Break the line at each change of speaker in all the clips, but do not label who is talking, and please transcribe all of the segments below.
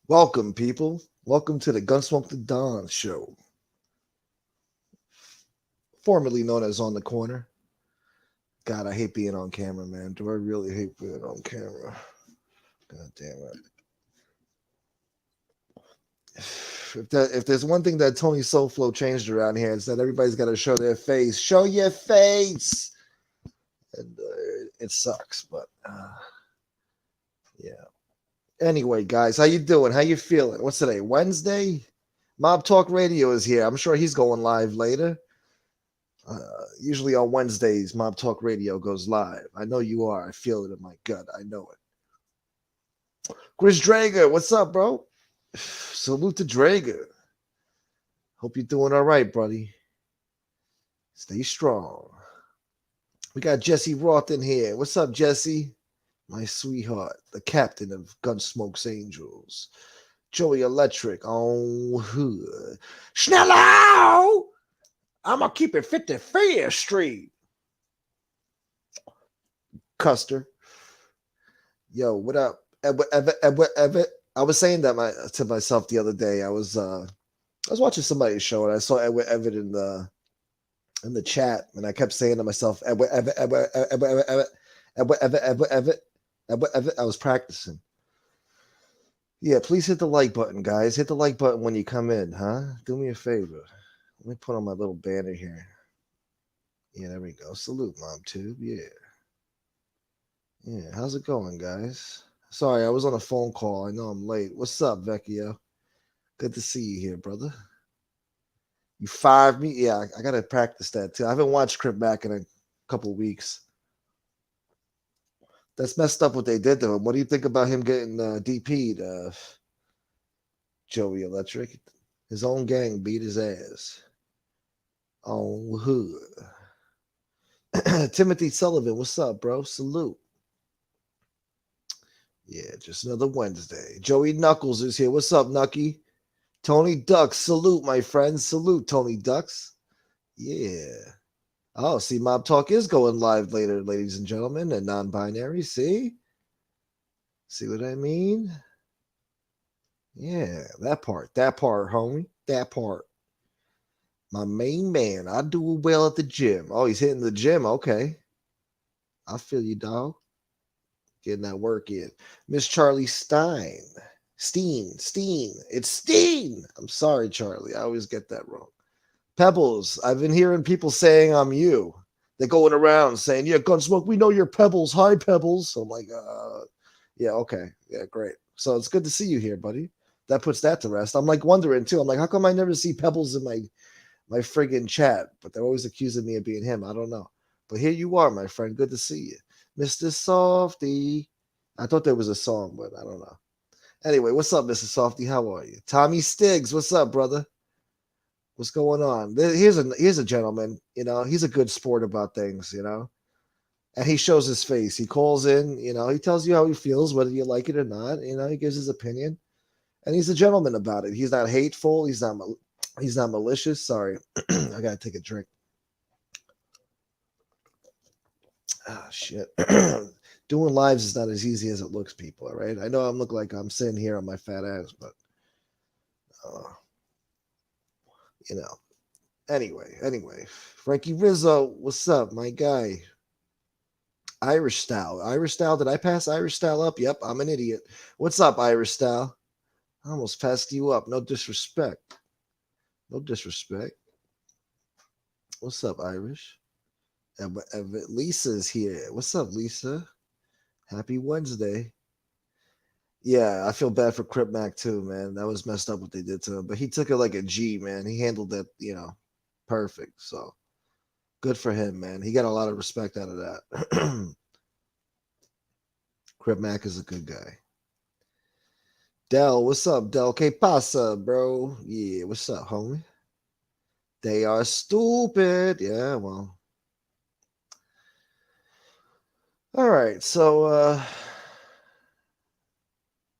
Welcome, people. Welcome to the Gunsmoke the Dawn show, formerly known as On the Corner. God, I hate being on camera, man. Do I really hate being on camera? God damn it. If there's one thing that Tony Soulflow changed around here, it's that everybody's got to show their face. Show your face! And it sucks, but yeah. Anyway, guys, how you doing? How you feeling? What's today? Wednesday? Mob Talk Radio is here. I'm sure he's going live later. Usually on Wednesdays, Mob Talk Radio goes live. I know you are. I feel it in my gut. I know it. Chris Drager, what's up, bro? Salute to Drager. Hope you're doing all right, buddy. Stay strong. We got Jesse Roth in here. What's up, Jesse? My sweetheart, the captain of Gunsmoke's Angels. Joey Electric on hood. Schnellau! I'm going to keep it 55th Street. Custer. Yo, what up? I was saying that to myself the other day. I was watching somebody's show and I saw Edward Everett in the chat, and I kept saying to myself, Edward Everett. I was practicing. Yeah, please hit the like button, guys. Hit the like button when you come in, huh? Do me a favor. Let me put on my little banner here. Yeah, there we go. Salute, MomTube. Yeah. Yeah, how's it going, guys? Sorry, I was on a phone call. I know I'm late. What's up, Vecchio? Good to see you here, brother. You fired me? Yeah, I got to practice that, too. I haven't watched Crip Mac in a couple weeks. That's messed up what they did to him. What do you think about him getting DP'd, Joey Electric? His own gang beat his ass. On hood. Timothy Sullivan, what's up, bro? Salute. Yeah, just another Wednesday. Joey Knuckles is here. What's up, Nucky? Tony Ducks, salute, my friends. Salute, Tony Ducks. Yeah. Oh, see, Mob Talk is going live later, ladies and gentlemen, and non-binary. See? See what I mean? Yeah, that part, homie. That part. My main man. I do well at the gym. Oh, he's hitting the gym. Okay. I feel you, dog. Getting that work in. Miss Charlie Stein. Steen. It's Steen. I'm sorry, Charlie. I always get that wrong. Pebbles. I've been hearing people saying I'm you. They're going around saying, yeah, Gunsmoke, we know you're Pebbles. Hi, Pebbles. So I'm like, yeah, okay. Yeah, great. So it's good to see you here, buddy. That puts that to rest. I'm like wondering too. I'm like, how come I never see Pebbles in my friggin' chat? But they're always accusing me of being him. I don't know. But here you are, my friend. Good to see you. Mr. Softy. I thought there was a song, but I don't know. Anyway, what's up, Mr. Softy? How are you? Tommy Stiggs, what's up, brother? What's going on? Here's a gentleman, he's a good sport about things, and he shows his face. He calls in, he tells you how he feels, whether you like it or not. He gives his opinion, and he's a gentleman about it. He's not hateful. He's not malicious. Sorry, I gotta take a drink. Ah, shit. Doing lives is not as easy as it looks, people. All right. I know I'm looking like I'm sitting here on my fat ass, but uh, you know. Anyway, Frankie Rizzo, what's up, my guy? Irish Style. Did I pass Irish Style up? Yep, I'm an idiot. What's up, Irish Style? I almost passed you up. No disrespect. No disrespect. What's up, Irish? Lisa's here. What's up, Lisa? Happy Wednesday. Yeah, I feel bad for Crip Mac too, man. That was messed up what they did to him. But he took it like a G, man. He handled that, perfect. So good for him, man. He got a lot of respect out of that. Crip Mac is a good guy. Dell, what's up, Dell? Que pasa, bro? Yeah, what's up, homie? They are stupid. Yeah, well. All right, so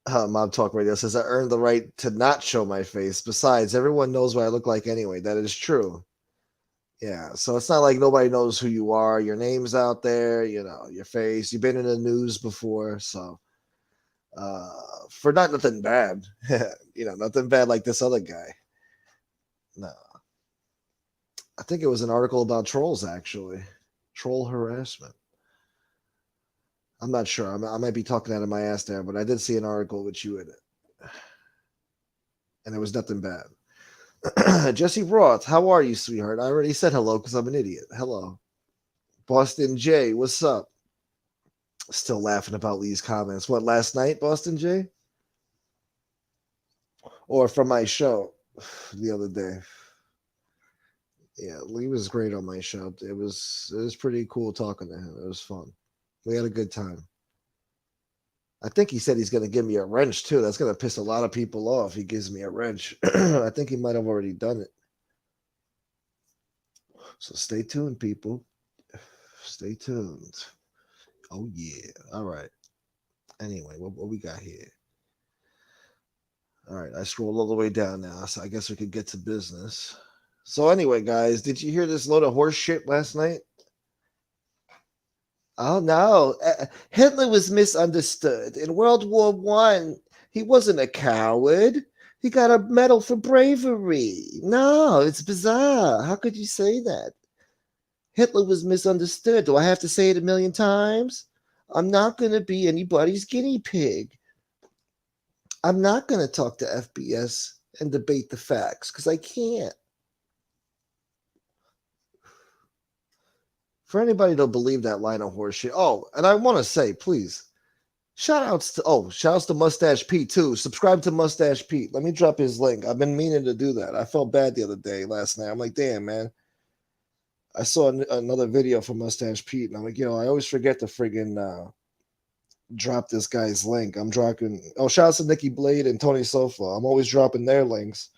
Mob Talk Radio says I earned the right to not show my face. Besides, everyone knows what I look like anyway. That is true. Yeah, so it's not like nobody knows who you are. Your name's out there, your face. You've been in the news before, so For not nothing bad. Nothing bad like this other guy. No, I think it was an article about trolls, actually. Troll harassment. I'm not sure. I might be talking out of my ass there, but I did see an article with you in it, and it was nothing bad. Jesse Roth, how are you, sweetheart? I already said hello because I'm an idiot. Hello. Boston J, what's up? Still laughing about Lee's comments. What, last night, Boston J? Or from my show the other day? Yeah, Lee was great on my show. It was pretty cool talking to him. It was fun. We had a good time. I think he said he's going to give me a wrench too. That's going to piss a lot of people off. He gives me a wrench. I think he might have already done it. So stay tuned, people. Stay tuned. Oh yeah. All right. Anyway, what we got here? All right, I scrolled all the way down now, so I guess we could get to business. So anyway, guys, did you hear this load of horse shit last night? Oh no, Hitler was misunderstood. In World War One, he wasn't a coward. He got a medal for bravery. No, it's bizarre. How could you say that? Hitler was misunderstood. Do I have to say it a million times? I'm not going to be anybody's guinea pig. I'm not going to talk to FBS and debate the facts because I can't. For anybody to believe that line of horseshit. Oh, and I want to say, please, shout outs to Mustache Pete too. Subscribe to Mustache Pete. Let me drop his link. I've been meaning to do that. I felt bad the other day, last night. I'm like, damn, man. I saw another video from Mustache Pete, and I'm like, I always forget to friggin' drop this guy's link. I'm dropping. Oh, shout out to Nikki Blade and Tony Sofa. I'm always dropping their links,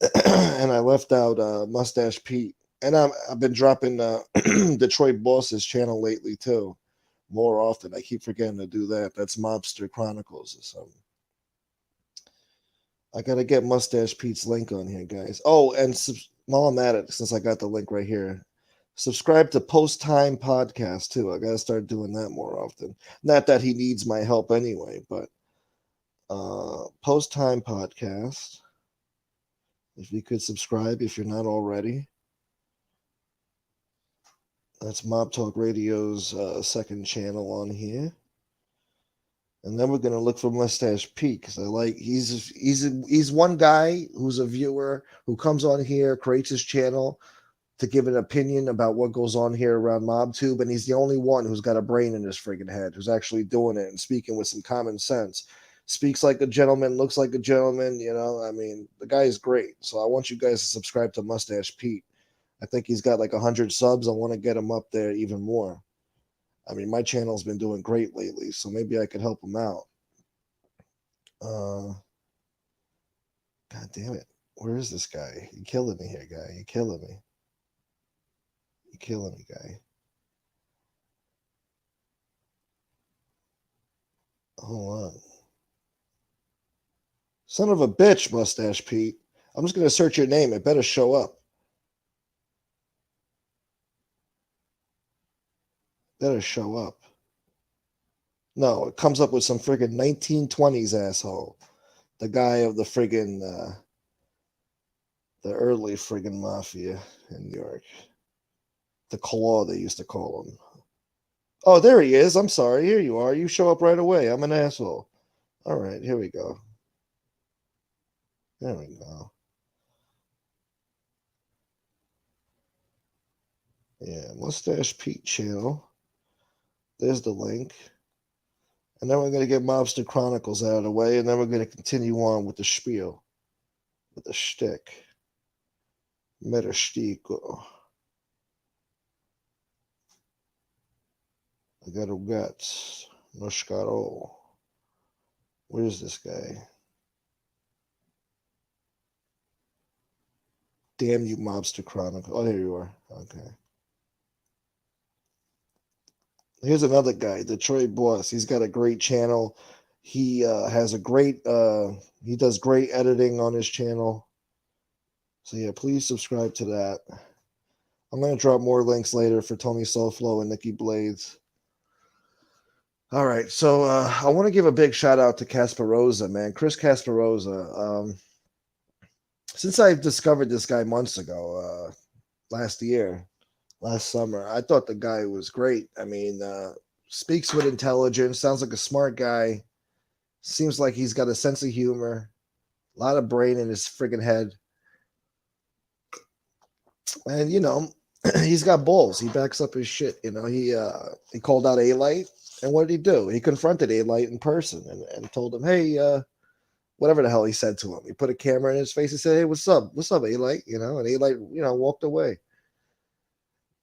and I left out Mustache Pete. And I've been dropping Detroit Boss's channel lately too, more often. I keep forgetting to do that. That's Mobster Chronicles or something. I gotta get Mustache Pete's link on here, guys. Oh, and while I'm at it, since I got the link right here, subscribe to Post Time Podcast too. I gotta start doing that more often. Not that he needs my help anyway, but Post Time Podcast. If you could subscribe if you're not already. That's Mob Talk Radio's second channel on here. And then we're gonna look for Mustache Pete because he's one guy who's a viewer who comes on here, creates his channel to give an opinion about what goes on here around MobTube, and he's the only one who's got a brain in his friggin' head, who's actually doing it and speaking with some common sense. Speaks like a gentleman, looks like a gentleman, I mean, the guy is great. So I want you guys to subscribe to Mustache Pete. I think he's got like 100 subs. I want to get him up there even more. I mean, my channel's been doing great lately, so maybe I could help him out. God damn it. Where is this guy? You're killing me here, guy. You're killing me. You're killing me, guy. Hold on. Son of a bitch, Mustache Pete. I'm just going to search your name. It better show up. Better show up. No, it comes up with some friggin' 1920s asshole. The guy of the friggin' the early friggin' mafia in New York. The Claw, they used to call him. Oh, there he is. I'm sorry. Here you are. You show up right away. I'm an asshole. All right, here we go. There we go. Yeah, Mustache Pete channel. There's the link. And then we're going to get Mobster Chronicles out of the way, and then we're going to continue on with the spiel, with the shtick. Metastico. I got a guts. Noshkaro. Where's this guy? Damn you, Mobster Chronicle. Oh, here you are. Okay. Here's another guy, Detroit Boss. He's got a great channel. He has a great, he does great editing on his channel. So yeah, please subscribe to that. I'm going to drop more links later for Tony Soflo and Nikki Blades. All right, so I want to give a big shout out to Casparosa, man, Chris Casparosa. Since I discovered this guy months ago, last year, last summer, I thought the guy was great. I mean, speaks with intelligence, sounds like a smart guy, seems like he's got a sense of humor, a lot of brain in his friggin' head, and he's got balls. He backs up his shit. He called out A Light, and what did he do? He confronted A Light in person and told him, "Hey, whatever the hell he said to him." He put a camera in his face and said, "Hey, what's up, A Light?" And A Light, walked away.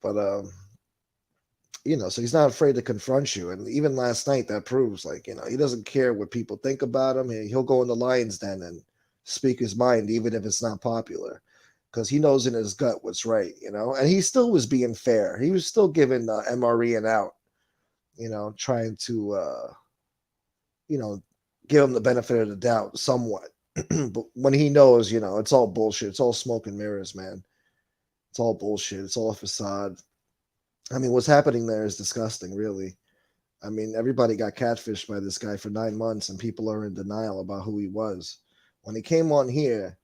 But so he's not afraid to confront you. And even last night, that proves, like, he doesn't care what people think about him. He'll go in the lion's den and speak his mind, even if it's not popular, because he knows in his gut what's right. And he still was being fair. He was still giving MRE an out, trying to, you know, give him the benefit of the doubt somewhat. But when he knows, it's all bullshit. It's all smoke and mirrors, man. It's all bullshit. It's all a facade. I mean, what's happening there is disgusting, really. I mean, everybody got catfished by this guy for 9 months, and people are in denial about who he was. When he came on here,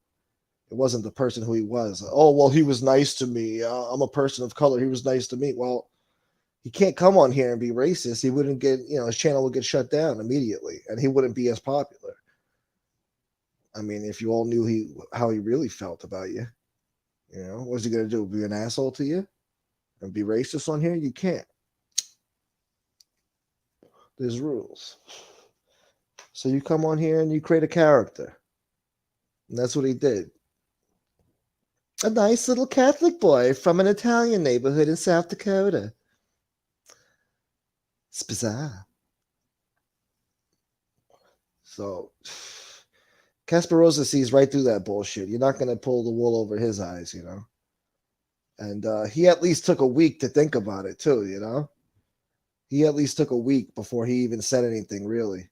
it wasn't the person who he was. Oh, well, he was nice to me. I'm a person of color. He was nice to me. Well, he can't come on here and be racist. He wouldn't get, his channel would get shut down immediately, and he wouldn't be as popular. I mean, if you all knew how he really felt about you, what's he gonna do? Be an asshole to you and be racist on here? You can't. There's rules. So you come on here and you create a character, and that's what he did. A nice little Catholic boy from an Italian neighborhood in South Dakota. It's bizarre. So Casparosa sees right through that bullshit. You're not going to pull the wool over his eyes. And he at least took a week to think about it too. He at least took a week before he even said anything really.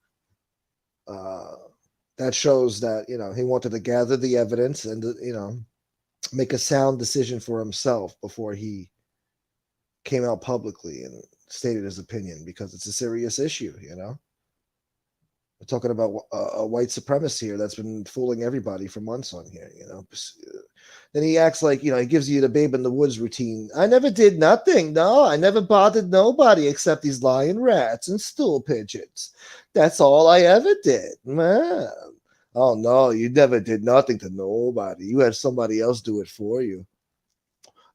That shows that he wanted to gather the evidence and make a sound decision for himself before he came out publicly and stated his opinion, because it's a serious issue. We're talking about a white supremacy here that's been fooling everybody for months on here. Then he acts like, he gives you the Babe in the Woods routine. I never did nothing. No, I never bothered nobody except these lying rats and stool pigeons. That's all I ever did, man. Oh, no, you never did nothing to nobody. You had somebody else do it for you.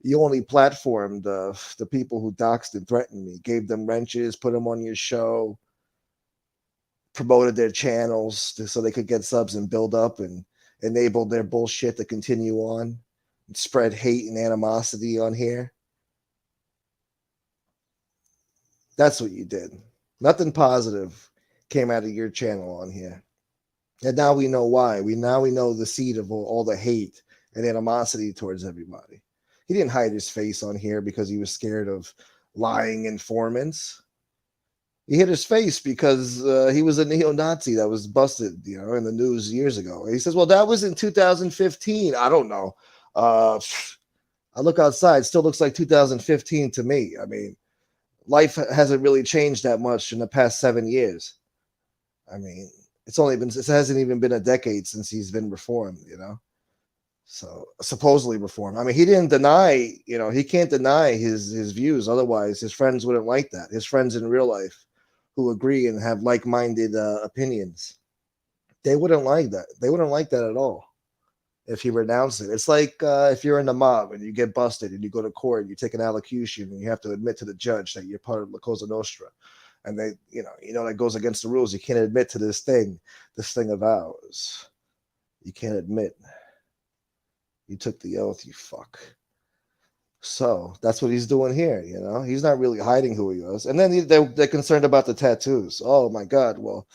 You only platformed the people who doxed and threatened me, gave them wrenches, put them on your show, promoted their channels so they could get subs and build up, and enabled their bullshit to continue on and spread hate and animosity on here. That's what you did. Nothing positive came out of your channel on here. And now we know why. We know the seed of all the hate and animosity towards everybody. He didn't hide his face on here because he was scared of lying informants. He hid his face because he was a neo-Nazi that was busted, in the news years ago. And he says, well, that was in 2015. I don't know. I look outside, still looks like 2015 to me. I mean, life hasn't really changed that much in the past 7 years. I mean, it hasn't even been a decade since he's been reformed. So supposedly reformed. I mean, he didn't deny, he can't deny his views. Otherwise, his friends wouldn't like that. His friends in real life who agree and have like-minded opinions, they wouldn't like that. They wouldn't like that at all if he renounced it. It's like if you're in the mob and you get busted and you go to court and you take an allocution and you have to admit to the judge that you're part of La Cosa Nostra. And they, that goes against the rules. You can't admit to this thing of ours. You can't admit. You took the oath, you fuck. So that's what he's doing here. He's not really hiding who he is. And then they're concerned about the tattoos. Oh my God. Well,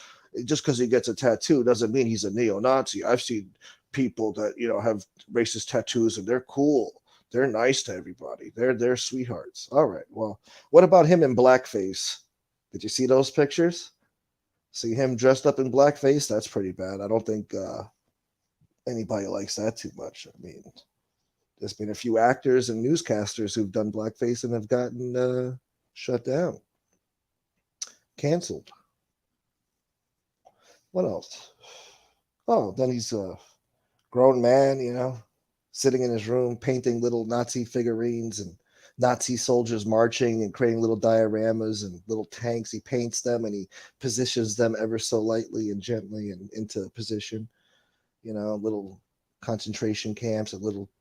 just because he gets a tattoo doesn't mean he's a neo-Nazi. I've seen people that, have racist tattoos and they're cool. They're nice to everybody. They're sweethearts. All right. Well, what about him in blackface? Did you see those pictures? See him dressed up in blackface? That's pretty bad. I don't think anybody likes that too much. I mean, there's been a few actors and newscasters who've done blackface and have gotten shut down. Canceled. What else? Oh, then he's a grown man, sitting in his room painting little Nazi figurines and Nazi soldiers marching and creating little dioramas and little tanks. He paints them and he positions them ever so lightly and gently and into position. Little concentration camps and little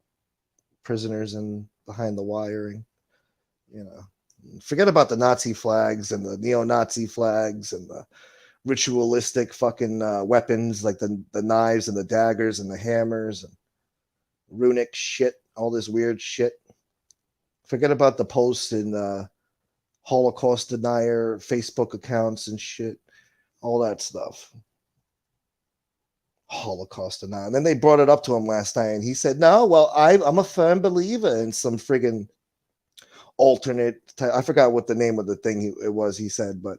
prisoners and behind the wiring. You know, Forget about the Nazi flags and the neo-Nazi flags and the ritualistic fucking weapons like the knives and the daggers and the hammers and runic shit, all this weird shit. Forget about the posts in Holocaust denier Facebook accounts and shit, all that stuff. Holocaust denier. And then they brought it up to him last night, and he said, "No, well, I'm a firm believer in some friggin' alternate. I forgot what the name of the thing it was. He said, but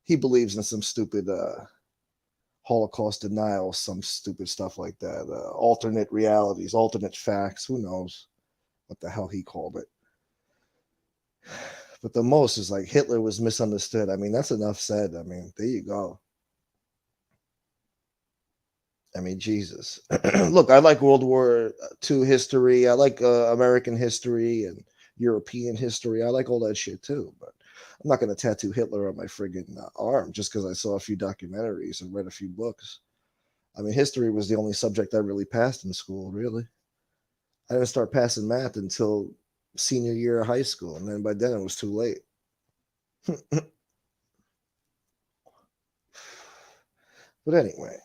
he believes in some stupid Holocaust denial, some stupid stuff like that. Alternate realities, alternate facts. Who knows what the hell he called it? But the most is like Hitler was misunderstood. I mean, that's enough said. I mean, there you go. I mean, Jesus. Look, I like World War II history. I like American history and European history. I like all that shit too. But I'm not going to tattoo Hitler on my friggin' arm just because I saw a few documentaries and read a few books. I mean, history was the only subject I really passed in school, really. I didn't start passing math until senior year of high school. And then by then it was too late. But anyway,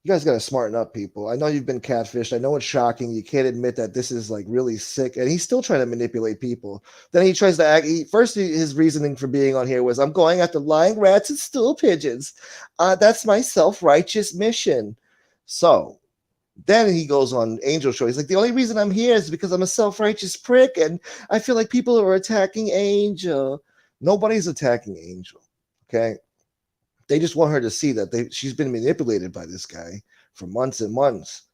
you guys got to smarten up, people. I know you've been catfished. I know it's shocking. You can't admit that this is like really sick. And he's still trying to manipulate people. Then he tries to act. His reasoning for being on here was, I'm going after lying rats and stool pigeons. That's my self-righteous mission. So then he goes on Angel Show. He's like, the only reason I'm here is because I'm a self-righteous prick. And I feel like people are attacking Angel. Nobody's attacking Angel. Okay. They just want her to see that she's been manipulated by this guy for months and months.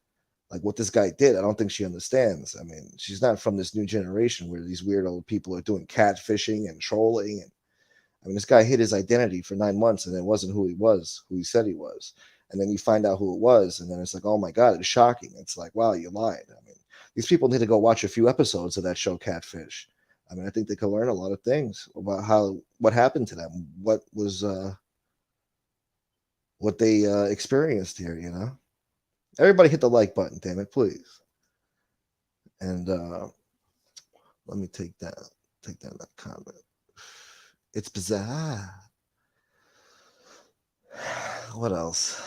Like what this guy did, I don't think she understands. I mean, she's not from this new generation where these weird old people are doing catfishing and trolling. And I mean, this guy hid his identity for 9 months and it wasn't who he said he was. And then you find out who it was. And then it's like, oh my God, it's shocking. It's like, wow, you lied. I mean, these people need to go watch a few episodes of that show, Catfish. I mean, I think they could learn a lot of things about what happened to them, what they experienced here, Everybody hit the like button, damn it, please. And let me take down that comment. It's bizarre. What else?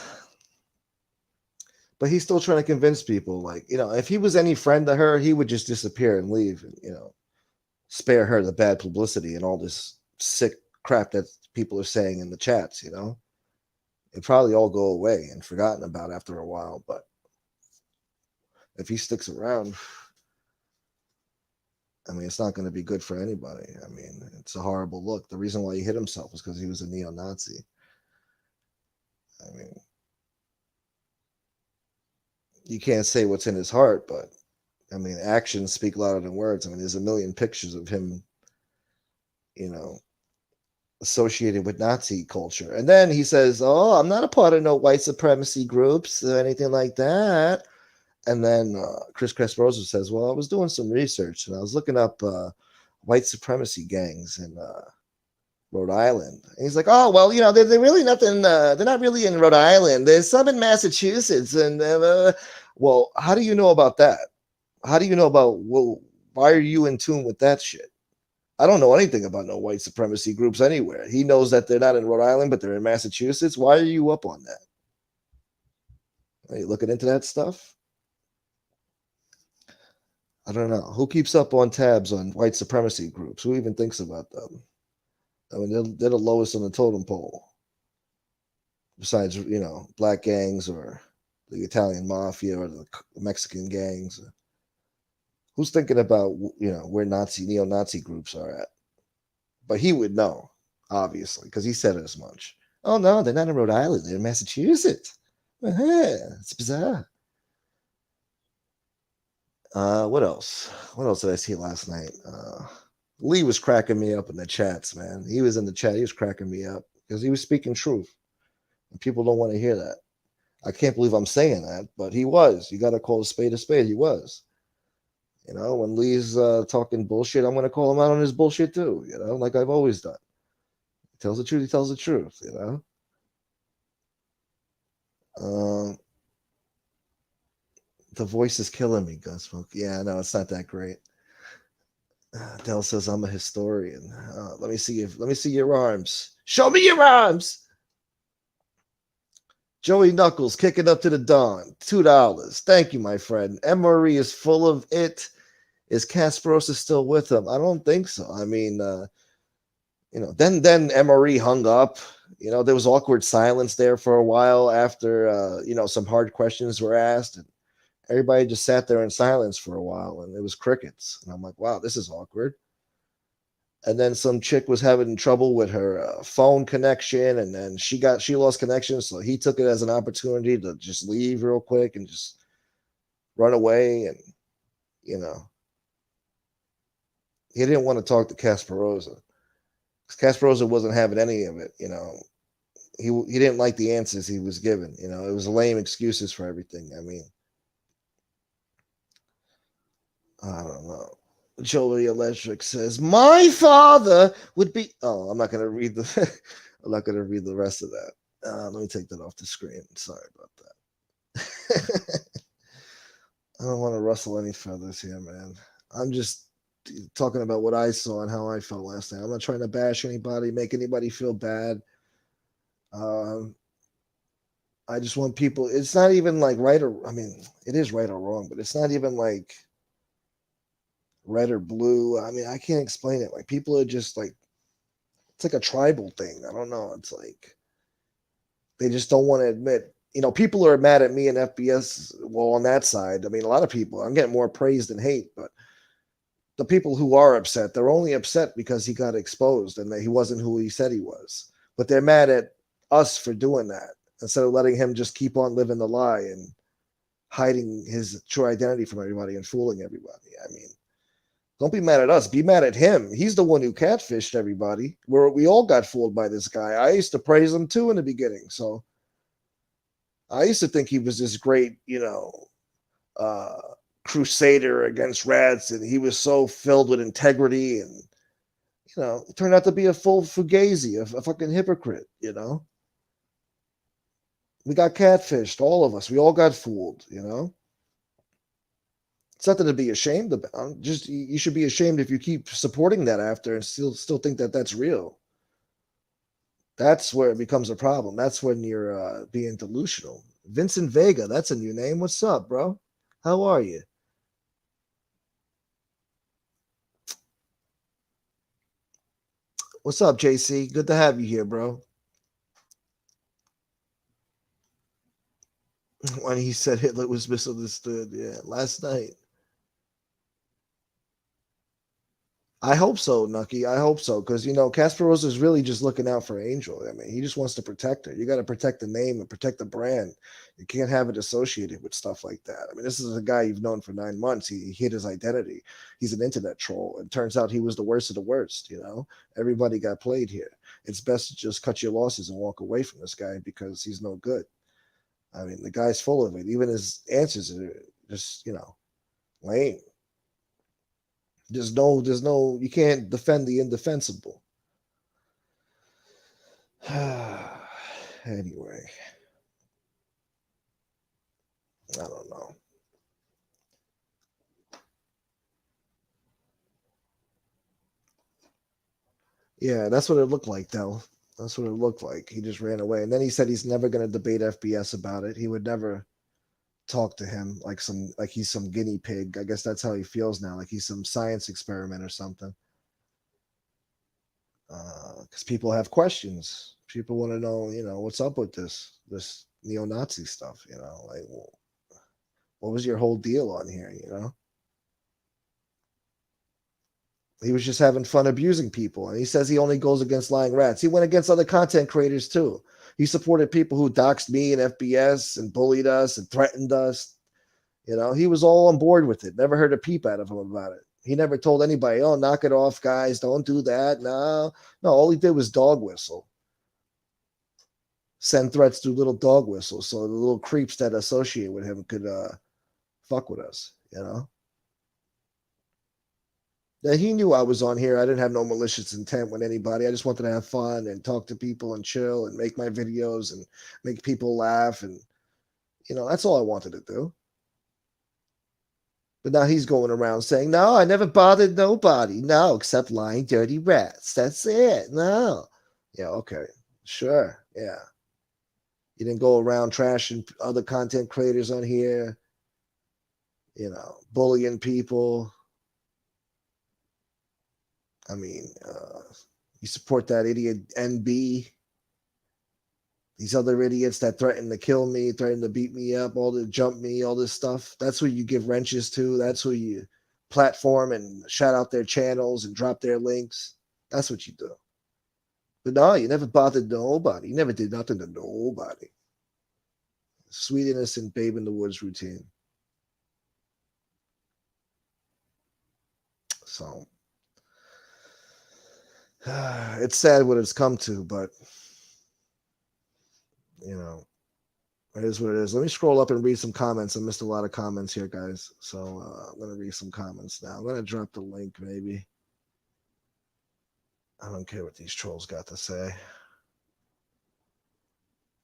But he's still trying to convince people, like, if he was any friend to her, he would just disappear and leave and, spare her the bad publicity and all this sick crap that people are saying in the chats, It'd probably all go away and forgotten about after a while. But if he sticks around, I mean, it's not going to be good for anybody. I mean, it's a horrible look. The reason why he hit himself was because he was a neo-Nazi. I mean, you can't say what's in his heart, but I mean, actions speak louder than words. I mean, there's a million pictures of him, associated with Nazi culture. And then he says, oh, I'm not a part of no white supremacy groups or anything like that. And then Chris Cresposa says, well, I was doing some research and I was looking up white supremacy gangs in Rhode Island. And he's like, oh, well, they're really nothing. They're not really in Rhode Island. There's some in Massachusetts. And well, how do you know about that? How do you know about, well, why are you in tune with that shit? I don't know anything about no white supremacy groups anywhere. He knows that they're not in Rhode Island, but they're in Massachusetts. Why are you up on that? Are you looking into that stuff? I don't know. Who keeps up on tabs on white supremacy groups? Who even thinks about them? I mean, they're the lowest on the totem pole. Besides, black gangs or the Italian mafia or the Mexican gangs. Who's thinking about, where neo-Nazi groups are at? But he would know, obviously, because he said it as much. Oh, no, they're not in Rhode Island. They're in Massachusetts. It's bizarre. What else? What else did I see last night? Lee was cracking me up in the chats, man. He was in the chat. He was cracking me up because he was speaking truth. And people don't want to hear that. I can't believe I'm saying that, but he was. You got to call a spade a spade. He was. You know, when Lee's talking bullshit, I'm going to call him out on his bullshit too, you know, like I've always done. He tells the truth, he tells the truth, you know. Um, the voice is killing me, Gunsmoke. Yeah, no, it's not that great. Dell says I'm a historian. Let me see your arms. Show me your arms. Joey Knuckles kicking up to the dawn. $2. Thank you, my friend. Emery is full of it. Is Kasparosa still with him? I don't think so. I mean, then Emery hung up. You know, there was awkward silence there for a while after some hard questions were asked, and everybody just sat there in silence for a while, and it was crickets. And I'm like, wow, this is awkward. And then some chick was having trouble with her phone connection, and then she lost connection, so he took it as an opportunity to just leave real quick and just run away, and you know he didn't want to talk to Kasparosa because Kasparosa wasn't having any of it. You know, he didn't like the answers he was given. You know, it was lame excuses for everything. I mean, I don't know. Joey Electric says, "My father would be." Oh, I'm not gonna read the. I'm not gonna read the rest of that. Let me take that off the screen. Sorry about that. I don't want to rustle any feathers here, man. I'm just talking about what I saw and how I felt last night. I'm not trying to bash anybody, make anybody feel bad. Um, I just want people. It's not even like right or. I mean, it is right or wrong, but it's not even like red or blue. I mean, I can't explain it. Like people are just like it's like a tribal thing. I don't know. It's like they just don't want to admit. You know, people are mad at me and FBS. Well, on that side, I mean, a lot of people. I'm getting more praise than hate, but the people who are upset, they're only upset because he got exposed and that he wasn't who he said he was. But they're mad at us for doing that instead of letting him just keep on living the lie and hiding his true identity from everybody and fooling everybody. I mean, don't be mad at us. Be mad at him. He's the one who catfished everybody. We all got fooled by this guy. I used to praise him too in the beginning. So I used to think he was this great, uh, crusader against rats, and he was so filled with integrity, and it turned out to be a full fugazi, a fucking hypocrite. We got catfished, all of us. We all got fooled. It's nothing to be ashamed about. Just you should be ashamed if you keep supporting that after and still think that that's real. That's where it becomes a problem. That's when you're being delusional. Vincent Vega, that's a new name. What's up, bro? How are you? What's up, JC? Good to have you here, bro. When he said Hitler was misunderstood, yeah, last night. I hope so, Nucky. I hope so, because Kasparov is really just looking out for Angel. I mean, he just wants to protect her. You got to protect the name and protect the brand. You can't have it associated with stuff like that. I mean, this is a guy you've known for 9 months. He hid his identity. He's an internet troll. And turns out he was the worst of the worst. Everybody got played here. It's best to just cut your losses and walk away from this guy because he's no good. I mean, the guy's full of it. Even his answers are just, lame. There's no, you can't defend the indefensible. Anyway, I don't know. Yeah, that's what it looked like, though. That's what it looked like. He just ran away. And then he said he's never going to debate FBS about it. He would never talk to him like he's some guinea pig. I guess that's how he feels now, like he's some science experiment or something. Because people have questions. People want to know, what's up with this neo-Nazi stuff. Like, well, what was your whole deal on here? He was just having fun abusing people, and he says he only goes against lying rats. He went against other content creators too. He supported people who doxed me and FBS and bullied us and threatened us. He was all on board with it. Never heard a peep out of him about it. He never told anybody, oh, knock it off, guys. Don't do that. No. No, all he did was dog whistle. Send threats through little dog whistles so the little creeps that associate with him could fuck with us, you know? Yeah, he knew I was on here. I didn't have no malicious intent with anybody. I just wanted to have fun and talk to people and chill and make my videos and make people laugh. And, that's all I wanted to do. But now he's going around saying, no, I never bothered nobody. No, except lying dirty rats. That's it. No. Yeah, okay. Sure. Yeah. You didn't go around trashing other content creators on here, bullying people. I mean, you support that idiot NB. These other idiots that threaten to kill me, threaten to beat me up, all to jump me, all this stuff. That's who you give wrenches to. That's who you platform and shout out their channels and drop their links. That's what you do. But no, you never bothered nobody. You never did nothing to nobody. Sweet, innocent babe in the woods routine. So it's sad what it's come to, but it is what it is. Let me scroll up and read some comments. I missed a lot of comments here, guys. So I'm going to read some comments now. I'm going to drop the link, maybe. I don't care what these trolls got to say.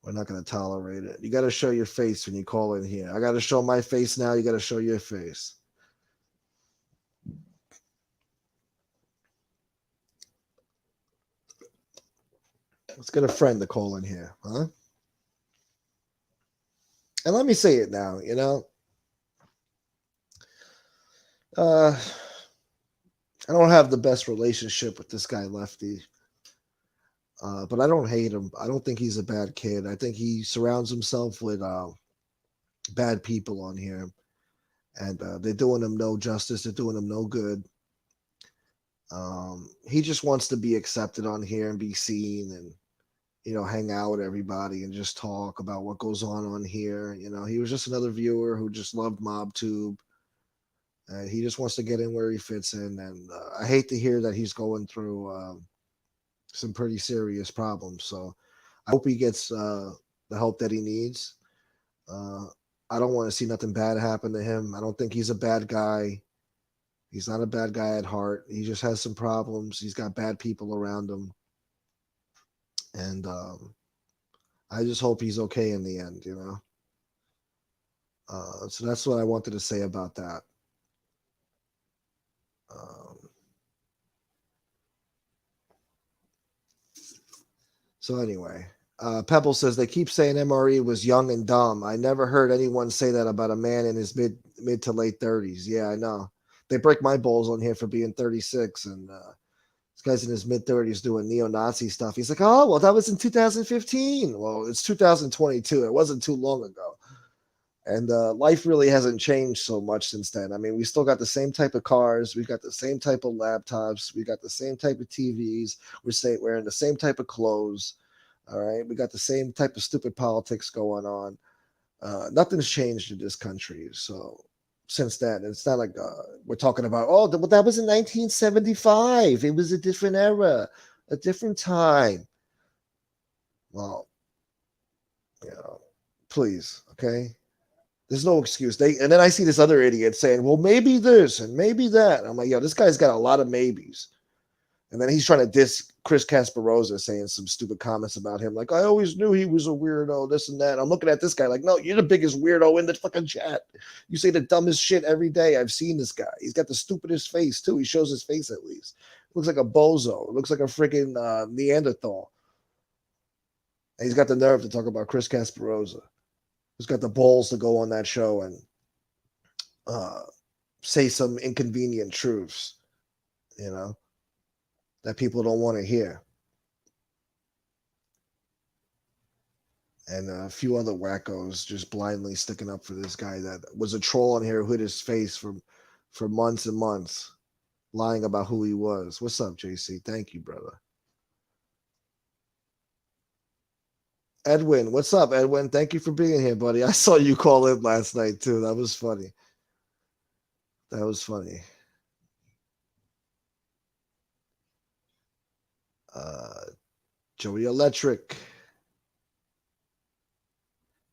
We're not going to tolerate it. You got to show your face when you call in here. I got to show my face now. You got to show your face. Let's get a friend to call in here, huh? And let me say it now, I don't have the best relationship with this guy, Lefty. But I don't hate him. I don't think he's a bad kid. I think he surrounds himself with bad people on here. And they're doing him no justice. They're doing him no good. He just wants to be accepted on here and be seen and, hang out with everybody and just talk about what goes on here. He was just another viewer who just loved MobTube. He just wants to get in where he fits in. And I hate to hear that he's going through some pretty serious problems. So I hope he gets the help that he needs. I don't want to see nothing bad happen to him. I don't think he's a bad guy. He's not a bad guy at heart. He just has some problems. He's got bad people around him. And I just hope he's okay in the end, So that's what I wanted to say about that. So anyway, Pebble says they keep saying MRE was young and dumb. I never heard anyone say that about a man in his mid to late 30s. Yeah, I know. They break my balls on here for being 36, and this guy's in his mid 30s doing neo-Nazi stuff. He's like, oh, well, that was in 2015. Well, it's 2022. It wasn't too long ago. And life really hasn't changed so much since then. I mean, we still got the same type of cars. We got the same type of laptops. We got the same type of TVs. We're wearing the same type of clothes. All right. We got the same type of stupid politics going on. Nothing's changed in this country. So since then, it's not like we're talking about, oh, that was in 1975. It was a different era, a different time. Well, please, okay? There's no excuse. And then I see this other idiot saying, well, maybe this and maybe that. I'm like, yo, this guy's got a lot of maybes. And then he's trying to diss Chris Casparosa, saying some stupid comments about him. Like, I always knew he was a weirdo, this and that. I'm looking at this guy like, no, you're the biggest weirdo in the fucking chat. You say the dumbest shit every day. I've seen this guy. He's got the stupidest face, too. He shows his face at least. Looks like a bozo. Looks like a freaking Neanderthal. And he's got the nerve to talk about Chris Casparosa. Who's got the balls to go on that show and say some inconvenient truths, that people don't want to hear. And a few other wackos just blindly sticking up for this guy that was a troll on here who hid his face for months and months, lying about who he was. What's up, JC? Thank you, brother. Edwin, what's up, Edwin? Thank you for being here, buddy. I saw you call in last night, too. That was funny. Uh, Joey Electric.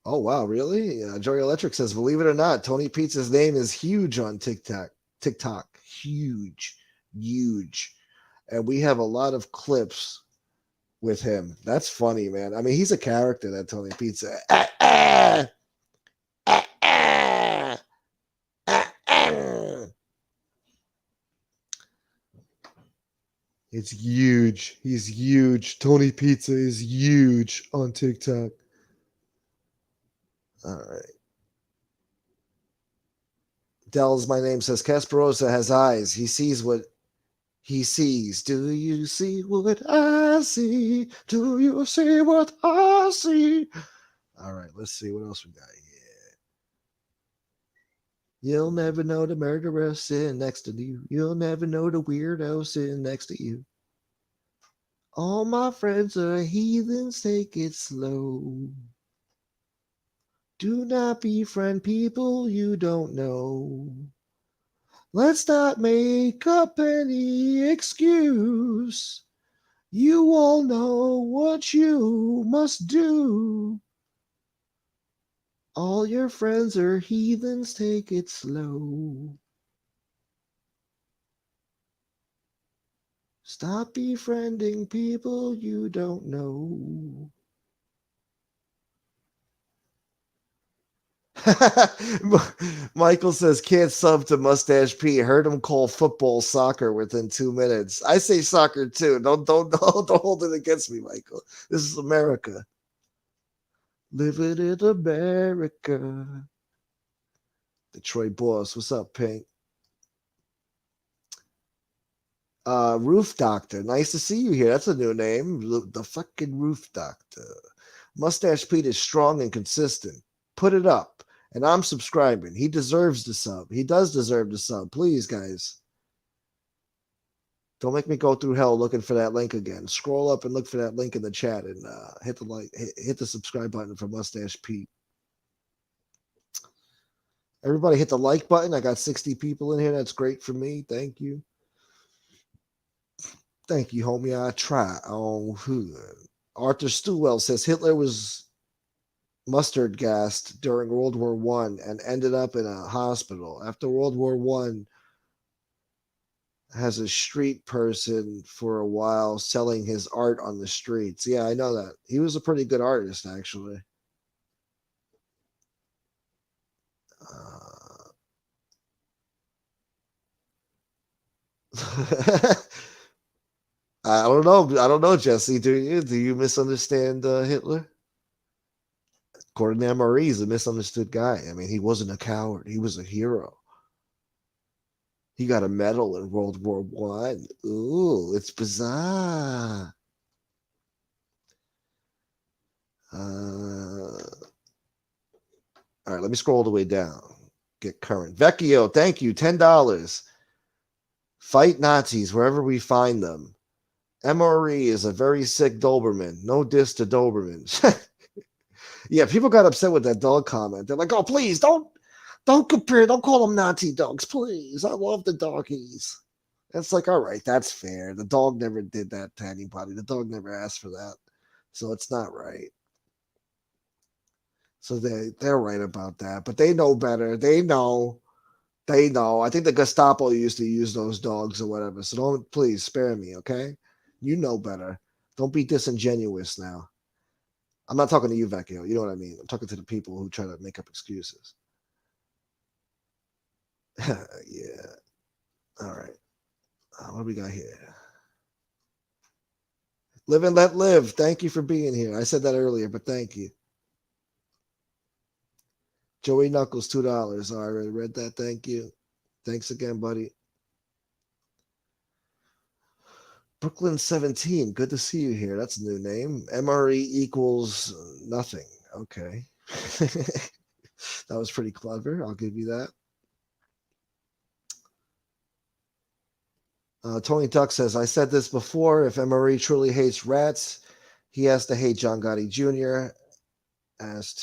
Oh wow, really? Joey Electric says, believe it or not, Tony Pizza's name is huge on TikTok. TikTok, huge, huge, and we have a lot of clips with him. That's funny, man. I mean, he's a character, that Tony Pizza. It's huge. He's huge. Tony Pizza is huge on TikTok. All right. Dell's my name says Casperosa has eyes. He sees what he sees. Do you see what I see? Do you see what I see? All right, let's see what else we got here. You'll never know the murderer sitting next to you. You'll never know the weirdo sitting next to you. All my friends are heathens, take it slow. Do not befriend people you don't know. Let's not make up any excuse. You all know what you must do. All your friends are heathens, take it slow. Stop befriending people you don't know. Michael says can't sub to Mustache P. Heard him call football soccer within 2 minutes. I say soccer too. Don't hold it against me, Michael. This is America. Living in America. Detroit boss. What's up, Pink? Roof Doctor. Nice to see you here. That's a new name. The fucking Roof Doctor. Mustache Pete is strong and consistent. Put it up. And I'm subscribing. He deserves the sub. He does deserve the sub. Please, guys. Don't make me go through hell looking for that link again. Scroll up and look for that link in the chat and hit the like, hit the subscribe button for Mustache Pete. Everybody hit the like button. I got 60 people in here. That's great for me. Thank you. Thank you, homie. I try. Oh, Arthur Stewell says Hitler was mustard gassed during World War One and ended up in a hospital. After World War One, has a street person for a while selling his art on the streets. Yeah, I know that. He was a pretty good artist, actually. I don't know. I don't know, Jesse. Do you? Do you misunderstand Hitler? According to MRE, he's a misunderstood guy. I mean, he wasn't a coward. He was a hero. He got a medal in World War One. Ooh, it's bizarre. All right, let me scroll all the way down. Get current. Vecchio, thank you. $10. Fight Nazis wherever we find them. MRE is a very sick Doberman. No diss to Doberman. Yeah, people got upset with that dog comment. They're like, "Oh, please don't compare. Don't call them Nazi dogs, please. I love the doggies." It's like, all right, that's fair. The dog never did that to anybody. The dog never asked for that, so it's not right. So they're right about that, but they know better. They know. They know. I think the Gestapo used to use those dogs or whatever. So don't please spare me, okay? You know better. Don't be disingenuous now. I'm not talking to you, Vecchio. You know what I mean. I'm talking to the people who try to make up excuses. Yeah. All right. What do we got here? Live and let live. Thank you for being here. I said that earlier, but thank you. Joey Knuckles, $2. I already read that. Thank you. Thanks again, buddy. Brooklyn 17. Good to see you here. That's a new name. MRE equals nothing. Okay. That was pretty clever. I'll give you that. Tony Tuck says, I said this before. If MRE truly hates rats, he has to hate John Gotti Jr. Has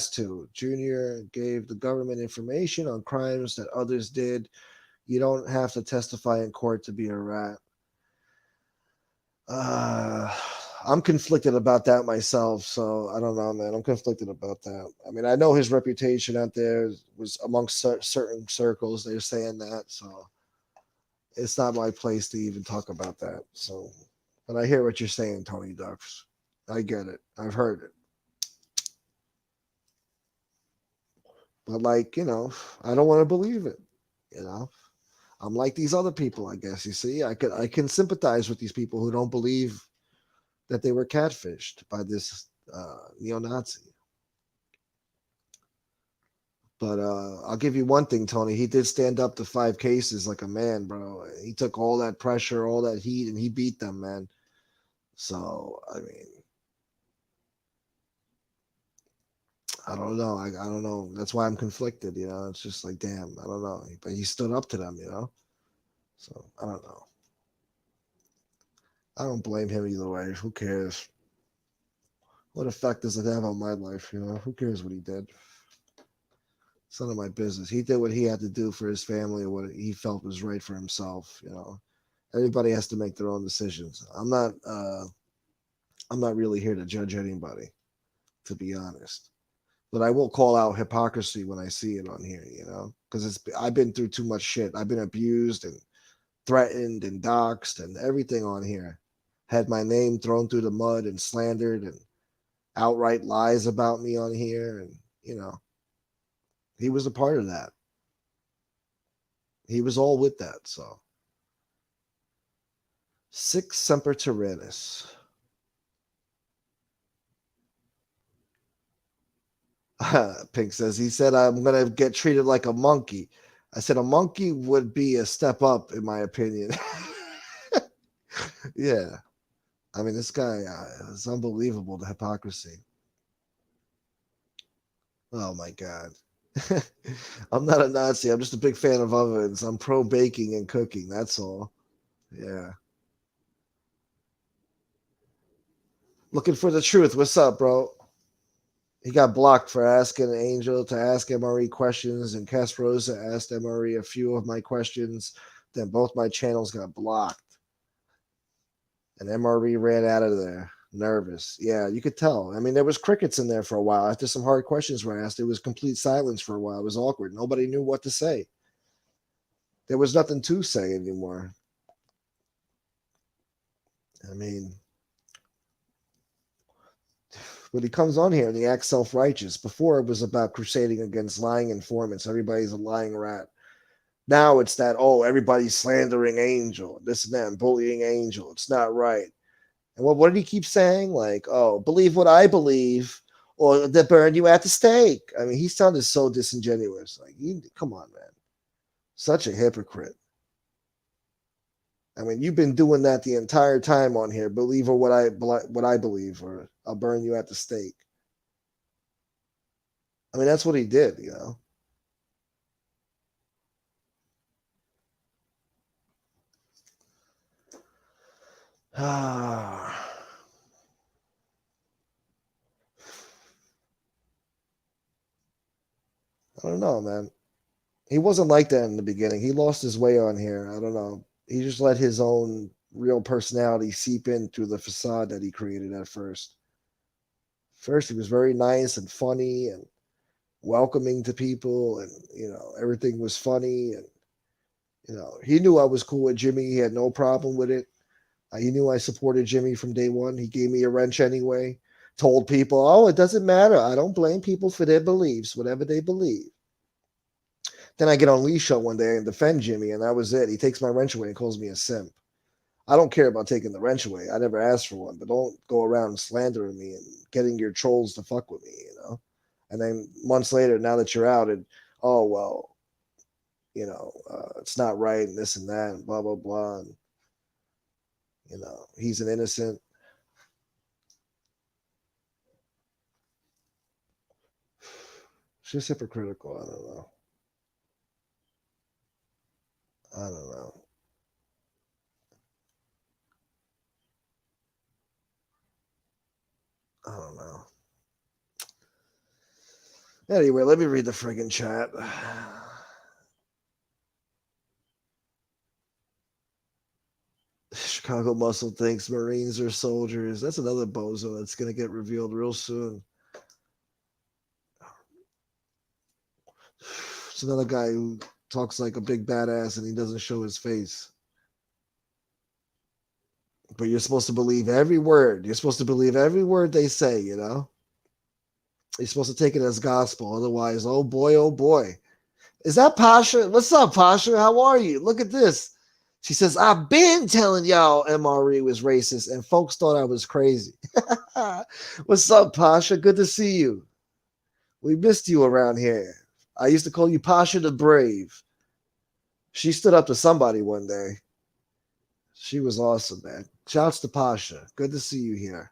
to. Jr. gave the government information on crimes that others did. You don't have to testify in court to be a rat. Uh, I'm conflicted about that myself, so I don't know, man. I'm conflicted about that. I mean, I know his reputation out there was amongst certain circles. They're saying that, so it's not my place to even talk about that. So, but I hear what you're saying, Tony Ducks. I get it. I've heard it. But like, I don't want to believe it. You know, I'm like these other people, I guess. You see, I can sympathize with these people who don't believe that they were catfished by this neo-Nazi. But I'll give you one thing, Tony. He did stand up to 5 cases like a man, bro. He took all that pressure, all that heat, and he beat them, man. So I mean, I don't know. I don't know. That's why I'm conflicted. It's just like, damn, I don't know. But he stood up to them. So I don't know. I don't blame him either way. Who cares? What effect does it have on my life? Who cares what he did? It's none of my business. He did what he had to do for his family and what he felt was right for himself. Everybody has to make their own decisions. I'm not really here to judge anybody, to be honest. But I will call out hypocrisy when I see it on here, because I've been through too much shit. I've been abused and threatened and doxxed and everything on here. Had my name thrown through the mud and slandered and outright lies about me on here, and he was a part of that. He was all with that. So, Sic semper tyrannis. Pink says, he said, I'm going to get treated like a monkey. I said, a monkey would be a step up, in my opinion. Yeah. I mean, this guy is unbelievable, the hypocrisy. Oh, my God. I'm not a Nazi. I'm just a big fan of ovens. I'm pro baking and cooking. That's all. Yeah. Looking for the truth. What's up, bro? He got blocked for asking Angel to ask MRE questions, and Casperosa asked MRE a few of my questions. Then both my channels got blocked, and MRE ran out of there, nervous. Yeah, you could tell. I mean, there was crickets in there for a while. After some hard questions were asked, it was complete silence for a while. It was awkward. Nobody knew what to say. There was nothing to say anymore. I mean, but he comes on here and he acts self-righteous. Before it was about crusading against lying informants. Everybody's a lying rat. Now it's that, oh, everybody's slandering Angel, this and that, and bullying Angel. It's not right. And what did he keep saying? Like, oh, believe what I believe, or they burn you at the stake. I mean, he sounded so disingenuous. Like, come on, man. Such a hypocrite. I mean, you've been doing that the entire time on here. Believe or what I believe, or I'll burn you at the stake. I mean, that's what he did. Ah. I don't know, man. He wasn't like that in the beginning. He lost his way on here. I don't know. He just let his own real personality seep in through the facade that he created at first. First, he was very nice and funny and welcoming to people, and everything was funny. And he knew I was cool with Jimmy. He had no problem with it. He knew I supported Jimmy from day one. He gave me a wrench anyway. Told people, oh, it doesn't matter. I don't blame people for their beliefs, whatever they believe. Then I get on Lee's show one day and defend Jimmy, and that was it. He takes my wrench away and calls me a simp. I don't care about taking the wrench away. I never asked for one, but don't go around slandering me and getting your trolls to fuck with me. And then months later, now that you're out, oh, well, it's not right and this and that and blah, blah, blah. And, he's an innocent. It's just hypocritical. I don't know. I don't know. I don't know. Anyway, let me read the friggin' chat. Chicago Muscle thinks Marines are soldiers. That's another bozo that's going to get revealed real soon. It's another guy who talks like a big badass and he doesn't show his face. But you're supposed to believe every word. You're supposed to believe every word they say, you know? You're supposed to take it as gospel. Otherwise, oh boy, oh boy. Is that Pasha? What's up, Pasha? How are you? Look at this. She says, I've been telling y'all MRE was racist and folks thought I was crazy. What's up, Pasha? Good to see you. We missed you around here. I used to call you Pasha the Brave. She stood up to somebody one day. She was awesome, man. Shouts to Pasha. Good to see you here.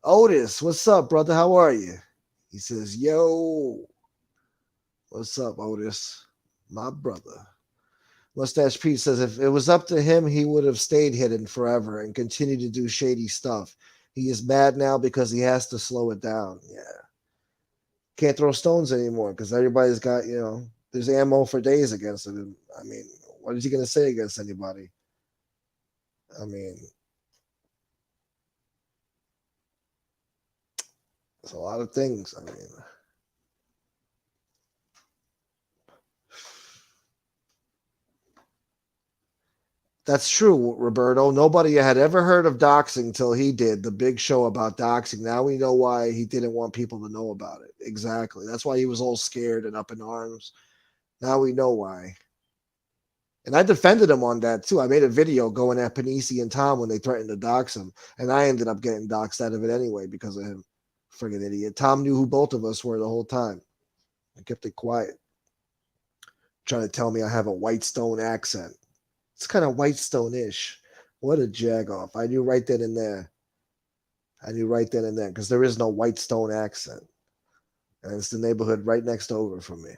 Otis, what's up, brother? How are you? He says, yo. What's up, Otis? My brother. Mustache Pete says, if it was up to him, he would have stayed hidden forever and continued to do shady stuff. He is mad now because he has to slow it down. Yeah. Can't throw stones anymore because everybody's got, there's ammo for days against him. I mean, what is he going to say against anybody? I mean, it's a lot of things. I mean, that's true, Roberto. Nobody had ever heard of doxing till he did the big show about doxing. Now we know why he didn't want people to know about it. Exactly. That's why he was all scared and up in arms. Now we know why. And I defended him on that too. I made a video going at Panisi and Tom when they threatened to dox him. And I ended up getting doxed out of it anyway because of him. Friggin' idiot. Tom knew who both of us were the whole time. I kept it quiet. Trying to tell me I have a White Stone accent. It's kind of White Stone-ish. What a jagoff. I knew right then and there. Because there is no White Stone accent. And it's the neighborhood right next over from me.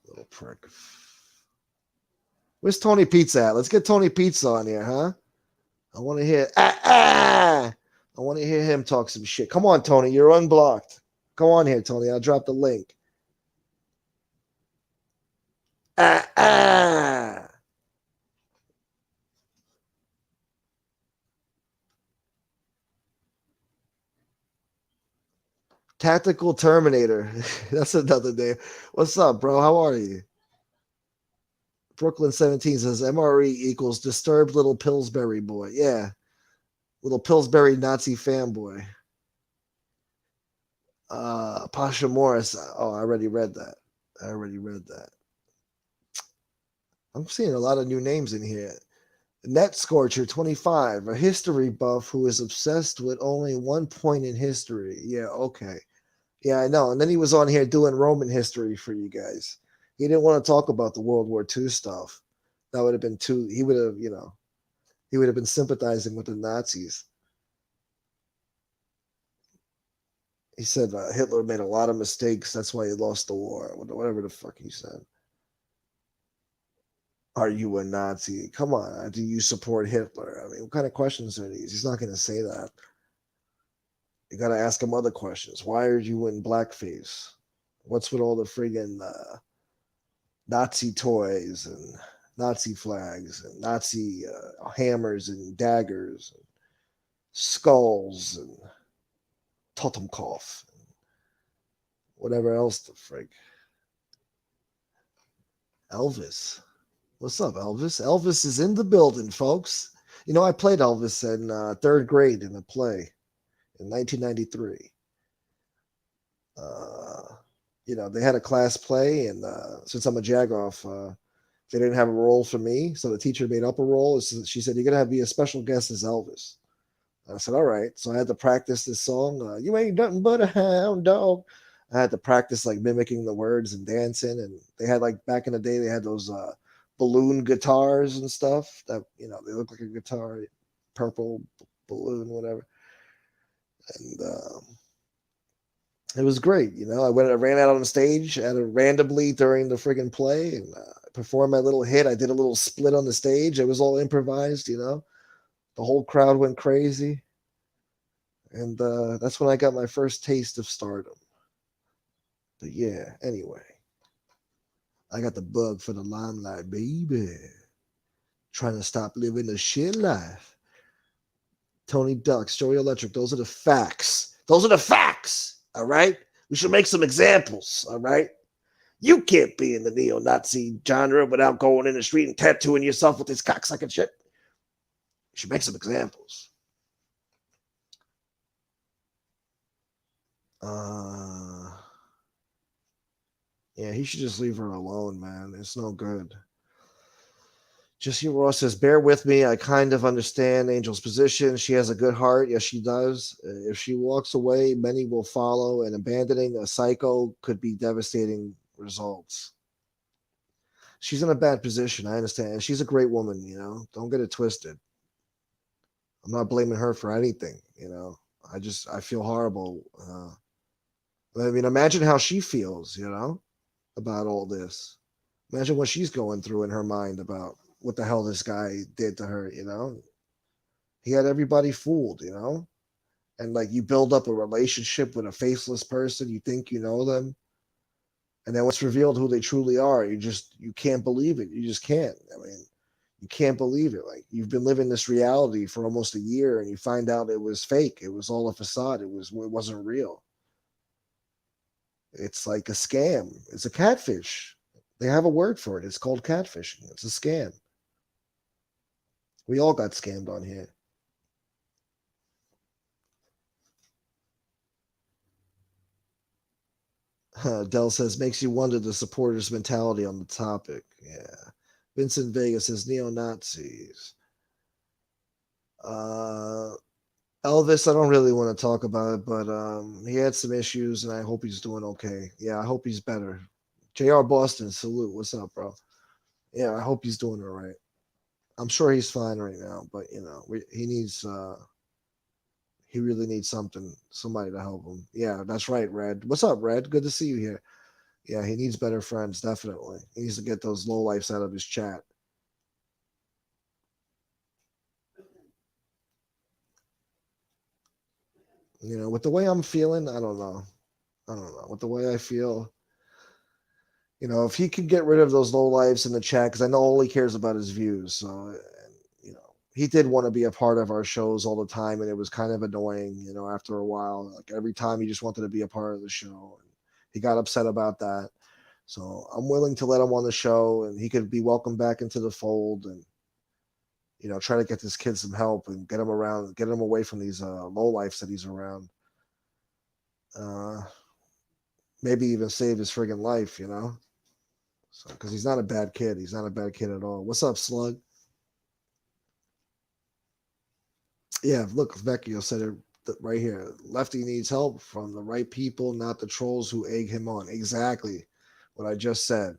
Little prick. Where's Tony Pizza at? Let's get Tony Pizza on here, huh? I want to hear I want to hear him talk some shit. Come on, Tony. You're unblocked. Come on here, Tony. I'll drop the link. Tactical Terminator. That's another name. What's up, bro? How are you? Brooklyn 17 says MRE equals disturbed little Pillsbury boy. Yeah. Little Pillsbury Nazi fanboy. Pasha Morris. Oh, I already read that. I'm seeing a lot of new names in here. Net Scorcher 25, a history buff who is obsessed with only one point in history. Yeah, okay. Yeah, I know. And then he was on here doing Roman history for you guys. He didn't want to talk about the World War II stuff. That would have been too, he would have been sympathizing with the Nazis. He said Hitler made a lot of mistakes. That's why he lost the war. Whatever the fuck he said. Are you a Nazi? Come on. Do you support Hitler? I mean, what kind of questions are these? He's not going to say that. You got to ask him other questions. Why are you in blackface? What's with all the friggin' Nazi toys and Nazi flags and Nazi hammers and daggers and skulls and Totenkopf and whatever else the frig. Elvis. What's up, Elvis? Elvis is in the building, folks. You know, I played Elvis in third grade in a play in 1993. They had a class play, and since I'm a jagoff, they didn't have a role for me, so the teacher made up a role. She said, "You're gonna be a special guest as Elvis." I said, "All right." So I had to practice this song. You ain't nothing but a hound dog. I had to practice like mimicking the words and dancing, and they had like back in the day they had those balloon guitars and stuff that they look like a guitar, purple balloon, whatever. And it was great. I ran out on the stage randomly during the friggin' play and performed my little hit. I did a little split on the stage. It was all improvised. The whole crowd went crazy, and that's when I got my first taste of stardom. But yeah, anyway, I got the bug for the limelight, baby. Trying to stop living the shit life. Tony Ducks, Joey Electric. Those are the facts. Those are the facts. All right. We should make some examples. All right. You can't be in the neo-Nazi genre without going in the street and tattooing yourself with this cocksucking shit. You should make some examples. Yeah, he should just leave her alone, man. It's no good. Jesse Ross says, bear with me. I kind of understand Angel's position. She has a good heart. Yes, she does. If she walks away, many will follow, and abandoning a psycho could be devastating results. She's in a bad position. I understand. And she's a great woman, you know. Don't get it twisted. I'm not blaming her for anything, you know. I feel horrible. I mean, imagine how she feels, you know, about all this. Imagine what she's going through in her mind about what the hell this guy did to her, you know? He had everybody fooled, you know? And like you build up a relationship with a faceless person, you think you know them, and then what's revealed who they truly are, you can't believe it. You just can't. I mean, you can't believe it. Like you've been living this reality for almost a year and you find out it was fake. It was all a facade. It wasn't real. It's like a scam. It's a catfish. They have a word for it. It's called catfishing. It's a scam. We all got scammed on here. Dell says, makes you wonder the supporters' mentality on the topic. Yeah. Vincent Vega says, neo-Nazis. Elvis, I don't really want to talk about it, but he had some issues, and I hope he's doing okay. Yeah, I hope he's better. JR Boston, salute. What's up, bro? Yeah, I hope he's doing all right. I'm sure he's fine right now, but you know, he really needs somebody to help him. Yeah, that's right, Red. What's up, Red? Good to see you here. Yeah, he needs better friends, definitely. He needs to get those lowlifes out of his chat. You know, with the way I'm feeling, I don't know. I don't know. With the way I feel, you know, if he could get rid of those lowlifes in the chat, because I know all he cares about is views. So, you know, he did want to be a part of our shows all the time, and it was kind of annoying, you know, after a while. Like every time he just wanted to be a part of the show. And he got upset about that. So I'm willing to let him on the show, and he could be welcomed back into the fold, and you know, try to get this kid some help and get him around, get him away from these low lifes that he's around. Uh, Maybe even save his friggin' life, you know. So because he's not a bad kid, he's not a bad kid at all. What's up, Slug? Yeah, look, Vecchio said it right here. Lefty needs help from the right people, not the trolls who egg him on. Exactly what I just said.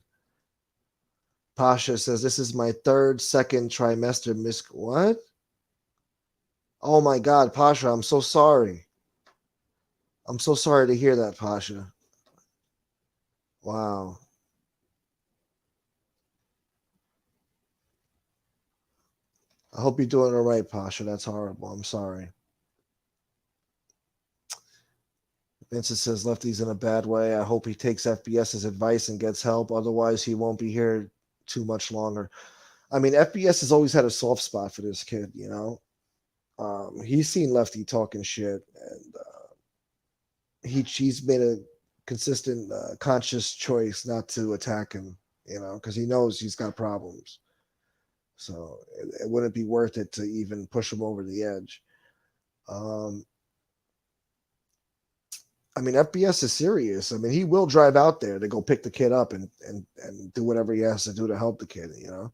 Pasha says, this is my second trimester miss. What? Oh my God, Pasha, I'm so sorry. I'm so sorry to hear that, Pasha. Wow. I hope you're doing all right, Pasha. That's horrible. I'm sorry. Vincent says Lefty's in a bad way. I hope he takes FBS's advice and gets help. Otherwise, he won't be here too much longer. I mean, FBS has always had a soft spot for this kid, you know? He's seen Lefty talking shit, and he's made a consistent, conscious choice not to attack him, you know, because he knows he's got problems. So it wouldn't be worth it to even push him over the edge. Um, I mean, FBS is serious. I mean, he will drive out there to go pick the kid up and do whatever he has to do to help the kid, you know?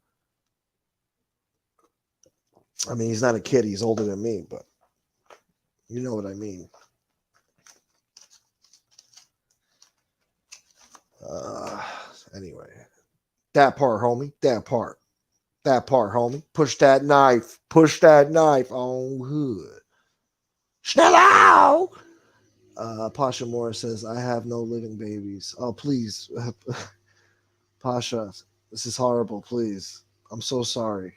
I mean, he's not a kid. He's older than me, but you know what I mean. Uh, anyway, that part, homie. That part. That part, homie. Push that knife. Push that knife on hood. Schnell! Pasha Moore says, I have no living babies. Oh, please. Pasha, this is horrible. Please. I'm so sorry.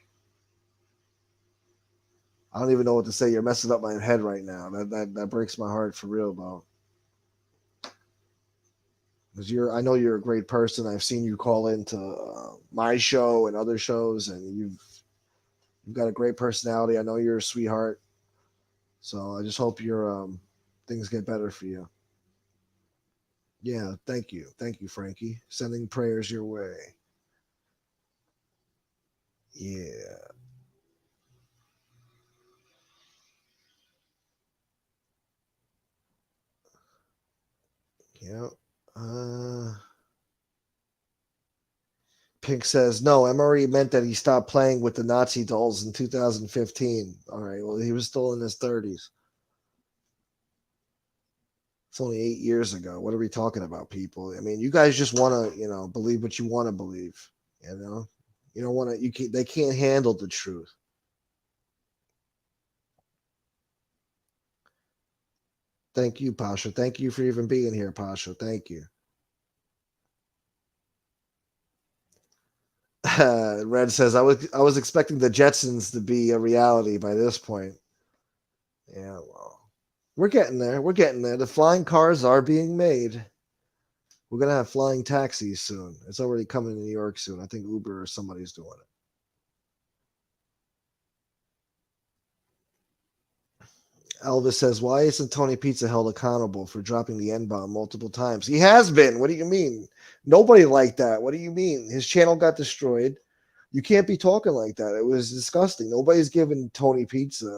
I don't even know what to say. You're messing up my head right now. That breaks my heart for real, though. Because I know you're a great person. I've seen you call into my show and other shows, and You've got a great personality. I know you're a sweetheart. So I just hope your things get better for you. Yeah, thank you. Thank you, Frankie. Sending prayers your way. Yeah. Yeah. Uh, Pink says, no, MRE meant that he stopped playing with the Nazi dolls in 2015. All right. Well, he was still in his 30s. It's only 8 years ago. What are we talking about, people? I mean, you guys just want to, believe what you want to believe. You know, you don't want to. You can't. They can't handle the truth. Thank you, Pasha. Thank you for even being here, Pasha. Thank you. Red says, I was expecting the Jetsons to be a reality by this point. Yeah, well, we're getting there. We're getting there. The flying cars are being made. We're gonna have flying taxis soon. It's already coming to New York soon. I think Uber or somebody's doing it. Elvis says, why isn't Tony Pizza held accountable for dropping the N bomb multiple times? He has been. What do you mean? Nobody liked that. What do you mean? His channel got destroyed. You can't be talking like that. It was disgusting. Nobody's giving Tony Pizza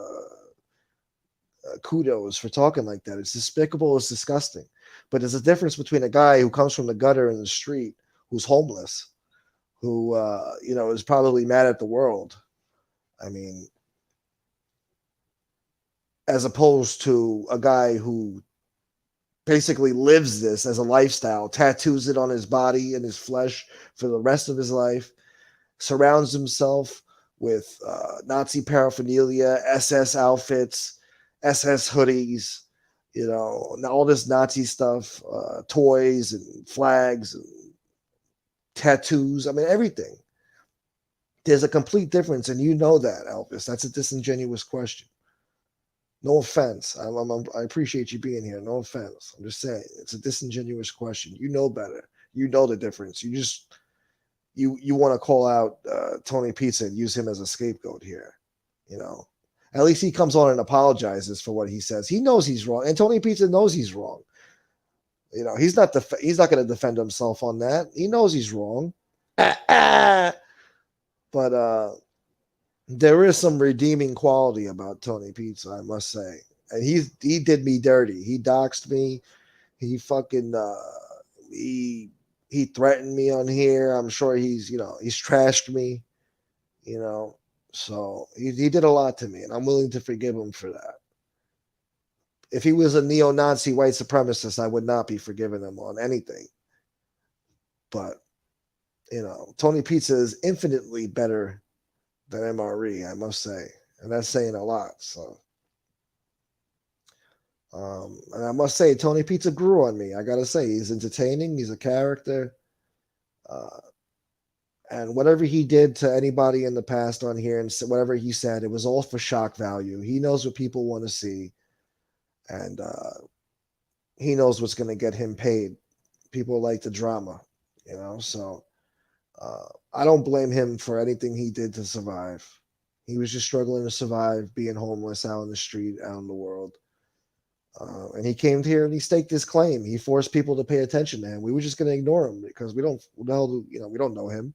kudos for talking like that. It's despicable. It's disgusting. But there's a difference between a guy who comes from the gutter in the street, who's homeless, who is probably mad at the world. I mean, as opposed to a guy who basically lives this as a lifestyle, tattoos it on his body and his flesh for the rest of his life, surrounds himself with Nazi paraphernalia, SS outfits, SS hoodies, all this Nazi stuff, toys and flags and tattoos. I mean, everything. There's a complete difference, and you know that, Elvis. That's a disingenuous question. No offense. I appreciate you being here. No offense. I'm just saying it's a disingenuous question. You know better. You know the difference. You want to call out Tony Pizza and use him as a scapegoat here. You know, at least he comes on and apologizes for what he says. He knows he's wrong, and Tony Pizza knows he's wrong. He's not going to defend himself on that. He knows he's wrong. But there is some redeeming quality about Tony Pizza, I must say. And he did me dirty. He doxed me. He fucking he threatened me on here. I'm sure he's trashed me. You know, so he did a lot to me, and I'm willing to forgive him for that. If he was a neo-Nazi white supremacist, I would not be forgiving him on anything. But Tony Pizza is infinitely better than MRE, I must say, and that's saying a lot. So, and I must say, Tony Pizza grew on me. I gotta say, he's entertaining. He's a character, uh, and whatever he did to anybody in the past on here, and whatever he said, it was all for shock value. He knows what people want to see, and he knows what's going to get him paid. People like the drama, So I don't blame him for anything he did to survive. He was just struggling to survive, being homeless out in the street, out in the world. And he came here and he staked his claim. He forced people to pay attention to him. We were just going to ignore him because we don't know him.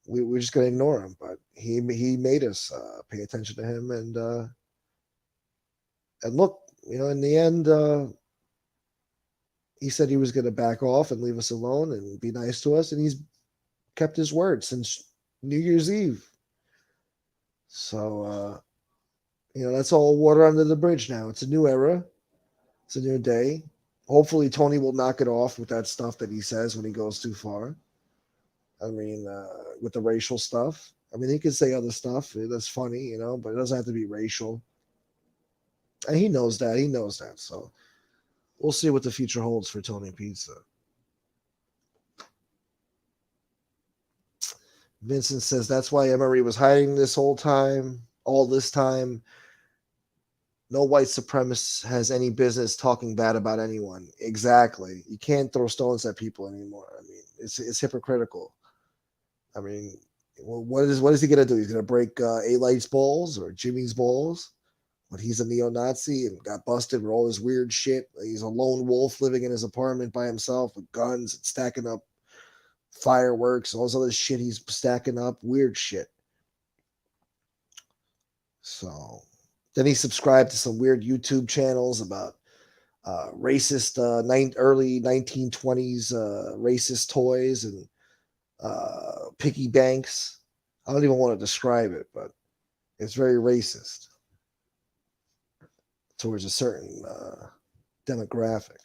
We're just going to ignore him. But he made us pay attention to him. And look, in the end, he said he was going to back off and leave us alone and be nice to us. And he's kept his word since New Year's Eve. So, that's all water under the bridge now. It's a new era. It's a new day. Hopefully, Tony will knock it off with that stuff that he says when he goes too far. I mean, with the racial stuff. I mean, he could say other stuff that's funny, but it doesn't have to be racial. And he knows that. He knows that. So we'll see what the future holds for Tony Pizza. Vincent says that's why Emery was hiding this whole time, all this time. No white supremacist has any business talking bad about anyone. Exactly. You can't throw stones at people anymore. I mean, it's hypocritical. I mean, Well, what is he gonna do? He's gonna break A-Light's balls or Jimmy's balls when he's a neo-Nazi and got busted with all this weird shit. He's a lone wolf living in his apartment by himself with guns and stacking up fireworks, all this other shit he's stacking up, weird shit. So then he subscribed to some weird YouTube channels about racist early 1920s racist toys and piggy banks. I don't even want to describe it, but it's very racist towards a certain demographic.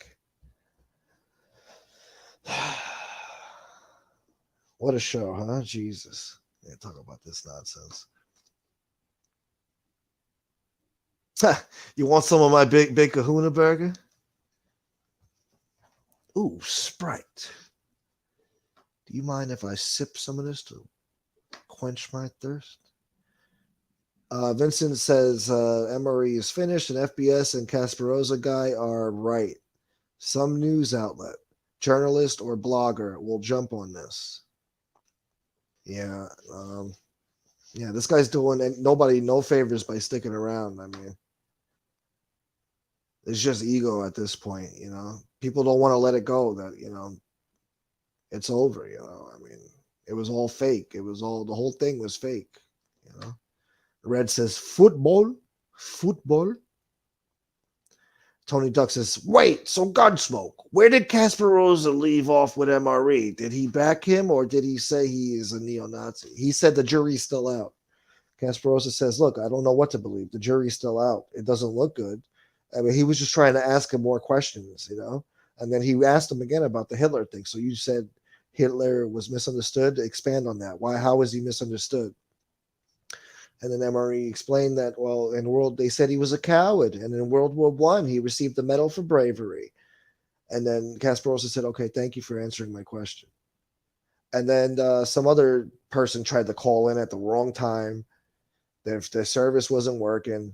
What a show, huh? Jesus. Yeah, talk about this nonsense. You want some of my big kahuna burger? Ooh, Sprite. Do you mind if I sip some of this to quench my thirst? Vincent says MRE is finished and FBS and Kasparoza guy are right. Some news outlet, journalist or blogger will jump on this. Yeah. Yeah, this guy's doing nobody no favors by sticking around. I mean, it's just ego at this point, you know. People don't want to let it go that, you know, it's over, you know. I mean, it was all fake. The whole thing was fake, you know. Red says football. Tony Duck says, wait, so Gunsmoke, where did Casper Rosa leave off with MRE? Did he back him or did he say he is a neo-Nazi? He said the jury's still out. Casper Rosa says, look, I don't know what to believe. The jury's still out. It doesn't look good. I mean, he was just trying to ask him more questions, you know? And then he asked him again about the Hitler thing. So you said Hitler was misunderstood. Expand on that. Why? How was he misunderstood? And then MRE explained that, well, they said he was a coward. And in World War I, he received the Medal for Bravery. And then Kasparosa said, okay, thank you for answering my question. And then some other person tried to call in at the wrong time. Their service wasn't working.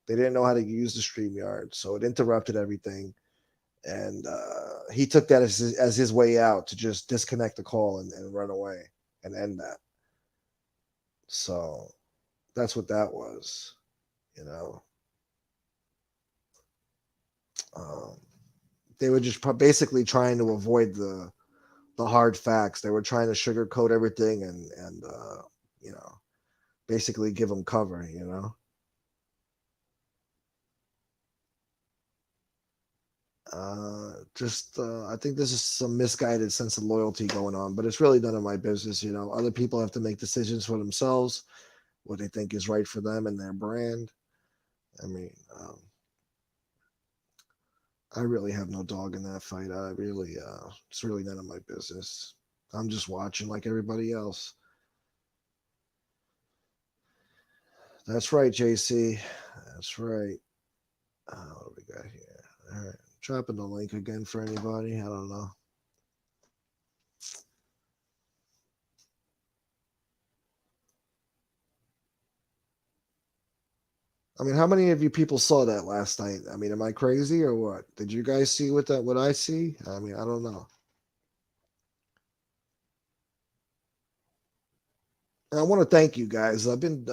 They didn't know how to use the StreamYard. So it interrupted everything. And he took that as his way out to just disconnect the call and run away and end that. So that's what that was, you know. They were just basically trying to avoid the hard facts. They were trying to sugarcoat everything and you know, basically give them cover, you know. I think this is some misguided sense of loyalty going on, but it's really none of my business, you know. Other people have to make decisions for themselves, what they think is right for them and their brand. I mean, I really have no dog in that fight. It's really none of my business. I'm just watching like everybody else. That's right, JC. That's right. What do we got here? All right. Dropping the link again for anybody. I don't know. I mean, how many of you people saw that last night? I mean, am I crazy or what? Did you guys see what I see? I mean, I don't know. And I want to thank you guys. I've been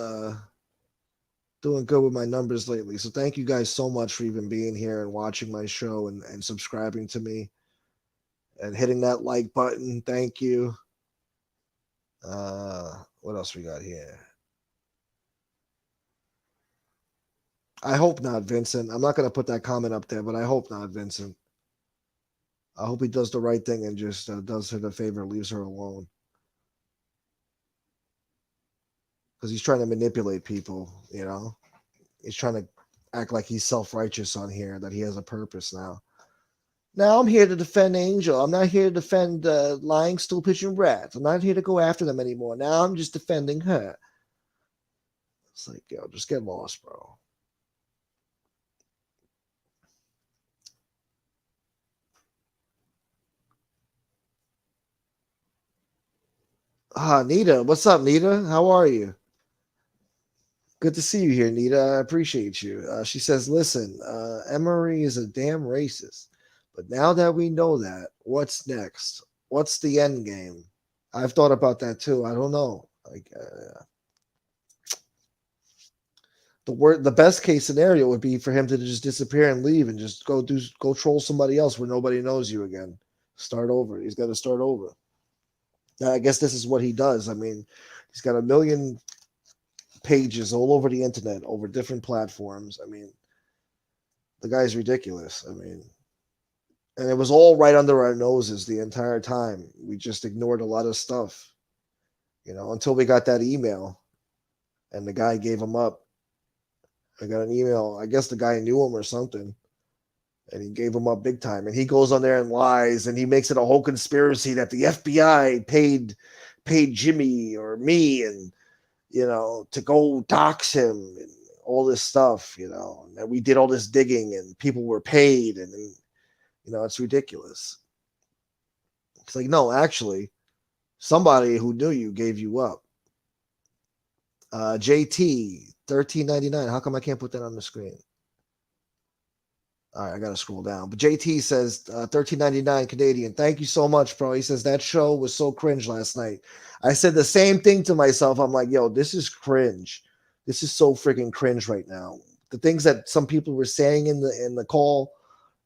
doing good with my numbers lately. So thank you guys so much for even being here and watching my show and subscribing to me and hitting that like button. Thank you. What else we got here? I hope not, Vincent. I'm not going to put that comment up there, but I hope not, Vincent. I hope he does the right thing and just does her the favor and leaves her alone. Because he's trying to manipulate people, you know? He's trying to act like he's self-righteous on here, that he has a purpose now. Now I'm here to defend Angel. I'm not here to defend lying stool pigeon rats. I'm not here to go after them anymore. Now I'm just defending her. It's like, yo, just get lost, bro. Nita. What's up, Nita? How are you? Good to see you here, Nita. I appreciate you. She says, listen, Emery is a damn racist. But now that we know that, what's next? What's the end game? I've thought about that too. I don't know. Like the best case scenario would be for him to just disappear and leave and just go troll somebody else where nobody knows you again. Start over. He's got to start over. I guess this is what he does. I mean, he's got a million pages all over the internet, over different platforms. I mean, the guy's ridiculous. I mean, and it was all right under our noses the entire time. We just ignored a lot of stuff, until we got that email and the guy gave him up. I got an email. I guess the guy knew him or something, and he gave him up big time. And he goes on there and lies, and he makes it a whole conspiracy that the FBI paid Jimmy or me, and to go dox him and all this stuff, and that we did all this digging and people were paid, and it's ridiculous. It's like, no, actually, somebody who knew you gave you up. JT 13.99. How come I can't put that on the screen? All right, I gotta scroll down. But JT says 13.99 Canadian. Thank you so much, bro. He says that show was so cringe last night. I said the same thing to myself. I'm like, yo, this is cringe. This is so freaking cringe right now. The things that some people were saying in the call,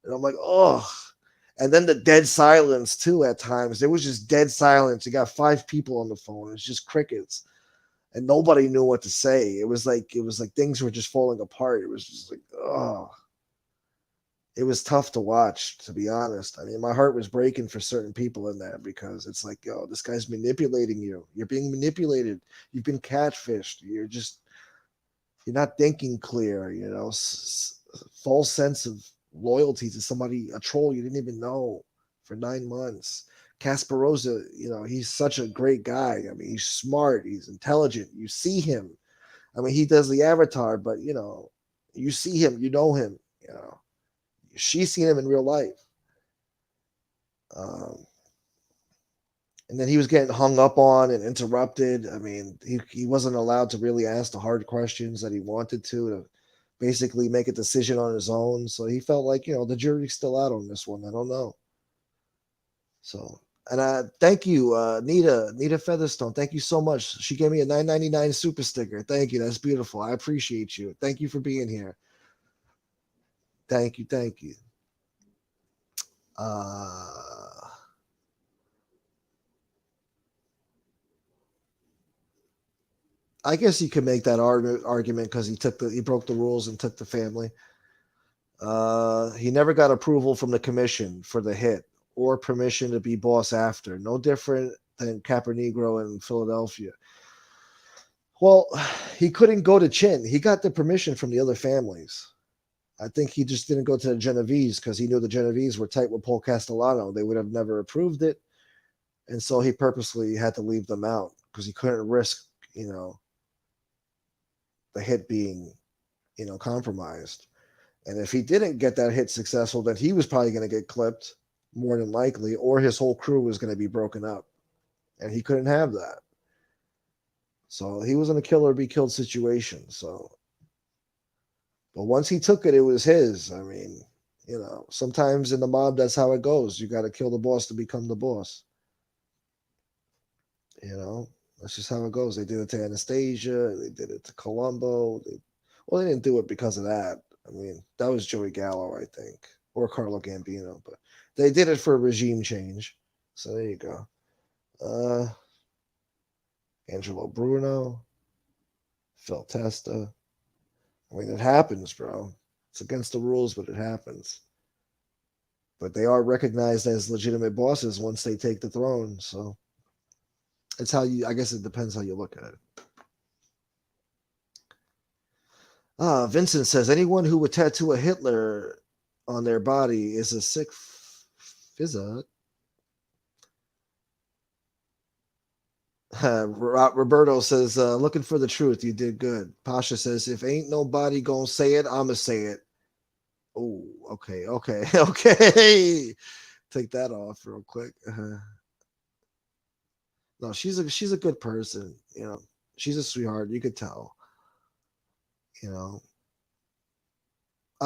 and I'm like, oh. And then the dead silence too. At times, there was just dead silence. You got 5 people on the phone. It's just crickets, and nobody knew what to say. It was like things were just falling apart. It was just like, oh. It was tough to watch, to be honest. I mean, my heart was breaking for certain people in there because it's like, yo, this guy's manipulating you. You're being manipulated. You've been catfished. You're not thinking clear, false sense of loyalty to somebody, a troll you didn't even know for 9 months. Kasparoza, he's such a great guy. I mean, he's smart. He's intelligent. You see him. I mean, he does the avatar, but, you see him. You know him, She's seen him in real life. And then he was getting hung up on and interrupted. I mean, he wasn't allowed to really ask the hard questions that he wanted to basically make a decision on his own. So he felt like, the jury's still out on this one. I don't know. So, and thank you, Nita Featherstone. Thank you so much. She gave me a $9.99 super sticker. Thank you. That's beautiful. I appreciate you. Thank you for being here. Thank you. Thank you. I guess you could make that argument because he broke the rules and took the family. He never got approval from the commission for the hit or permission to be boss after. No different than Capernegro in Philadelphia. Well, he couldn't go to Chin. He got the permission from the other families. I think he just didn't go to the Genovese because he knew the Genovese were tight with Paul Castellano. They would have never approved it. And so he purposely had to leave them out because he couldn't risk, the hit being, compromised. And if he didn't get that hit successful, then he was probably going to get clipped more than likely, or his whole crew was going to be broken up. And he couldn't have that. So he was in a kill or be killed situation. So, but once he took it, it was his. I mean, sometimes in the mob, that's how it goes. You got to kill the boss to become the boss. That's just how it goes. They did it to Anastasia. They did it to Columbo. They didn't do it because of that. I mean, that was Joey Gallo, I think, or Carlo Gambino, but they did it for a regime change. So there you go. Angelo Bruno, Phil Testa. I mean, it happens, bro. It's against the rules, but it happens. But they are recognized as legitimate bosses once they take the throne. So it's I guess it depends how you look at it. Vincent says anyone who would tattoo a Hitler on their body is a sick fizzard. Roberto says, looking for the truth. You did good. Pasha says, if ain't nobody gonna say it, I'ma say it. Oh, okay. Okay. Take that off real quick. No, she's a good person. She's a sweetheart. You could tell. I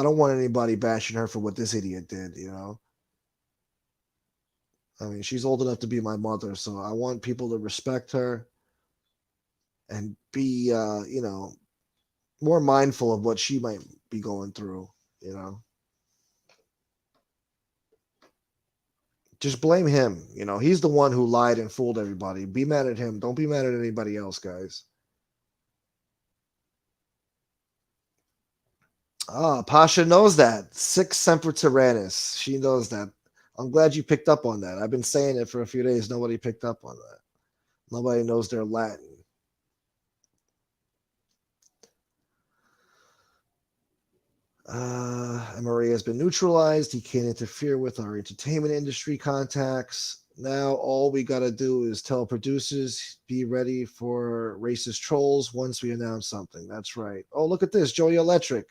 don't want anybody bashing her for what this idiot did. I mean, she's old enough to be my mother, so I want people to respect her. and be, more mindful of what she might be going through, you know. Just blame him. He's the one who lied and fooled everybody. Be mad at him. Don't be mad at anybody else, guys. Ah, Pasha knows that. Six Semper Tyrannis. She knows that. I'm glad you picked up on that. I've been saying it for a few days. Nobody picked up on that. Nobody knows their Latin. Maria has been neutralized. He can't interfere with our entertainment industry contacts. Now all we gotta do is tell producers be ready for racist trolls once we announce something. That's right. Oh, look at this, Joey Electric.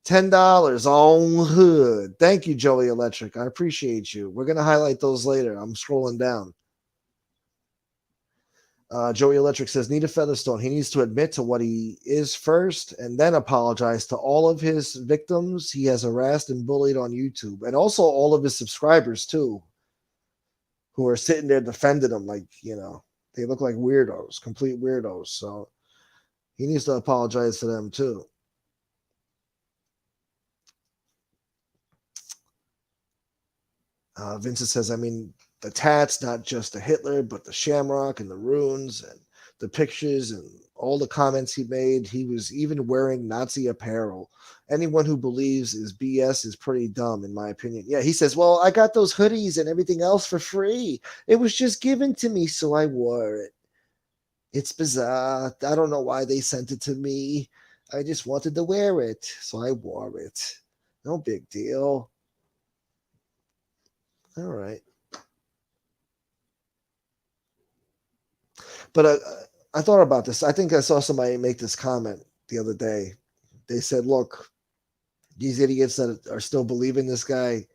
$10 on Hood. Thank you, Joey Electric. I appreciate you. We're gonna highlight those later. I'm scrolling down. Joey Electric says, Nita Featherstone, he needs to admit to what he is first and then apologize to all of his victims he has harassed and bullied on YouTube. And also all of his subscribers, too, who are sitting there defending him like, they look like weirdos, complete weirdos. So he needs to apologize to them, too. Vincent says, the tats, not just the Hitler, but the shamrock and the runes and the pictures and all the comments he made. He was even wearing Nazi apparel. Anyone who believes is BS is pretty dumb, in my opinion. Yeah, he says, well, I got those hoodies and everything else for free. It was just given to me, so I wore it. It's bizarre. I don't know why they sent it to me. I just wanted to wear it, so I wore it. No big deal. All right. But I thought about this. I think I saw somebody make this comment the other day. They said, look, these idiots that are still believing this guy,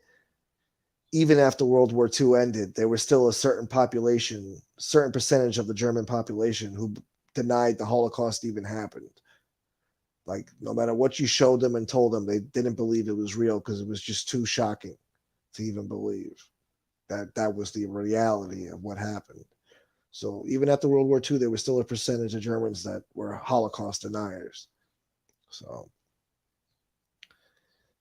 even after World War II ended, there was still a certain population, certain percentage of the German population who denied the Holocaust even happened. Like, no matter what you showed them and told them, they didn't believe it was real because it was just too shocking to even believe that was the reality of what happened. So even after World War II, there was still a percentage of Germans that were Holocaust deniers. So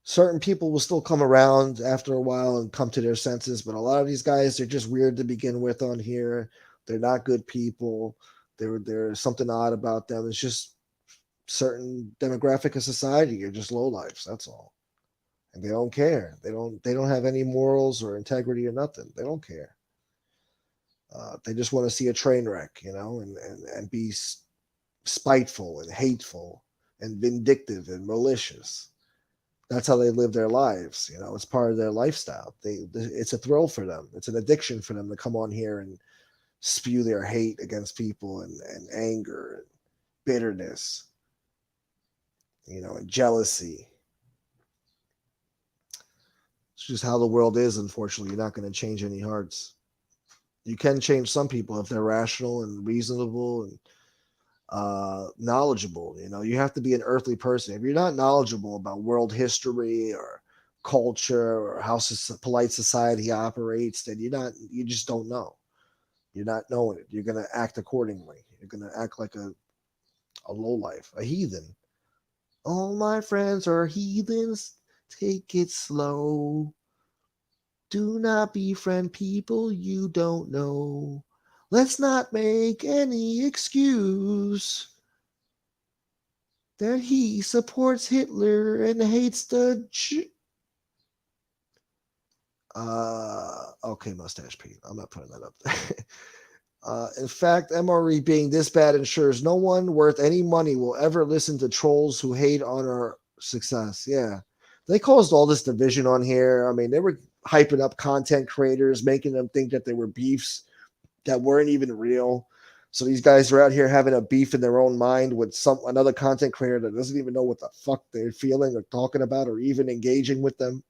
certain people will still come around after a while and come to their senses, but a lot of these guys, they're just weird to begin with on here. They're not good people. There's something odd about them. It's just certain demographic of society are just lowlifes. That's all. And they don't care. They don't have any morals or integrity or nothing. They don't care. They just want to see a train wreck, and be spiteful and hateful and vindictive and malicious. That's how they live their lives. It's part of their lifestyle. It's a thrill for them. It's an addiction for them to come on here and spew their hate against people and anger and bitterness, and jealousy. It's just how the world is, unfortunately. You're not going to change any hearts. You can change some people if they're rational and reasonable and knowledgeable. You have to be an earthly person. If you're not knowledgeable about world history or culture or how polite society operates, then you just don't know. You're not knowing it. You're going to act accordingly. You're going to act like a lowlife, a heathen. All my friends are heathens. Take it slow. Do not befriend people you don't know. Let's not make any excuse that he supports Hitler and hates the okay, Mustache Pete. I'm not putting that up there. In fact, MRE being this bad ensures no one worth any money will ever listen to trolls who hate on our success. Yeah. They caused all this division on here. They were hyping up content creators, making them think that they were beefs that weren't even real. So these guys are out here having a beef in their own mind with another content creator that doesn't even know what the fuck they're feeling or talking about or even engaging with them.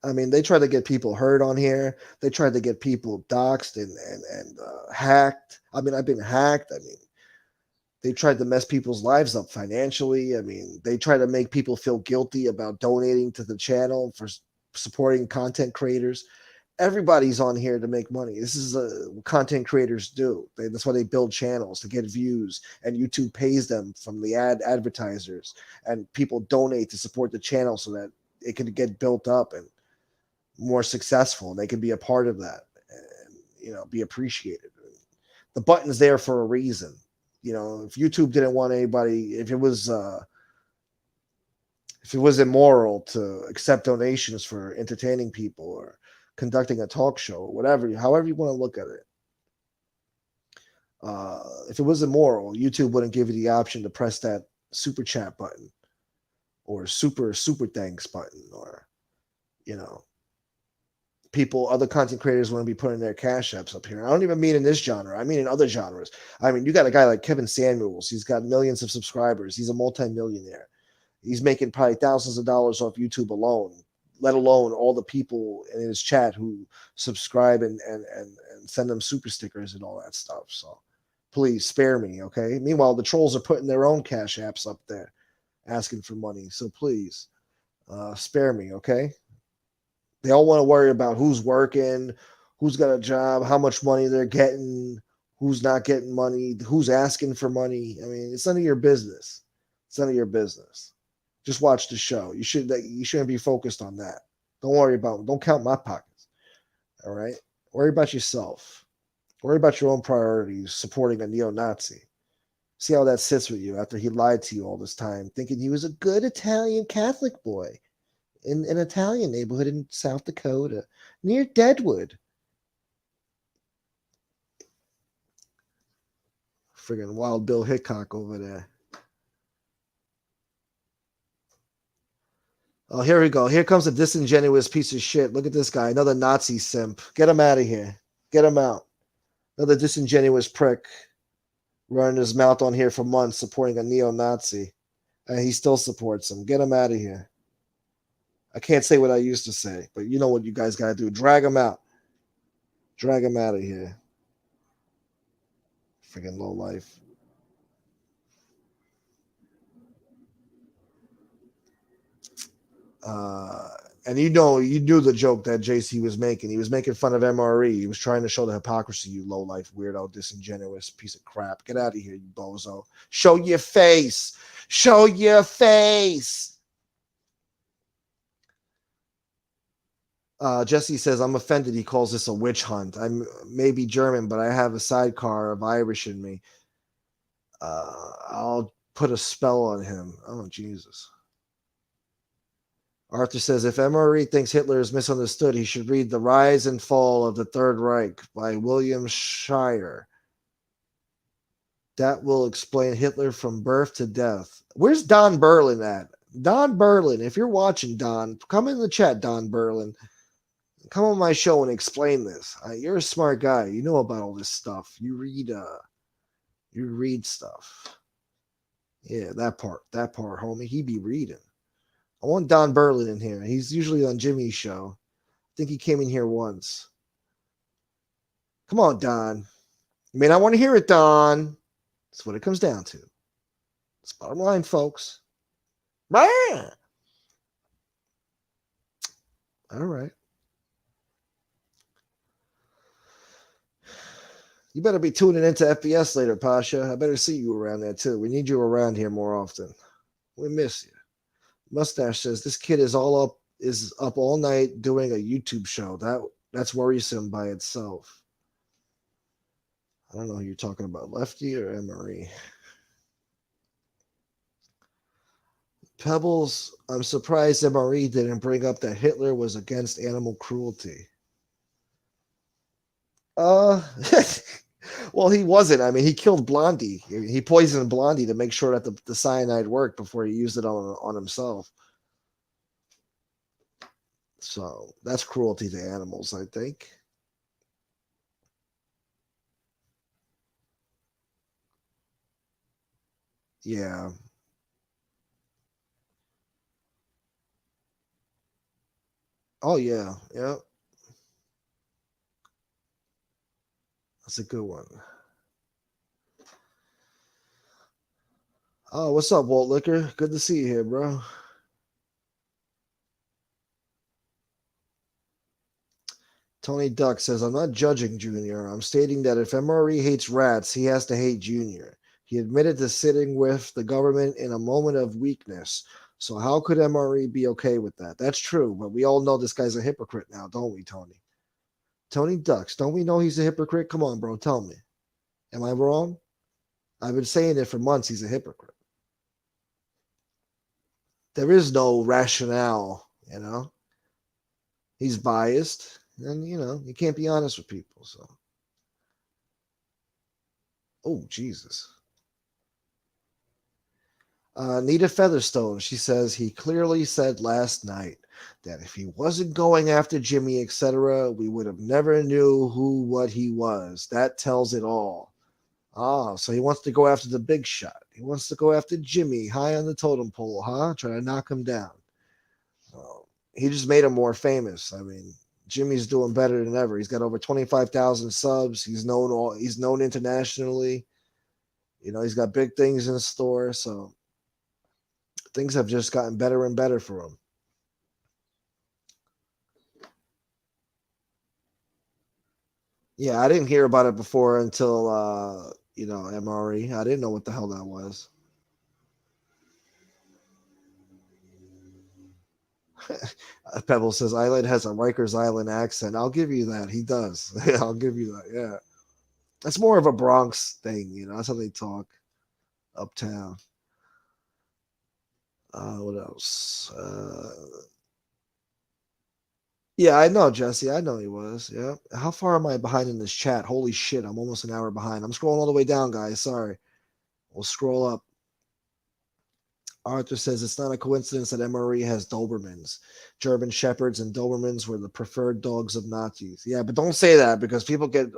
They try to get people hurt on here. They tried to get people doxxed and hacked. I've been hacked. They tried to mess people's lives up financially. They try to make people feel guilty about donating to the channel for supporting content creators. Everybody's on here to make money. This is what content creators do. That's why they build channels to get views, and YouTube pays them from the advertisers, and people donate to support the channel so that it can get built up and more successful. And they can be a part of that, and be appreciated. The button's there for a reason. If YouTube didn't want anybody, if it was immoral to accept donations for entertaining people or conducting a talk show or whatever, however you want to look at it. If it was immoral, YouTube wouldn't give you the option to press that super chat button or super thanks button, or other content creators want to be putting their cash apps up here. And I don't even mean in this genre. I mean in other genres. I mean, you got a guy like Kevin Samuels. He's got millions of subscribers. He's a multimillionaire. He's making probably thousands of dollars off YouTube alone, let alone all the people in his chat who subscribe and send them super stickers and all that stuff. So please spare me, okay? Meanwhile, the trolls are putting their own cash apps up there asking for money. So please spare me, okay? They all want to worry about who's working, who's got a job, how much money they're getting, who's not getting money, who's asking for money. I mean, it's none of your business. It's none of your business. Just watch the show. You shouldn't be focused on that. Don't count my pockets. All right? Worry about yourself. Worry about your own priorities, supporting a neo-Nazi. See how that sits with you after he lied to you all this time, thinking he was a good Italian Catholic boy in an Italian neighborhood in South Dakota near Deadwood. Friggin' Wild Bill Hickok over there. Oh, here we go. Here comes a disingenuous piece of shit. Look at this guy, another Nazi simp. Get him out of here. Get him out. Another disingenuous prick running his mouth on here for months supporting a neo-Nazi. And he still supports him. Get him out of here. I can't say what I used to say, but you know what you guys got to do. Drag him out. Drag him out of here. Friggin' low life. And you knew the joke that JC was making. He was making fun of MRE. He was trying to show the hypocrisy, you low life, weirdo, disingenuous piece of crap. Get out of here, you bozo. Show your face. Show your face. Jesse says, I'm offended he calls this a witch hunt. I'm maybe German, but I have a sidecar of Irish in me. I'll put a spell on him. Oh, Jesus. Arthur says, if MRE thinks Hitler is misunderstood, he should read The Rise and Fall of the Third Reich by William Shire. That will explain Hitler from birth to death. Where's Don Berlin at? Don Berlin, if you're watching, Don, come in the chat, Don Berlin. Come on my show and explain this. You're a smart guy. You know about all this stuff. You read stuff. Yeah, that part, homie. He be reading. I want Don Berlin in here. He's usually on Jimmy's show. I think he came in here once. Come on, Don. You may not want to hear it, Don. That's what it comes down to. It's bottom line, folks. All right. You better be tuning into FBS later, Pasha. I better see you around there, too. We need you around here more often. We miss you. Mustache says, this kid is up all night doing a YouTube show. That's worrisome by itself. I don't know who you're talking about, Lefty or Emery. Pebbles, I'm surprised MRE didn't bring up that Hitler was against animal cruelty. Well, he wasn't. I mean, he killed Blondie. He poisoned Blondie to make sure that the cyanide worked before he used it on himself. So that's cruelty to animals, I think. Yeah. Oh, yeah. Yeah. That's a good one. Oh, what's up, Walt Liquor? Good to see you here, bro. Tony Duck says, I'm not judging Junior. I'm stating that if MRE hates rats, he has to hate Junior. He admitted to sitting with the government in a moment of weakness. So how could MRE be okay with that? That's true, but we all know this guy's a hypocrite now, don't we, Tony? Tony Ducks, don't we know he's a hypocrite? Come on, bro, tell me. Am I wrong? I've been saying it for months. He's a hypocrite. There is no rationale, you know? He's biased, and, you can't be honest with people, so. Oh, Jesus. Nita Featherstone, she says, he clearly said last night that if he wasn't going after Jimmy, etc., we would have never knew what he was. That tells it all. Ah, so he wants to go after the big shot. He wants to go after Jimmy, high on the totem pole, huh? Try to knock him down. He just made him more famous. I mean, Jimmy's doing better than ever. He's got over 25,000 subs. He's known internationally. He's got big things in store. So things have just gotten better and better for him. Yeah, I didn't hear about it before until MRE. I didn't know what the hell that was. Pebble says Island has a Rikers Island accent. I'll give you that. He does. I'll give you that. Yeah. That's more of a Bronx thing, that's how they talk uptown. What else? Yeah, I know, Jesse. I know he was. Yeah. How far am I behind in this chat? Holy shit, I'm almost an hour behind. I'm scrolling all the way down, guys. Sorry. We'll scroll up. Arthur says it's not a coincidence that MRE has Dobermans. German Shepherds and Dobermans were the preferred dogs of Nazis. Yeah, but don't say that because people get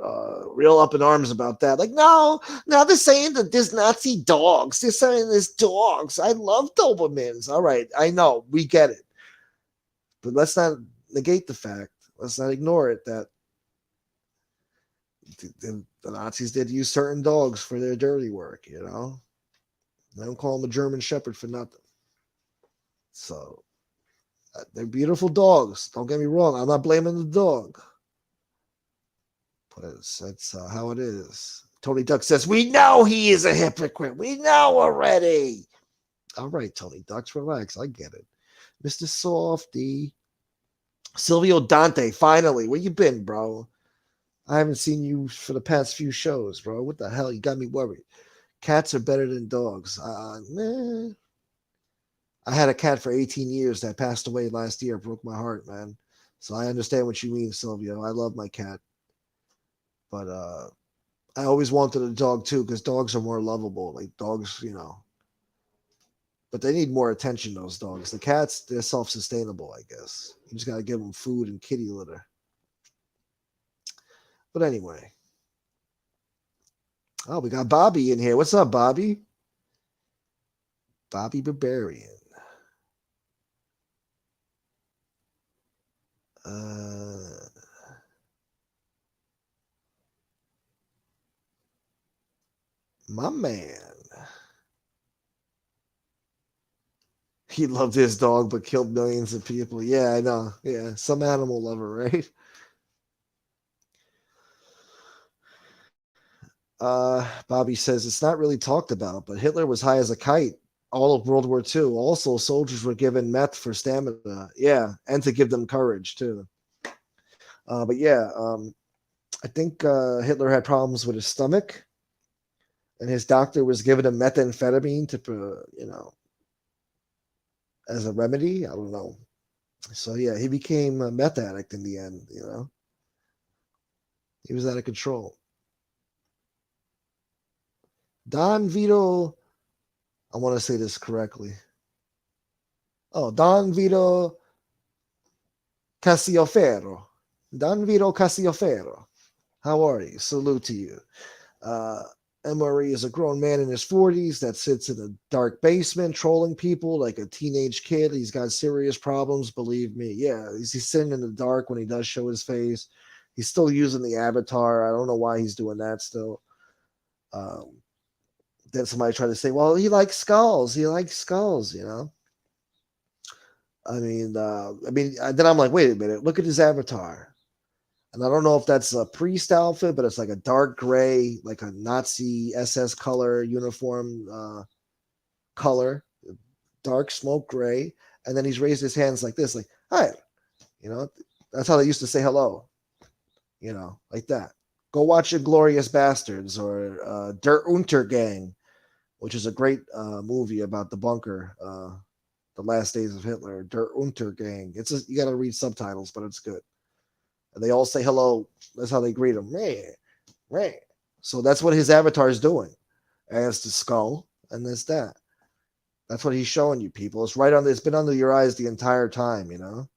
real up in arms about that. Like, no, now they're saying that there's Nazi dogs. They're saying there's dogs. I love Dobermans. All right, I know. We get it. But let's not negate the fact. Let's not ignore it that the Nazis did use certain dogs for their dirty work, I don't call them a German Shepherd for nothing. So they're beautiful dogs. Don't get me wrong. I'm not blaming the dog. But that's how it is. Tony Duck says, we know he is a hypocrite. We know already. All right, Tony Ducks, relax. I get it. Mr. Softy. Silvio Dante, finally. Where you been, bro? I haven't seen you for the past few shows, bro. What the hell? You got me worried. Cats are better than dogs. Nah. I had a cat for 18 years that passed away last year. Broke my heart, man. So I understand what you mean, Silvio. I love my cat. But I always wanted a dog too because dogs are more lovable. Like dogs, but they need more attention, those dogs. The cats, they're self-sustainable, I guess. You just got to give them food and kitty litter. But anyway. Oh, we got Bobby in here. What's up, Bobby? Bobby Barbarian. My man. He loved his dog but killed millions of people. Yeah, I know. Yeah, some animal lover, right? Bobby says it's not really talked about, but Hitler was high as a kite all of World War II. Also, soldiers were given meth for stamina. Yeah, and to give them courage too. But yeah, I think Hitler had problems with his stomach, and his doctor was giving him methamphetamine to, as a remedy. I don't know. So yeah, he became a meth addict in the end. He was out of control. Don Vito, I want to say this correctly. Oh, Don Vito Cassiofero. Don Vito Cassiofero. How are you? Salute to you. MRE is a grown man in his 40s that sits in a dark basement trolling people like a teenage kid. He's got serious problems, believe me. Yeah, he's sitting in the dark when he does show his face. He's still using the avatar. I don't know why he's doing that still. Then somebody tried to say, well, he likes skulls. He likes skulls, I mean, then I'm like, wait a minute. Look at his avatar. And I don't know if that's a priest outfit, but it's like a dark gray, like a Nazi SS color uniform color, dark smoke gray. And then he's raised his hands like this, like, hi. You know, that's how they used to say hello, like that. Go watch Inglorious Bastards or Der Untergang, which is a great movie about the bunker, the last days of Hitler. Der Untergang. You got to read subtitles, but it's good. And they all say hello. That's how they greet him. Meh, meh. So that's what his avatar is doing. As the skull, and there's that. That's what he's showing you, people. It's right on. It's been under your eyes the entire time, And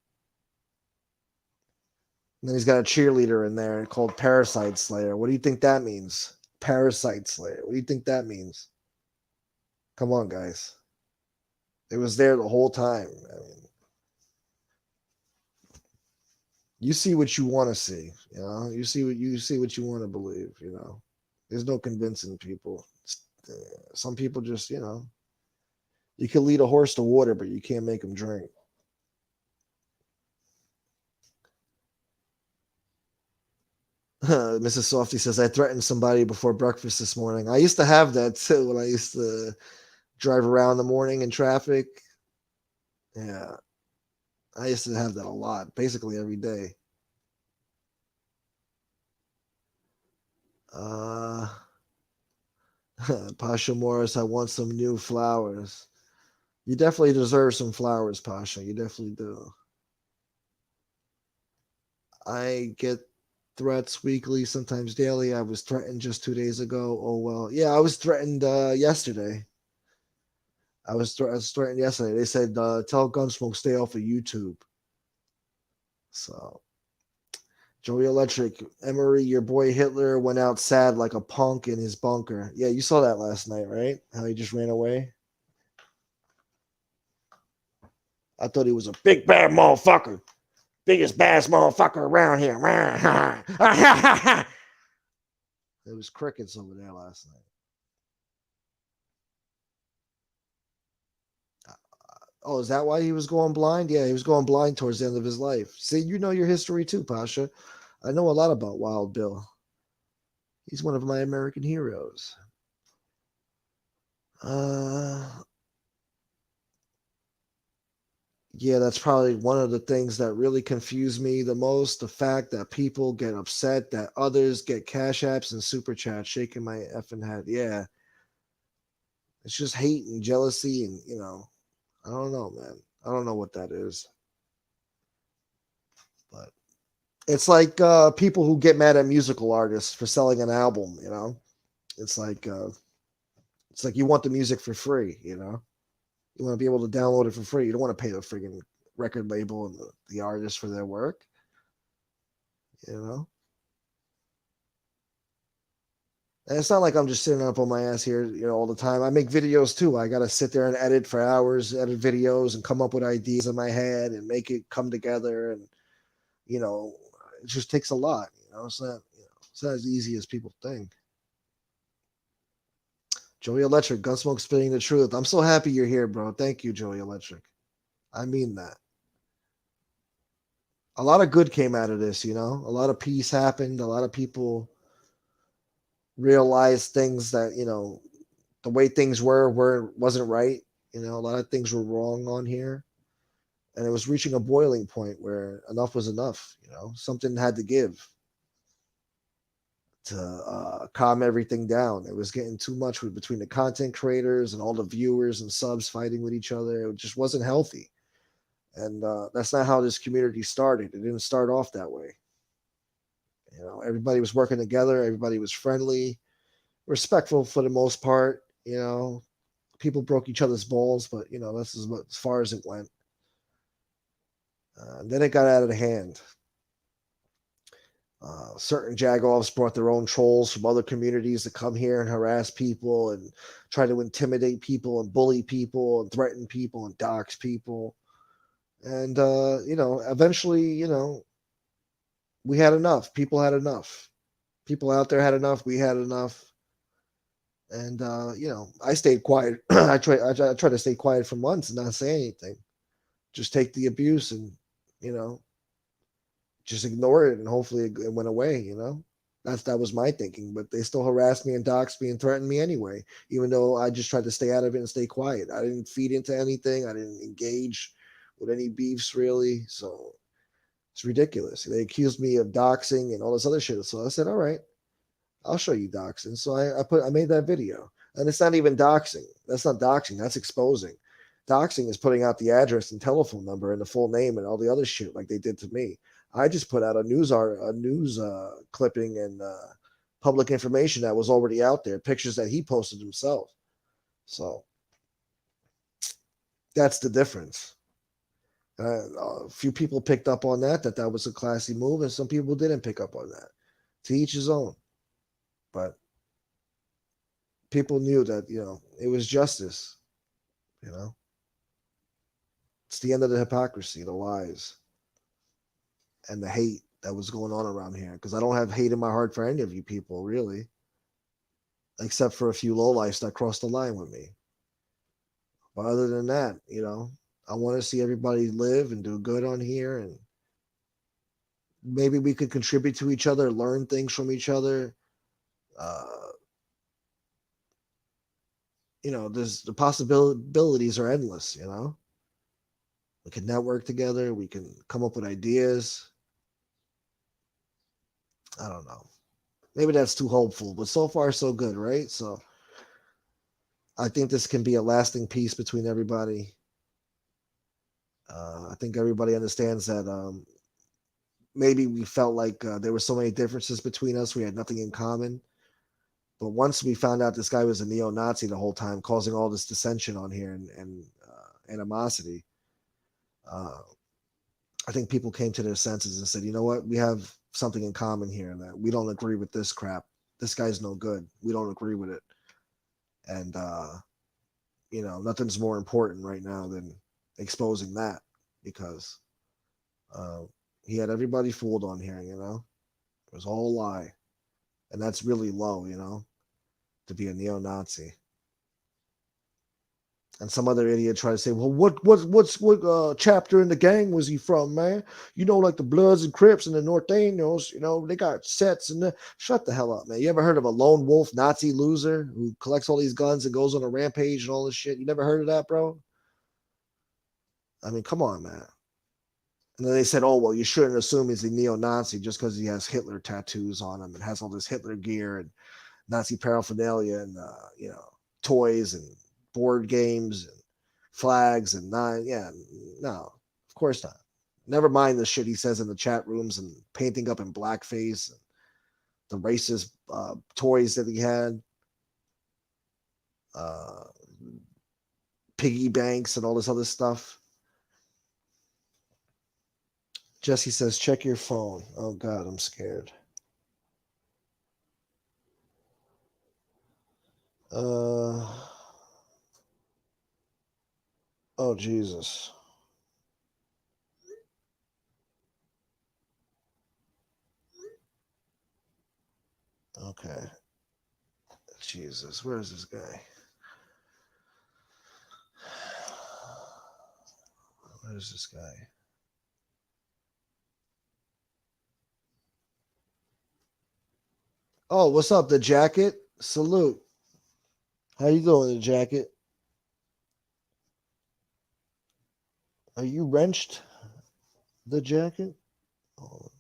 then he's got a cheerleader in there called Parasite Slayer. What do you think that means? Parasite Slayer. What do you think that means? Come on, guys. It was there the whole time. I mean, you see what you want to see. You see what you want to believe. There's no convincing people. Some people just, you can lead a horse to water, but you can't make him drink. Mrs. Softy says, I threatened somebody before breakfast this morning. I used to have that too when I used to drive around in the morning in traffic. Yeah. I used to have that a lot, basically every day. Pasha Morris, I want some new flowers. You definitely deserve some flowers, Pasha. You definitely do. I get threats weekly, sometimes daily. I was threatened just 2 days ago. Oh, well. Yeah, I was threatened yesterday. I was threatened yesterday. They said, tell Gunsmoke stay off of YouTube. So, Joey Electric, Emery, your boy Hitler went out sad like a punk in his bunker. Yeah, you saw that last night, right? How he just ran away. I thought he was a big bad motherfucker. Biggest bass motherfucker around here. There was crickets over there last night. Oh, is that why he was going blind? Yeah, he was going blind towards the end of his life. See, you know your history too, Pasha. I know a lot about Wild Bill. He's one of my American heroes. Yeah, that's probably one of the things that really confuse me the most. The fact that people get upset that others get cash apps and super chats, shaking my effing head. Yeah, it's just hate and jealousy, and I don't know, man. I don't know what that is, but it's like people who get mad at musical artists for selling an album. It's like you want the music for free. You want to be able to download it for free. You don't want to pay the friggin' record label and the artist for their work. You know, and it's not like I'm just sitting up on my ass here, all the time. I make videos too. I got to sit there and edit for hours, edit videos, and come up with ideas in my head and make it come together. And you know, it just takes a lot. It's not as easy as people think. Joey Electric, Gunsmoke spitting the truth. I'm so happy you're here, bro. Thank you, Joey Electric. I mean that. A lot of good came out of this, A lot of peace happened. A lot of people realized things that, the way things wasn't right. A lot of things were wrong on here. And it was reaching a boiling point where enough was enough, Something had to give to calm everything down. It was getting too much between the content creators and all the viewers and subs fighting with each other. It just wasn't healthy. And that's not how this community started. It didn't start off that way. Everybody was working together. Everybody was friendly, respectful for the most part. People broke each other's balls, but that's as far as it went. And then it got out of hand. Certain jagoffs brought their own trolls from other communities to come here and harass people and try to intimidate people and bully people and threaten people and dox people. And eventually, we had enough. People had enough. People out there had enough. We had enough. And I stayed quiet. I tried to stay quiet for months and not say anything. Just take the abuse and, just ignore it and hopefully it went away, you know? That was my thinking, but they still harassed me and doxed me and threatened me anyway, even though I just tried to stay out of it and stay quiet. I didn't feed into anything. I didn't engage with any beefs really. So it's ridiculous. They accused me of doxing and all this other shit. So I said, all right, I'll show you doxing. So I made that video. And it's not even doxing. That's not doxing. That's exposing. Doxing is putting out the address and telephone number and the full name and all the other shit like they did to me. I just put out a news clipping and public information that was already out there, pictures that he posted himself. So that's the difference. A few people picked up on that was a classy move, and some people didn't pick up on that. To each his own. But people knew that, it was justice. It's the end of the hypocrisy, the lies, and the hate that was going on around here. Because I don't have hate in my heart for any of you people, really, except for a few lowlifes that crossed the line with me. But other than that, I want to see everybody live and do good on here, and maybe we could contribute to each other, learn things from each other. There's the possibilities are endless. We can network together. We can come up with ideas. I don't know. Maybe that's too hopeful, but so far so good, right? So I think this can be a lasting peace between everybody. I think everybody understands that maybe we felt like there were so many differences between us. We had nothing in common. But once we found out this guy was a neo-Nazi the whole time, causing all this dissension on here and animosity, I think people came to their senses and said, you know what? We have something in common here, that we don't agree with this crap. This guy's no good. We don't agree with it. And, nothing's more important right now than exposing that, because he had everybody fooled on here, It was all a lie. And that's really low, to be a neo-Nazi. And some other idiot tried to say, well, what chapter in the gang was he from, man? Like the Bloods and Crips and the Norteños, they got sets and shut the hell up, man. You ever heard of a lone wolf Nazi loser who collects all these guns and goes on a rampage and all this shit? You never heard of that, bro? I mean, come on, man. And then they said, oh, well, you shouldn't assume he's a neo-Nazi just because he has Hitler tattoos on him and has all this Hitler gear and Nazi paraphernalia and, toys and board games and flags and no, of course not. Never mind the shit he says in the chat rooms and painting up in blackface and the racist toys that he had, piggy banks and all this other stuff. Jesse says, check your phone. Oh God, I'm scared. Oh Jesus. Okay. Jesus, where is this guy? Where is this guy? Oh, what's up, the jacket? Salute. How you doing, the jacket? Are you wrenched, the jacket? Oh.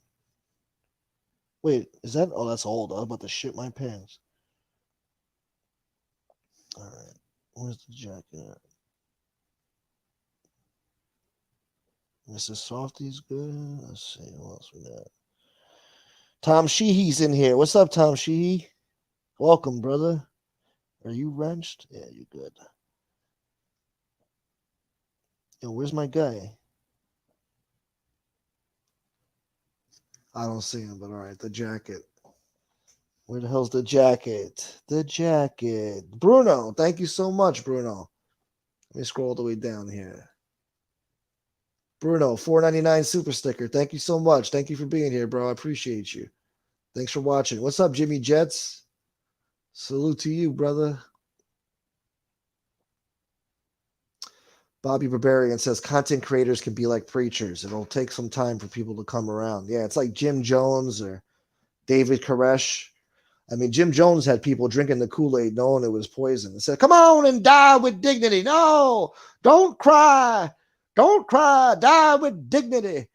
Wait, is that? Oh, that's old. I'm about to shit my pants. All right, where's the jacket at? Mrs. Softy's good. Let's see who else we got. Tom Sheehy's in here. What's up, Tom Sheehy? Welcome, brother. Are you wrenched? Yeah, you good. Yo, where's my guy? I don't see him, but all right, the jacket. Where the hell's the jacket? The jacket. Bruno, thank you so much, Bruno. Let me scroll all the way down here. Bruno, $4.99 super sticker. Thank you so much. Thank you for being here, bro. I appreciate you. Thanks for watching. What's up, Jimmy Jets? Salute to you, brother. Bobby Barbarian says content creators can be like preachers. It'll take some time for people to come around. Yeah, it's like Jim Jones or David Koresh. I mean, Jim Jones had people drinking the Kool-Aid knowing it was poison and said, come on and die with dignity. No, don't cry. Don't cry. Die with dignity.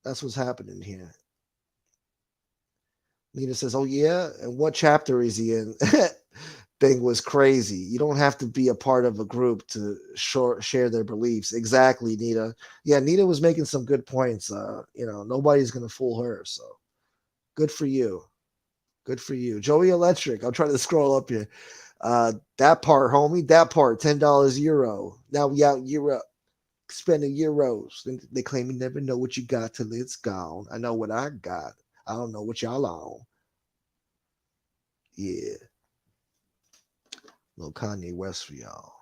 That's what's happening here. Nina says, oh, yeah? And what chapter is he in? Thing was crazy. You don't have to be a part of a group to share their beliefs. Exactly, Nita. Yeah, Nita was making some good points. Nobody's going to fool her. So good for you. Good for you. Joey Electric. I'm trying to scroll up here. That part, homie. That part, $10 euro. Now we out Europe spending euros. They claim you never know what you got till it's gone. I know what I got. I don't know what y'all on. Yeah. Little Kanye West for y'all.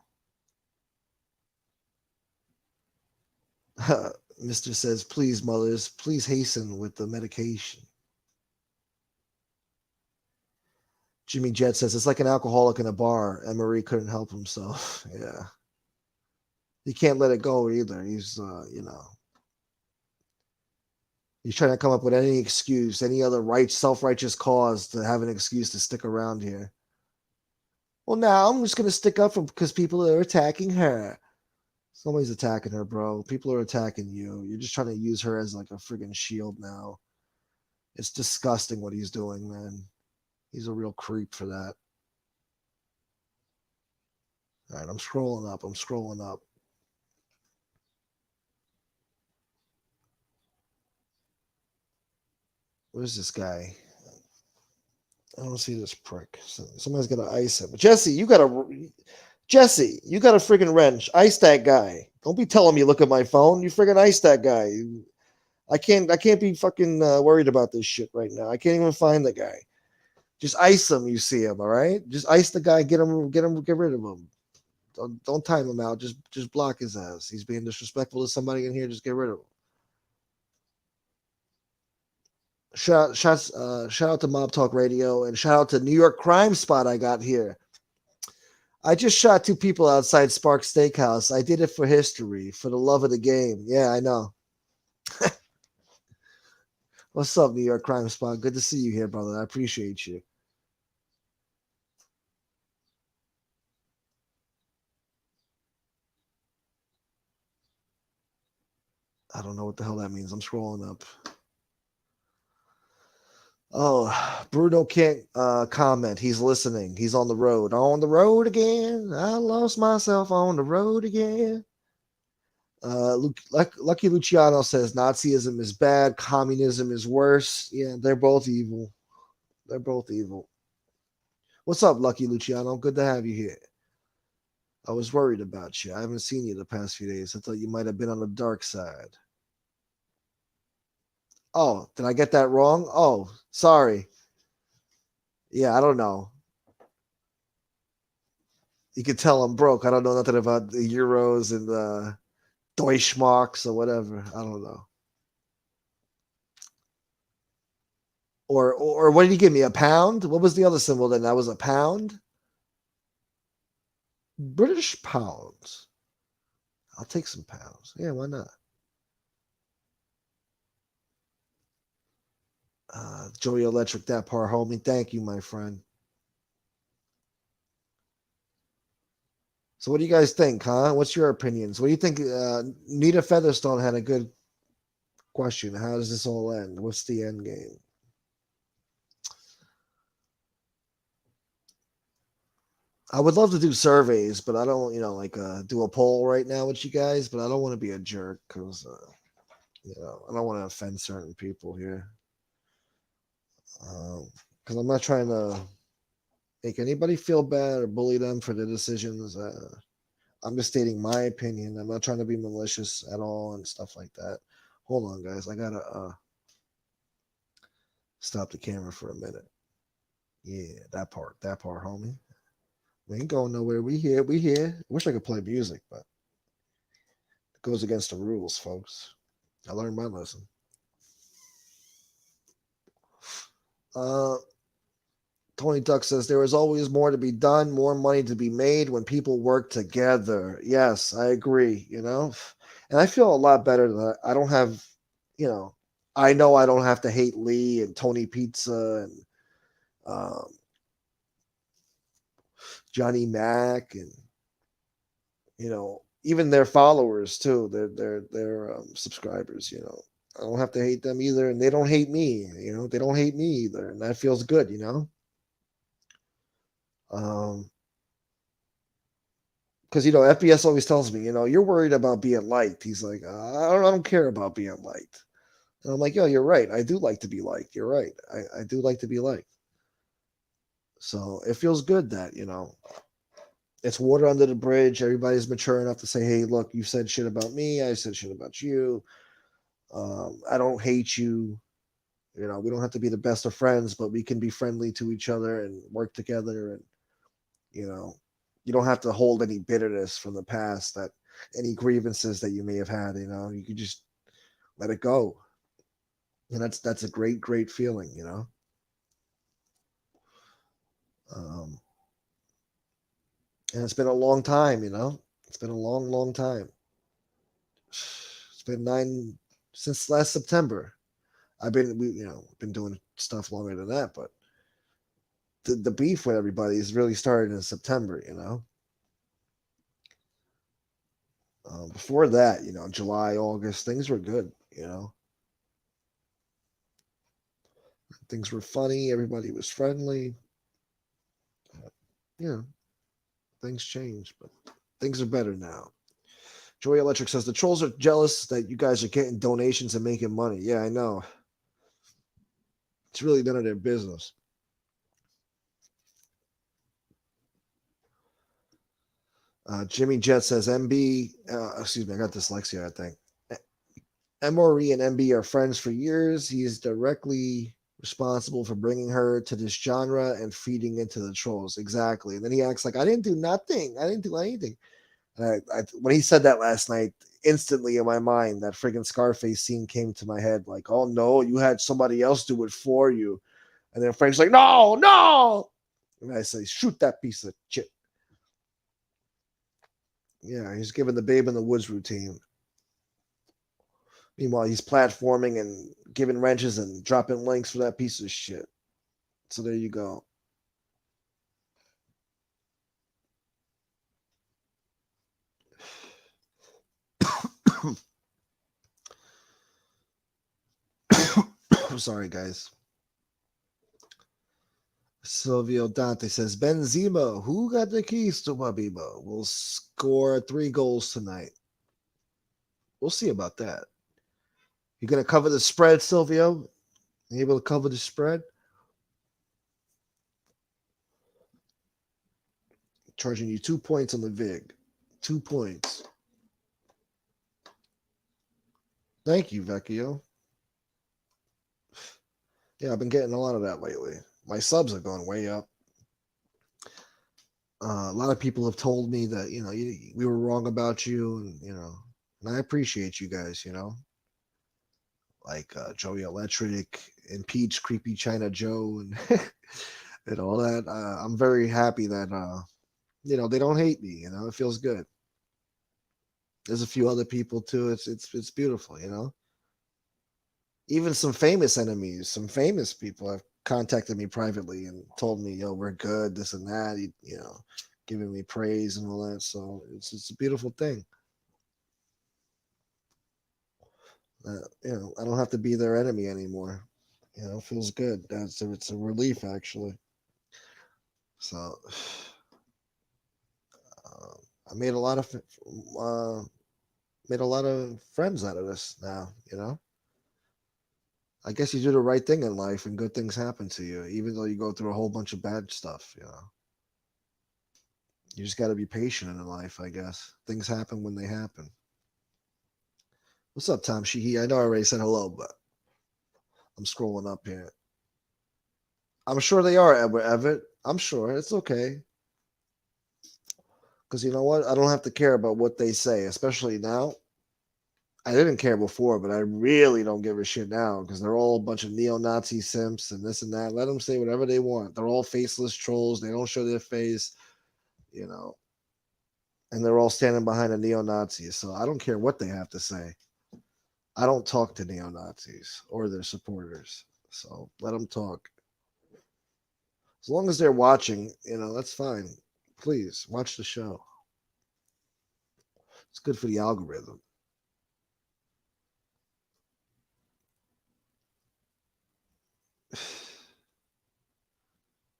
Mr. says, please, mothers, please hasten with the medication. Jimmy Jet says, it's like an alcoholic in a bar. Emery couldn't help himself. Yeah. He can't let it go either. He's, he's trying to come up with any excuse, any other self-righteous cause to have an excuse to stick around here. Well, now I'm just going to stick up for because people are attacking her. Somebody's attacking her, bro. People are attacking you. You're just trying to use her as like a friggin' shield now. It's disgusting what he's doing, man. He's a real creep for that. All right, I'm scrolling up. Where's this guy? I don't see this prick. Somebody's got to ice him. Jesse, you got a friggin' wrench. Ice that guy. Don't be telling me look at my phone. You friggin' ice that guy. I can't be fucking worried about this shit right now. I can't even find the guy. Just ice him. You see him, all right? Just ice the guy. Get rid of him. Don't time him out. Just block his ass. He's being disrespectful to somebody in here. Just get rid of him. Shout out to Mob Talk Radio and shout out to New York Crime Spot I got here. I just shot 2 people outside Spark Steakhouse. I did it for history, for the love of the game. Yeah, I know. What's up, New York Crime Spot? Good to see you here, brother. I appreciate you. I don't know what the hell that means. I'm scrolling up. Oh, Bruno can't comment. He's listening. He's on the road. On the road again. I lost myself on the road again. Lucky Luciano says Nazism is bad. Communism is worse. Yeah, they're both evil. They're both evil. What's up, Lucky Luciano? Good to have you here. I was worried about you. I haven't seen you the past few days. I thought you might have been on the dark side. Oh, did I get that wrong? Oh, sorry. Yeah, I don't know. You can tell I'm broke. I don't know nothing about the euros and the Deutschmarks or whatever. I don't know. Or what did you give me? A pound? What was the other symbol then? That was a pound? British pounds. I'll take some pounds. Yeah, why not? Joey Electric, that part, homie. Thank you, my friend. So what do you guys think, huh? What's your opinions? What do you think? Nita Featherstone had a good question. How does this all end? What's the end game? I would love to do surveys, but I don't, do a poll right now with you guys, but I don't want to be a jerk because, I don't want to offend certain people here. Because I'm not trying to make anybody feel bad or bully them for their decisions. I'm just stating my opinion. I'm not trying to be malicious at all and stuff like that. Hold on, guys. I gotta stop the camera for a minute. Yeah, that part, homie. We ain't going nowhere. We here. I wish I could play music, but it goes against the rules, folks. I learned my lesson. Uh, Tony Duck says there is always more to be done, more money to be made when people work together. Yes, I agree, And I feel a lot better that I don't have, I know I don't have to hate Lee and Tony Pizza and um, Johnny Mac and, even their followers too, their subscribers, I don't have to hate them either, and they don't hate me, they don't hate me either, and that feels good. Um, because FBS always tells me, you're worried about being liked. He's like, I don't care about being liked. And I'm like, yo, you're right. I do like to be liked. You're right. I do like to be liked. So it feels good that, it's water under the bridge. Everybody's mature enough to say, hey, look, you said shit about me. I said shit about you. I don't hate you. We don't have to be the best of friends, but we can be friendly to each other and work together. And, you don't have to hold any bitterness from the past, that any grievances that you may have had, you can just let it go. And that's a great, great feeling. Um, and it's been a long time. It's been a long, long time. It's been since last September. Been doing stuff longer than that, but the beef with everybody is really started in September. Before that, July, August, things were good. Things were funny. Everybody was friendly. Yeah, things changed, but things are better now. Joy Electric says the trolls are jealous that you guys are getting donations and making money. Yeah, I know. It's really none of their business. Jimmy Jet says MB, excuse me, I got dyslexia, I think. MRE and MB are friends for years. He is directly responsible for bringing her to this genre and feeding into the trolls. Exactly. And then he acts like, I didn't do nothing. I didn't do anything. And when he said that last night, instantly in my mind, that friggin' Scarface scene came to my head. Like, oh no, you had somebody else do it for you. And then Frank's like, no, no. And I say, shoot that piece of shit. Yeah, he's giving the Babe in the Woods routine. Meanwhile, he's platforming and giving wrenches and dropping links for that piece of shit. So there you go. I'm sorry, guys. Silvio Dante says, Benzema, who got the keys to Mabiba? Will score 3 goals tonight. We'll see about that. You going to cover the spread, Silvio? You able to cover the spread? Charging you 2 points on the VIG. 2 points. Thank you, Vecchio. Yeah, I've been getting a lot of that lately. My subs are going way up. A lot of people have told me that, we were wrong about you, and I appreciate you guys, like Joey Electric, Impeach Creepy China Joe, and and all that. I'm very happy that they don't hate me. It feels good. There's a few other people too. It's beautiful. Even some famous enemies, some famous people have contacted me privately and told me, "Yo, we're good," this and that. Giving me praise and all that. So it's a beautiful thing. I don't have to be their enemy anymore. It feels good. It's a relief actually. So I uh, made a lot of friends out of this now. I guess you do the right thing in life and good things happen to you, even though you go through a whole bunch of bad stuff. You just got to be patient in life, I guess. Things happen when they happen. What's up, Tom Sheehy? I know I already said hello, but I'm scrolling up here. I'm sure they are, Edward Everett. I'm sure. It's okay. Because you know what? I don't have to care about what they say, especially now. I didn't care before, but I really don't give a shit now because they're all a bunch of neo-Nazi simps and this and that. Let them say whatever they want. They're all faceless trolls. They don't show their face, you know, and they're all standing behind a neo-Nazi. So I don't care what they have to say. I don't talk to neo-Nazis or their supporters. So let them talk. As long as they're watching, that's fine. Please watch the show. It's good for the algorithm.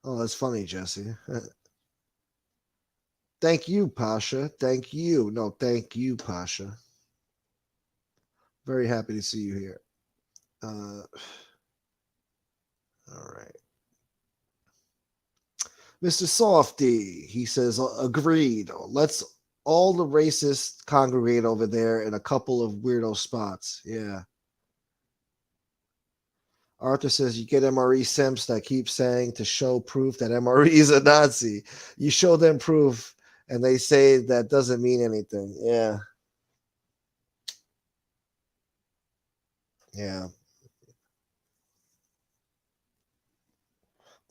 Oh, that's funny, Jesse. Thank you, Pasha. Thank you. No, thank you, Pasha. Very happy to see you here. All right. Mr. Softy, he says, agreed. Let's all the racists congregate over there in a couple of weirdo spots. Yeah. Arthur says, you get MRE simps that keep saying to show proof that MRE is a Nazi. You show them proof and they say that doesn't mean anything. Yeah. Yeah.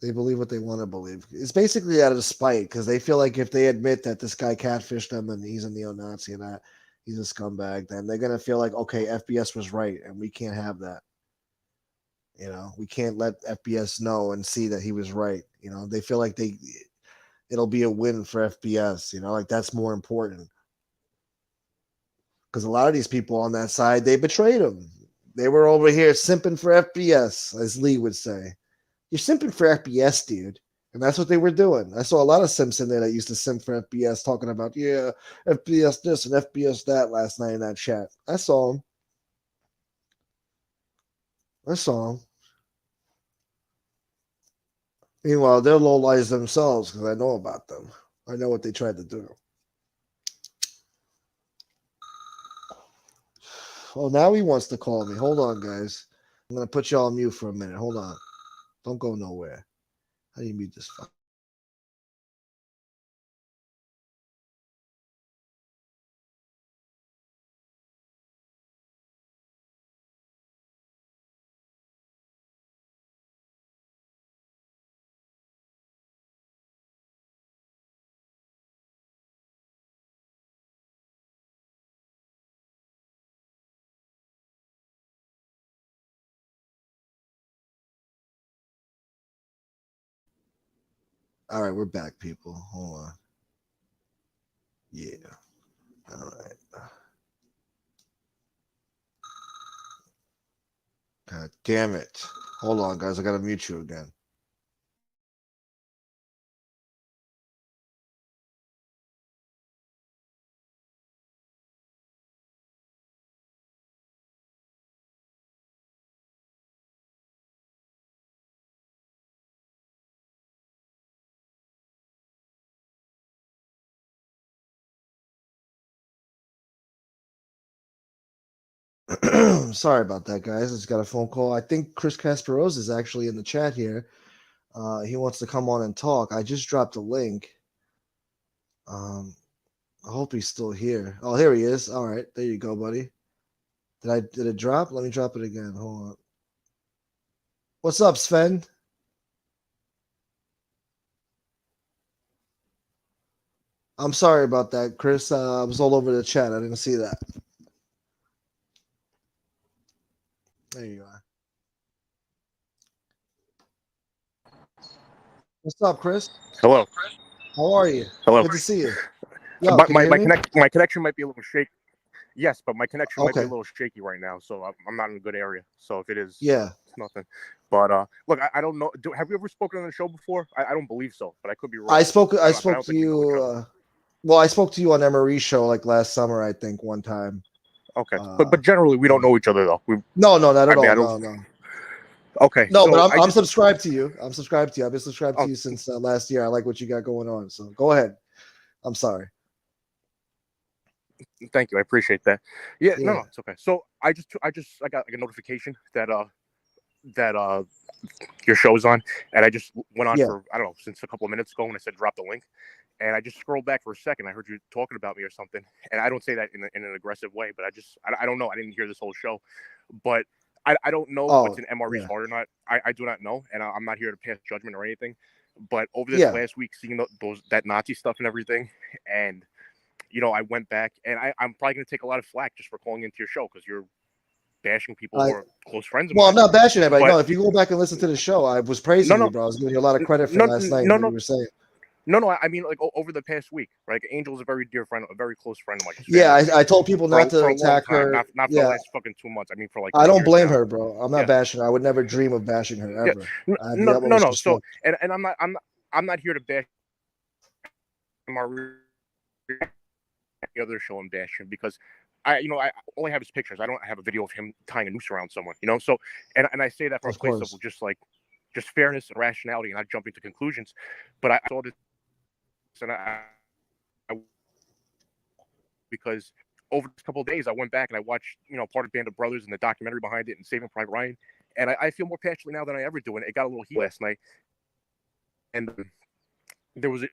They believe what they want to believe. It's basically out of spite because they feel like if they admit that this guy catfished them and he's a neo-Nazi and that he's a scumbag, then they're gonna feel like, okay, FBS was right and we can't have that. We can't let FBS know and see that he was right. They feel like it'll be a win for FBS. Like that's more important because a lot of these people on that side, they betrayed him. They were over here simping for FBS, as Lee would say. You're simping for FBS, dude. And that's what they were doing. I saw a lot of simps in there that used to simp for FBS talking about, yeah, FBS this and FBS that last night in that chat. I saw them. Meanwhile, they're low lies themselves because I know about them. I know what they tried to do. Oh, now he wants to call me. Hold on, guys. I'm going to put y'all on mute for a minute. Hold on. Don't go nowhere. How do you mute this fuck? All right, we're back, people. Hold on. Yeah. All right. God damn it. Hold on, guys. I got to mute you again. Sorry about that, guys. I just got a phone call. I think Chris Kasparov is actually in the chat here. He wants to come on and talk. I just dropped a link. I hope he's still here. Oh, here he is. All right, there you go, buddy. Did it drop? Let me drop it again. Hold on. What's up, Sven? I'm sorry about that, Chris. I was all over the chat. I didn't see that. There you are. What's up, Chris?
Hello.
How are you?
Hello.
Good to see you. Yo,
But
can you hear me?
my connection might be a little shaky. Yes, but my connection might be a
Okay.
little shaky right now, so I'm not in a good area. So if it is,
Yeah.
it's nothing. But look, I don't know. Have you ever spoken on the show before? I don't believe so, but I could be wrong.
I spoke
but I
to
don't think we know each other.
you. Well, I spoke to you on Emery's show like last summer, I think, one time.
Okay, but generally we don't know each other though.
No, not at all.
I don't.
No.
Okay.
No,
so
but I'm subscribed to you. I'm subscribed to you. I've been subscribed to
Oh.
you since last year. I like what you got going on. So go ahead. I'm sorry.
Thank you. I appreciate that. Yeah.
Yeah.
No, it's okay. So I got like a notification that that your show's on, and I just went on
Yeah.
for, I don't know, since a couple of minutes ago when I said drop the link, and I just scrolled back for a second. I heard you talking about me or something, and I don't say that in an aggressive way, but I don't know. I didn't hear this whole show, but I don't know what's
Oh,
in MRE's
yeah.
heart or not. I do not know, and I'm not here to pass judgment or anything. But over this
Yeah.
last week, seeing that Nazi stuff and everything, and I went back, and I'm probably going to take a lot of flack just for calling into your show because you're bashing people who
I
are close friends of
Well, I'm
mine.
not bashing anybody.
But
No, if you go back and listen to the show, I was
no,
praising you,
no,
bro. I was giving you a lot of credit for
no,
last night
no,
and what
no,
you were saying.
no. I mean, like over the past week, like Angel's a very dear friend, a very close friend of mine. She's
Yeah,
family to me
I told people not to
for a long
attack
time,
her.
not for the
Yeah,
last fucking 2 months. I mean, for like
I
2
don't
years
blame
now.
her, bro. I'm not
Yeah,
bashing her. I would never dream of bashing her
yeah.
ever. I have the
No, no,
utmost
no. So,
respect.
and I'm not here to bash my the other show and bash him because I all I have is pictures. I don't have a video of him tying a noose around someone. So, and I say that from a
Of
place of
course.
just fairness and rationality, and not jumping to conclusions. But I saw this, and because over the couple of days I went back and I watched part of Band of Brothers and the documentary behind it and Saving Private Ryan, and I feel more passionately now than I ever do. And it got a little heat last night, and there was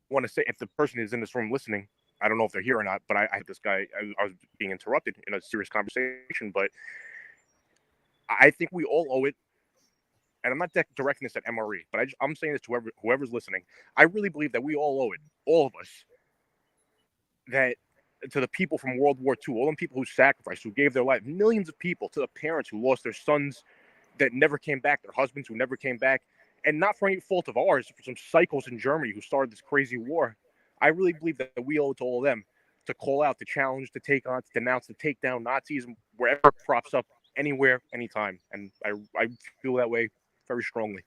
want to say, if the person is in this room listening, I don't know if they're here or not, but I had this guy, I was being interrupted in a serious conversation, but I think we all owe it. And I'm not directing this at MRE, but I'm saying this to whoever's listening. I really believe that we all owe it, all of us, that to the people from World War II, all the people who sacrificed, who gave their life, millions of people, to the parents who lost their sons that never came back, their husbands who never came back, and not for any fault of ours, for some psychos in Germany who started this crazy war. I really believe that we owe it to all of them to call out, to challenge, to take on, to denounce, to take down Nazis wherever it props up, anywhere, anytime. And I feel that way very strongly.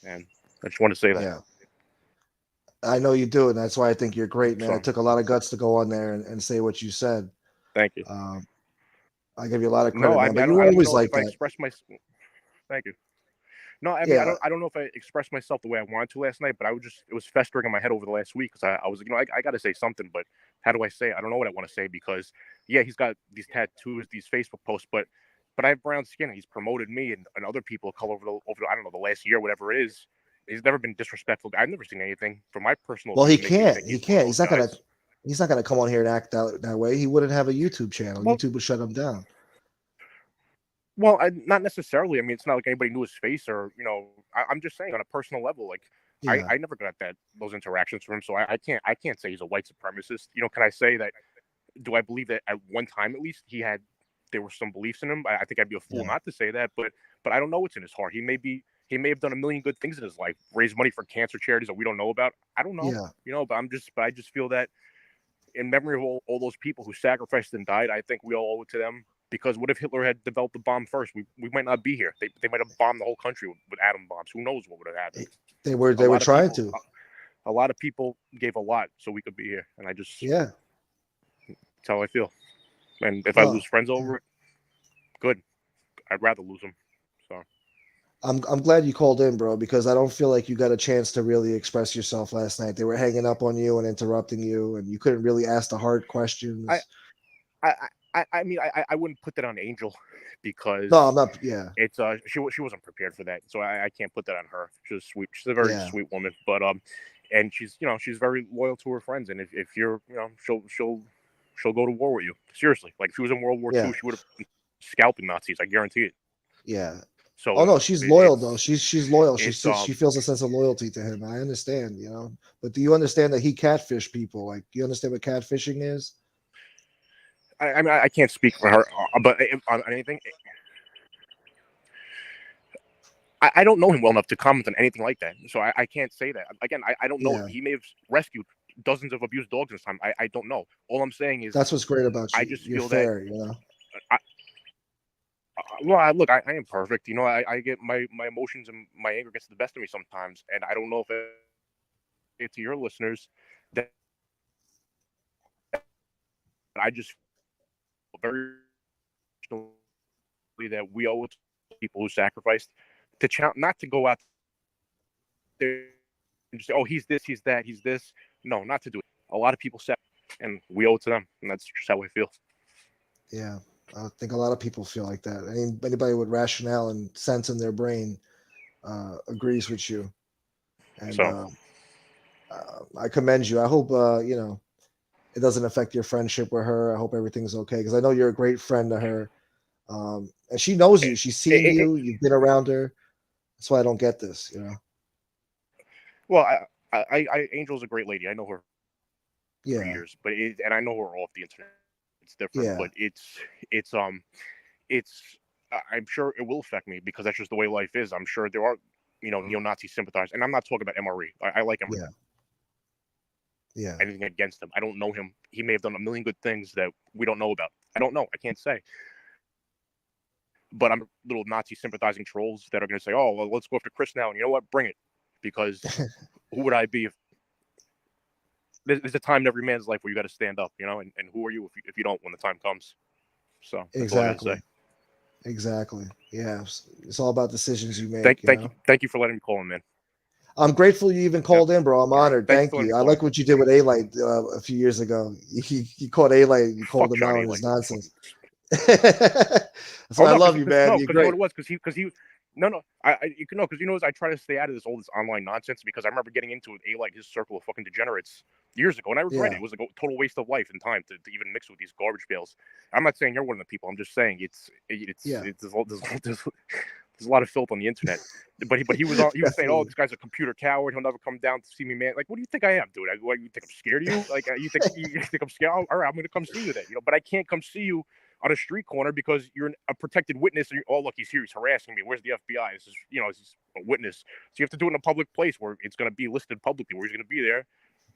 And I just want to say that.
Yeah. I know you do, and that's why I think you're great, man.
So,
It took a lot of guts to go on there and say what you said.
thank you.
I give you a lot of
No,
credit,
I
man.
mean,
But you
I
were
don't
always
know
like
if I
that.
expressed my. Thank you. No, I mean,
Yeah.
I don't know if I expressed myself the way I wanted to last night, but it was festering in my head over the last week because I was, I got to say something, but how do I say it? I don't know what I want to say because, yeah, he's got these tattoos, these Facebook posts, but I have brown skin. He's promoted me and other people of color over I don't know, the last year, whatever it is. He's never been disrespectful. I've never seen anything from my personal
Well,
view
he
to make me
can't.
think
He
he's one of
can't.
those guys.
He's not gonna come on here and act that way. He wouldn't have a YouTube channel.
Well,
YouTube would shut him down.
Well, not necessarily. I mean, it's not like anybody knew his face, or I'm just saying on a personal level. Like,
Yeah.
I never got those interactions from him, so I can't say he's a white supremacist. Can I say that? Do I believe that at one time at least there were some beliefs in him? I think I'd be a fool
Yeah.
not to say that, but I don't know what's in his heart. He may have done a million good things in his life, raised money for cancer charities that we don't know about. I don't know,
Yeah.
but I just feel that in memory of all those people who sacrificed and died, I think we all owe it to them. Because what if Hitler had developed the bomb first? We might not be here. They might have bombed the whole country with atom bombs. Who knows what would have happened?
They were trying to.
A lot of people gave a lot so we could be here, and
Yeah.
that's how I feel. And if I
Oh,
lose friends over it, good. I'd rather lose them. So
I'm glad you called in, bro, because I don't feel like you got a chance to really express yourself last night. They were hanging up on you and interrupting you, and you couldn't really ask the hard questions.
I mean, I wouldn't put that on Angel because
No, I'm not. Yeah.
it's she wasn't prepared for that, so I can't put that on her. She's sweet. She's a very
Yeah.
sweet woman, but and she's very loyal to her friends, and if you're she'll go to war with you. Seriously, like if she was in World War
Yeah.
II, she would have been scalping Nazis. I guarantee it.
Yeah.
So
Oh no, she's loyal though. She's loyal. She feels a sense of loyalty to him. I understand, But do you understand that he catfish people? Like, do you understand what catfishing is?
I mean, I can't speak for her, but on anything. I don't know him well enough to comment on anything like that, so I can't say that. Again, I don't know.
Yeah.
He may have rescued dozens of abused dogs in his time. I don't know. All I'm saying is
That's what's great about you.
I just
You're
feel that.
fair,
Well, look, I am perfect. I get my emotions and my anger gets the best of me sometimes, and I don't know if it to your listeners that I just feel very that we owe it to people who sacrificed to not to go out there and just say, oh, he's this, he's that, he's this. No, not to do it. A lot of people said, and we owe it to them, and that's just how I feel.
Yeah. I think a lot of people feel like that. Anybody with rationale and sense in their brain agrees with you. And
So
I commend you. I hope it doesn't affect your friendship with her. I hope everything's okay because I know you're a great friend to her. And she knows
it,
you. She's
it,
seen
it,
you. You've been around her. That's why I don't get this. You know.
well, Angel's a great lady. I know her for years, and I know her off the internet. It's different, but
Yeah.
it's I'm sure it will affect me because that's just the way life is. I'm sure there are, neo-Nazi sympathizers, and I'm not talking about MRE. I like MRE.
Yeah.
I don't have anything
Yeah.
against him. I don't know him. He may have done a million good things that we don't know about. I don't know. I can't say. But I'm little Nazi sympathizing trolls that are going to say, "Oh, well, let's go after Chris now," and you know what? Bring it, because who would I be if there's a time in every man's life where you got to stand up, and who are you if you don't when the time comes? So that's all I got to say.
Exactly. Exactly. Yeah. It's all about decisions you
Thank,
make. You
thank you,
know.
thank you for letting me call in, man.
I'm grateful you even
Yep.
called in, bro. I'm
All right.
honored.
Thank you
Thank
for letting
you.
me
I
call in.
like what you did with A Light a few years ago. You caught A Light. You called
Fuck
him
John
out
A.
on his
Like,
nonsense.
fucking.
That's
Oh
why I
no,
love you, man. You're
because you know
great.
what it was, because he no no you can know because I try to stay out of all this online nonsense because I remember getting into it, like his circle of fucking degenerates years ago, and I regret it.
Yeah.
It was like a total waste of life and time to even mix with these garbage bales. I'm not saying you're one of the people. I'm just saying
Yeah.
there's a lot of filth on the internet. But he was saying, oh,
Definitely.
this guy's a computer coward. He'll never come down to see me, man. Like, what do you think I am, dude? What, you think I'm scared of you? Like, you think I'm scared? All right, I'm gonna come see you then. But I can't come see you on a street corner because you're a protected witness. And oh, look, he's here. He's harassing me. Where's the FBI? This is a witness. So you have to do it in a public place where it's going to be listed publicly where he's going to be there.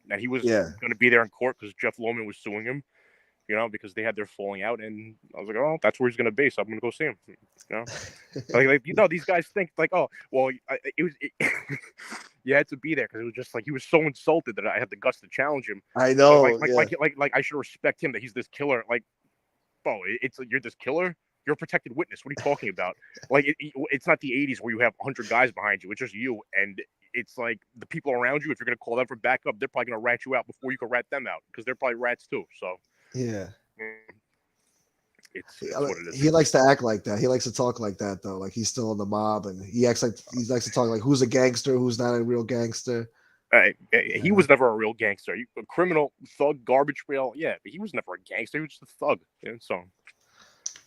And he was
Yeah.
going to be there in court because Jeff Loman was suing him. Because they had their falling out, and I was like, oh, that's where he's going to be, so I'm going to go see him. These guys think like, oh, well, you had to be there because it was just like he was so insulted that I had the guts to challenge him.
I
But
know. Yeah.
like I should respect him that he's this killer. Like, bro, it's you're this killer. You're a protected witness. What are you talking about? Like, it's not the '80s where you have 100 guys behind you. It's just you, and it's like the people around you. If you're going to call them for backup, they're probably going to rat you out before you can rat them out because they're probably rats too. So,
Yeah.
it's what it is.
He likes to act like that. He likes to talk like that though. Like he's still in the mob, and he likes to talk like who's a gangster, who's not a real gangster.
He was never a real gangster. A criminal, thug, garbage pail. Yeah, but he was never a gangster. He was just a thug. So,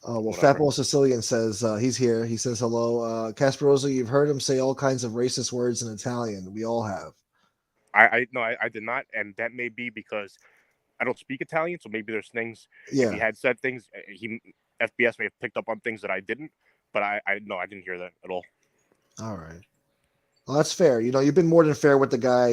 Well,
whatever.
Fatball Sicilian says he's here. He says hello. Casperosa, you've heard him say all kinds of racist words in Italian. We all have.
No, I did not, and that may be because I don't speak Italian, so maybe there's things. If he
Yeah.
had said things, he FBS may have picked up on things that I didn't. But I no, I didn't hear that at all.
All right. Well, that's fair. You've been more than fair with the guy.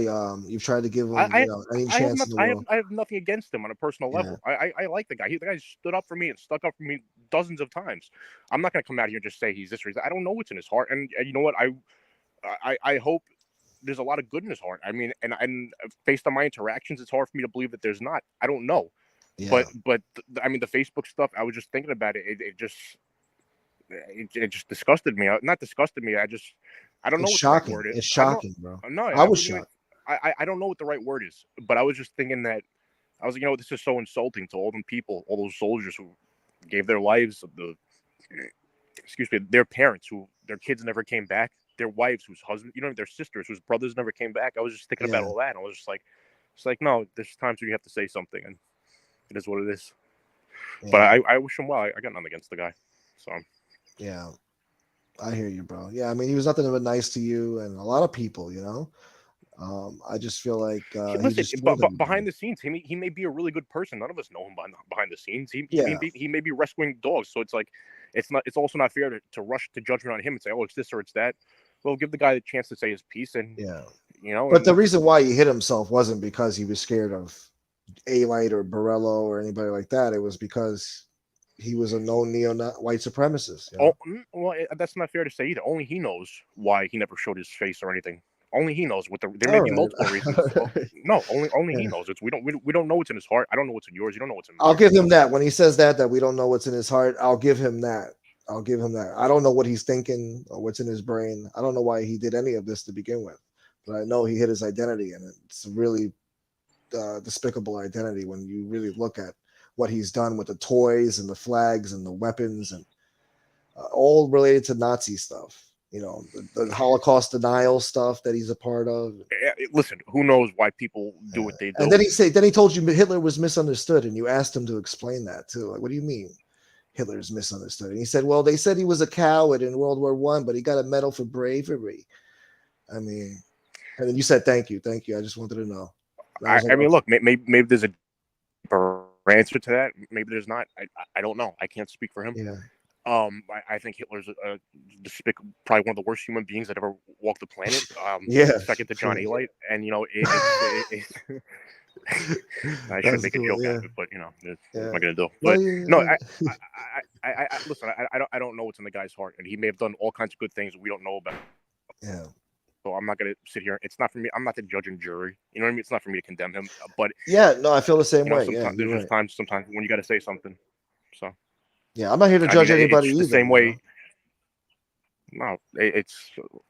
You've tried to give him, any
I have
chance
not,
in the world.
I have nothing against him on a personal
Yeah.
level. I like the guy. The guy stood up for me and stuck up for me dozens of times. I'm not gonna come out here and just say he's this or I don't know what's in his heart. And you know what? I hope there's a lot of good in his heart. I mean, and based on my interactions, it's hard for me to believe that there's not. I don't know,
Yeah.
but I mean, the Facebook stuff. I was just thinking about it. It just disgusted me. Not disgusted me. I don't know
It's
what the right
shocking.
word is.
It's
I don't.
shocking, bro.
No,
I
I
was
wouldn't even.
shocked.
I don't know what the right word is, but I was just thinking that I was like, this is so insulting to all them people, all those soldiers who gave their lives, their parents who their kids never came back, their wives whose husband, their sisters whose brothers never came back. I was just thinking about
Yeah.
all that, and I was just like, it's like no, there's times where you have to say something, and it is what it is. But
Yeah.
I wish him well. I got nothing against the guy, so
Yeah. I hear you, bro. Yeah. I mean, he was nothing but nice to you and a lot of people. I just feel like he
listen.
just
But
told everybody.
behind the scenes, he may be a really good person. None of us know him behind the scenes.
Yeah.
He may be rescuing dogs. So it's like it's also not fair to rush to judgment on him and say, oh, it's this or it's that. Well, give the guy the chance to say his piece, and
Yeah. But the
and
reason why he hit himself wasn't because he was scared of A Light or Borello or anybody like that. It was because he was a known white supremacist.
well, that's not fair to say either. Only he knows why he never showed his face or anything. Only he knows what there may
All
be
right.
multiple reasons.
All right.
No, only he
Yeah.
knows. We don't know what's in his heart. I don't know what's in yours. You don't know what's in
I'll
mine.
give him that. When he says that we don't know what's in his heart, I'll give him that. I'll give him that. I don't know what he's thinking or what's in his brain. I don't know why he did any of this to begin with, but I know he hid his identity, and it's a really despicable identity when you really look at what he's done with the toys and the flags and the weapons and all related to Nazi stuff. You know, the Holocaust denial stuff that he's a part of.
Listen, who knows why people do what they do?
And then he told you Hitler was misunderstood, and you asked him to explain that too. Like, what do you mean Hitler's misunderstood? And he said, well, they said he was a coward in World War I, but he got a medal for bravery. I mean, and then you said, thank you. I just wanted to know.
I mean, look, maybe there's a deeper answer to that. Maybe there's not. I don't know. I can't speak for him.
Yeah.
I think Hitler's probably one of the worst human beings that ever walked the planet. Second to John A. And you know, I shouldn't make a joke out of it, but you know, what am I gonna do? But no, I listen. I don't know what's in the guy's heart, and he may have done all kinds of good things we don't know about.
Yeah.
So I'm not gonna sit here. It's not for me. I'm not the judge and jury. You know what I mean? It's not for me to condemn him. But
yeah, no, I feel the same way.
Sometimes, there's just sometimes when you got to say something. So
yeah, I'm not here to judge anybody either.
The same way. No,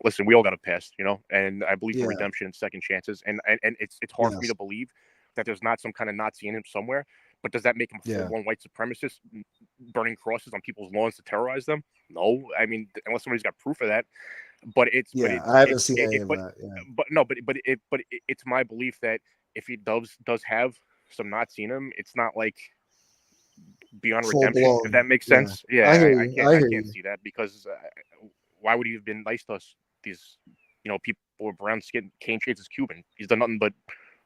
listen. We all got a past, you know, and I believe in redemption and second chances, and it's hard for me to believe that there's not some kind of Nazi in him somewhere. But does that make him a full-blown white supremacist, burning crosses on people's lawns to terrorize them? No, I mean, unless somebody's got proof of that. But
I haven't seen any of that. Yeah.
But it's my belief that if he does have some Nazi in him, it's not like beyond redemption.
Blown.
If that makes sense. Yeah, I can't see that because why would he have been nice to us? These, people with brown skin, cane shades is Cuban. He's done nothing but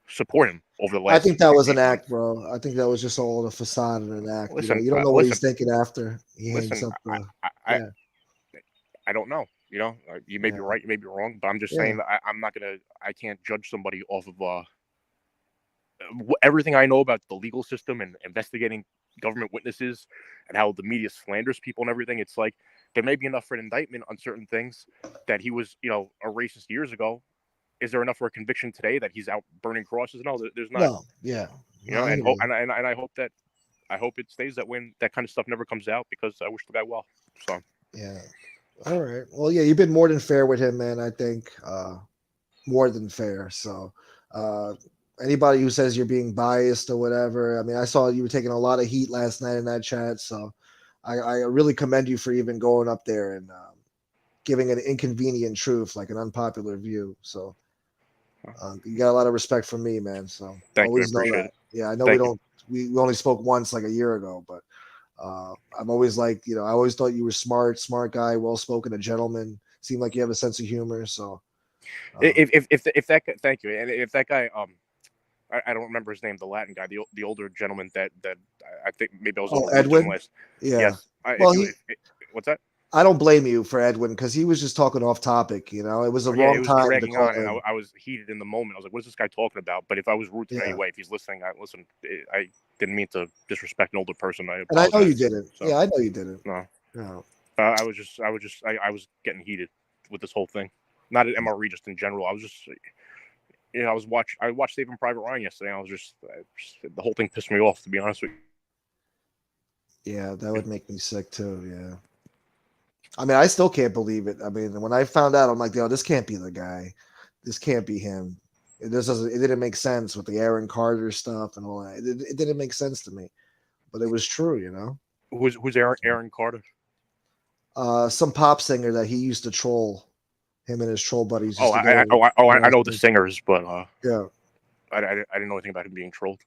support him over the last.
I think that was an act, bro. I think that was just all a facade and an act.
Listen,
you don't know what he's thinking after he hangs up.
I don't know. You may be right, you may be wrong, but I'm just saying that I can't judge somebody off of everything I know about the legal system and investigating government witnesses and how the media slanders people and everything. It's like there may be enough for an indictment on certain things that he was, a racist years ago. Is there enough for a conviction today that he's out burning crosses? No, there's not.
No, yeah.
I hope it stays that way. That kind of stuff never comes out because I wish the guy well. So
yeah. All right. Well, yeah, you've been more than fair with him, man. I think more than fair. So anybody who says you're being biased or whatever, I mean, I saw you were taking a lot of heat last night in that chat. So I really commend you for even going up there and giving an inconvenient truth, like an unpopular view. So you got a lot of respect from me, man. So
thank you. I appreciate it.
Yeah, I know we only spoke once like a year ago, but I'm always like, I always thought you were smart guy, well-spoken, a gentleman. Seemed like you have a sense of humor. So
if that guy, thank you. And if that guy, I don't remember his name, the Latin guy, the older gentleman that I think maybe I was
Edwin.
List.
Yeah.
Yes. What's that?
I don't blame you for Edwin because he was just talking off topic. It was a wrong time to call him.
And I was heated in the moment. I was like, "What is this guy talking about?" But if I was rude to him anyway, if he's listening, I didn't mean to disrespect an older person. I
know you didn't. So, I know you didn't.
No. I was getting heated with this whole thing. Not at MRE, just in general. I was just, I watched Saving Private Ryan yesterday. And I was just the whole thing pissed me off, to be honest with you.
Yeah, that would make me sick too. Yeah. I mean, I still can't believe it. I mean, when I found out, I'm like, this can't be the guy. This can't be him. It didn't make sense with the Aaron Carter stuff and all that. It didn't make sense to me, but it was true,
Who's Aaron Carter?
Some pop singer that he used to troll. Him and his troll buddies.
I know the singers, but
yeah,
I didn't know anything about him being trolled.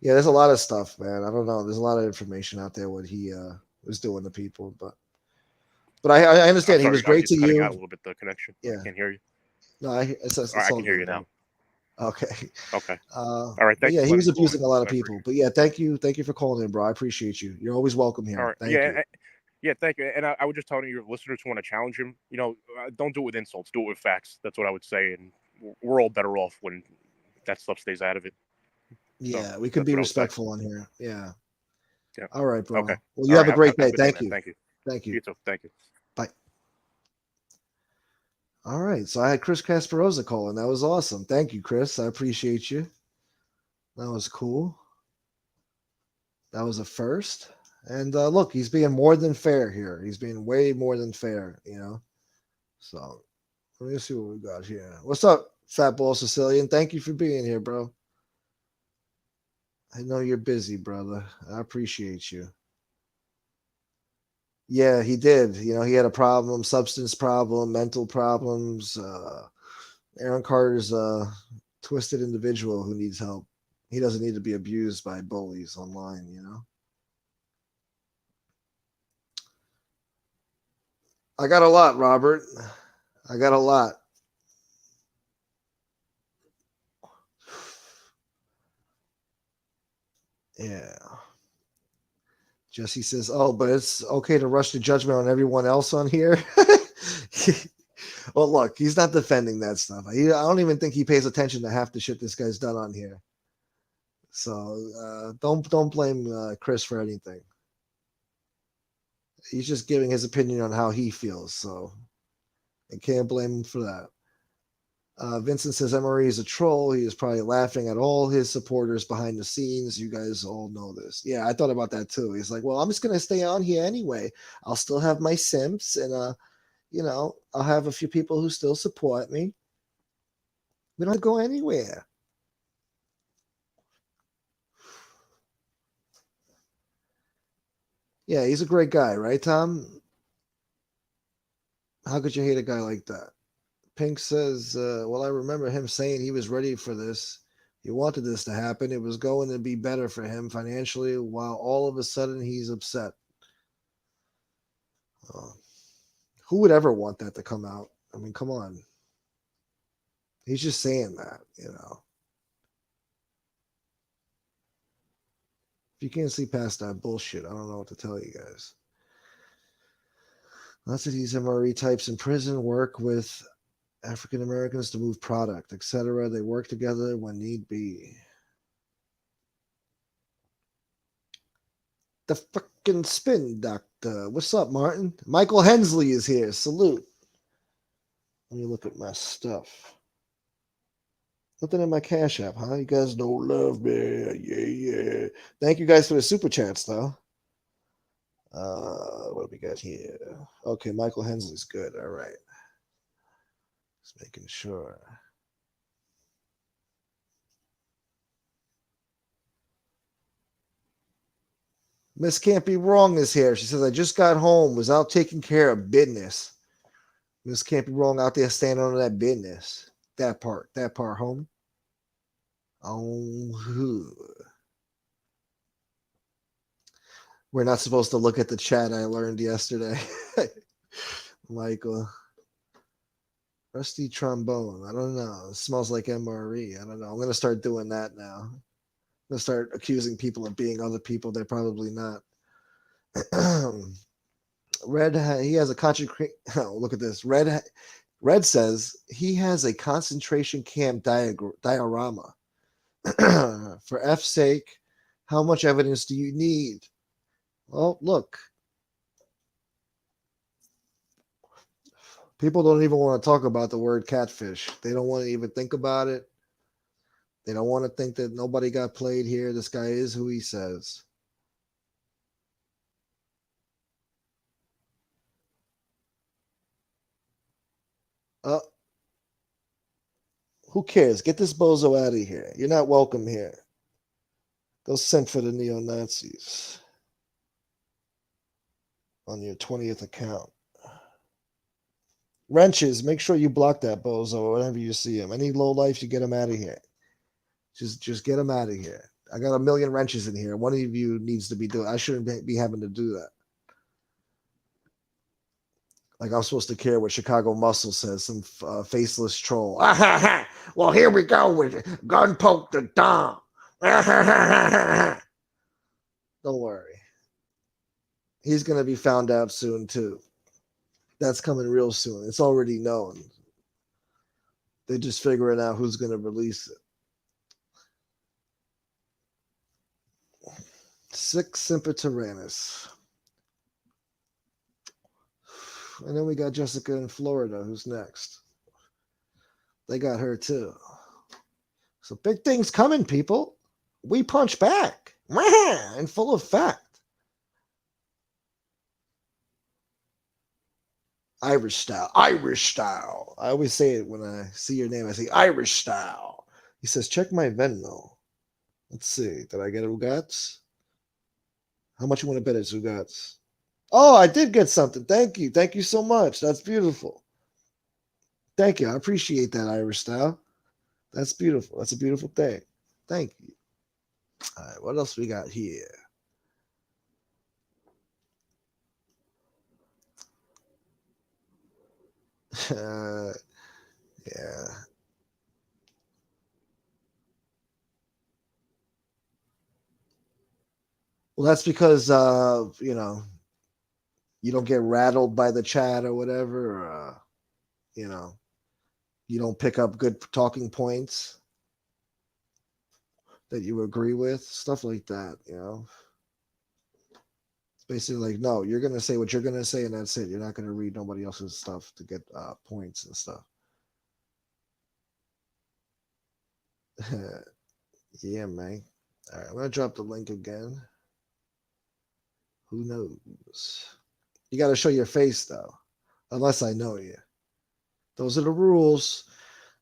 Yeah, there's a lot of stuff, man. I don't know. There's a lot of information out there what he was doing to people, but I understand. He was great to you.
Out a little bit the connection.
Yeah,
I can't hear you.
No, I
can hear you now.
Okay.
All right.
He was abusing a lot of people, but yeah, thank you for calling in, bro. I appreciate you. You're always welcome here.
All right.
Thank you.
Yeah, thank you. And I would just tell your listeners who want to challenge him, don't do it with insults. Do it with facts. That's what I would say. And we're all better off when that stuff stays out of it.
Yeah, we can be respectful on here. Yeah. All right, bro.
Okay.
Well, you have a great day. Thank you.
Thank you.
Thank you.
You too. Thank you.
Bye. All right. So I had Chris Casparosa calling. That was awesome. Thank you, Chris. I appreciate you. That was cool. That was a first. And look, he's being more than fair here. He's being way more than fair, So let me see what we got here. What's up, Fat Ball Sicilian? Thank you for being here, bro. I know you're busy, brother. I appreciate you. Yeah, he did. He had a problem, substance problem, mental problems. Aaron Carter's a twisted individual who needs help. He doesn't need to be abused by bullies online. I got a lot, Robert. I got a lot. Yeah. Jesse says, "Oh, but it's okay to rush to judgment on everyone else on here." Well, look, he's not defending that stuff. I don't even think he pays attention to half the shit this guy's done on here. So don't blame Chris for anything. He's just giving his opinion on how he feels. So I can't blame him for that. Vincent says MRE is a troll. He is probably laughing at all his supporters behind the scenes. You guys all know this. Yeah, I thought about that too. He's like, well, I'm just gonna stay on here anyway. I'll still have my simps, and I'll have a few people who still support me. We don't go anywhere. Yeah, he's a great guy, right, Tom? How could you hate a guy like that? Pink says, well, I remember him saying he was ready for this. He wanted this to happen. It was going to be better for him financially, while all of a sudden he's upset. Who would ever want that to come out? I mean, come on. He's just saying that. If you can't see past that bullshit, I don't know what to tell you guys. Lots of these MRE types in prison work with African Americans to move product, etc. They work together when need be. The fucking spin doctor. What's up, Martin? Michael Hensley is here. Salute. Let me look at my stuff. Nothing in my Cash App, huh? You guys don't love me. Yeah. Thank you guys for the super chats, though. What do we got here? Okay, Michael Hensley's good. All right. Just making sure. Miss Can't Be Wrong is here. She says, I just got home, was out taking care of business. Miss Can't Be Wrong out there standing on that business. That part, homie. Oh, we're not supposed to look at the chat I learned yesterday. Michael. Rusty trombone. I don't know. It smells like MRE. I don't know. I'm going to start doing that now. I'm going to start accusing people of being other people they're probably not. Red, he has a concentration. Oh, look at this. Red says he has a concentration camp diorama. For F's sake, how much evidence do you need? Well, look. People don't even want to talk about the word catfish. They don't want to even think about it. They don't want to think that nobody got played here. This guy is who he says. Who cares? Get this bozo out of here. You're not welcome here. Go send for the neo-Nazis on your 20th account. Wrenches, make sure you block that bozo whenever you see him. Any low life, you get him out of here. Just get him out of here. I got a million wrenches in here. One of you needs to be doing. I shouldn't be having to do that. Like I'm supposed to care what Chicago Muscle says, some faceless troll. Well, here we go with gun poke the Dom. Don't worry. He's going to be found out soon, too. That's coming real soon. It's already known. They're just figuring out who's going to release it. 6 Semper Tyrannis. And then we got Jessica in Florida. Who's next? They got her, too. So big things coming, people. We punch back. And full of fact. Irish style. Irish style. I always say it when I see your name. I say Irish style. He says, check my Venmo. Let's see. Did I get Ugats? How much you want to bet it's Ugats? Oh, I did get something. Thank you. Thank you so much. That's beautiful. Thank you. I appreciate that, Irish style. That's beautiful. That's a beautiful thing. Thank you. All right. What else we got here? Yeah. Well, that's because you don't get rattled by the chat or whatever. Or, you know, you don't pick up good talking points that you agree with, stuff like that. It's basically like, no, you're gonna say what you're gonna say, and that's it. You're not gonna read nobody else's stuff to get points and stuff. Yeah, man. All right, I'm gonna drop the link again. Who knows? You got to show your face though, unless I know you. Those are the rules.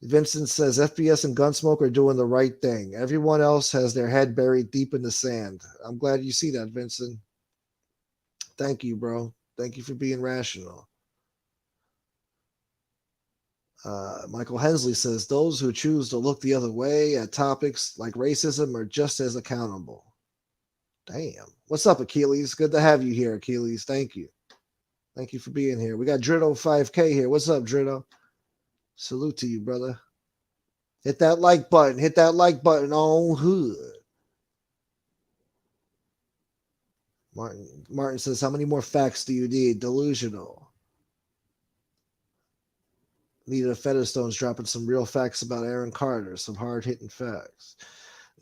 Vincent says FPS and Gunsmoke are doing the right thing. Everyone else has their head buried deep in the sand. I'm glad you see that, Vincent. Thank you, bro. Thank you for being rational. Michael Hensley says those who choose to look the other way at topics like racism are just as accountable. Damn. What's up, Achilles? Good to have you here, Achilles. Thank you. Thank you for being here. We got Dritto 5K here. What's up, Dritto? Salute to you, brother. Hit that like button. Hit that like button on hood. Martin says, how many more facts do you need? Delusional. Needed a Featherstone's dropping some real facts about Aaron Carter, some hard hitting facts.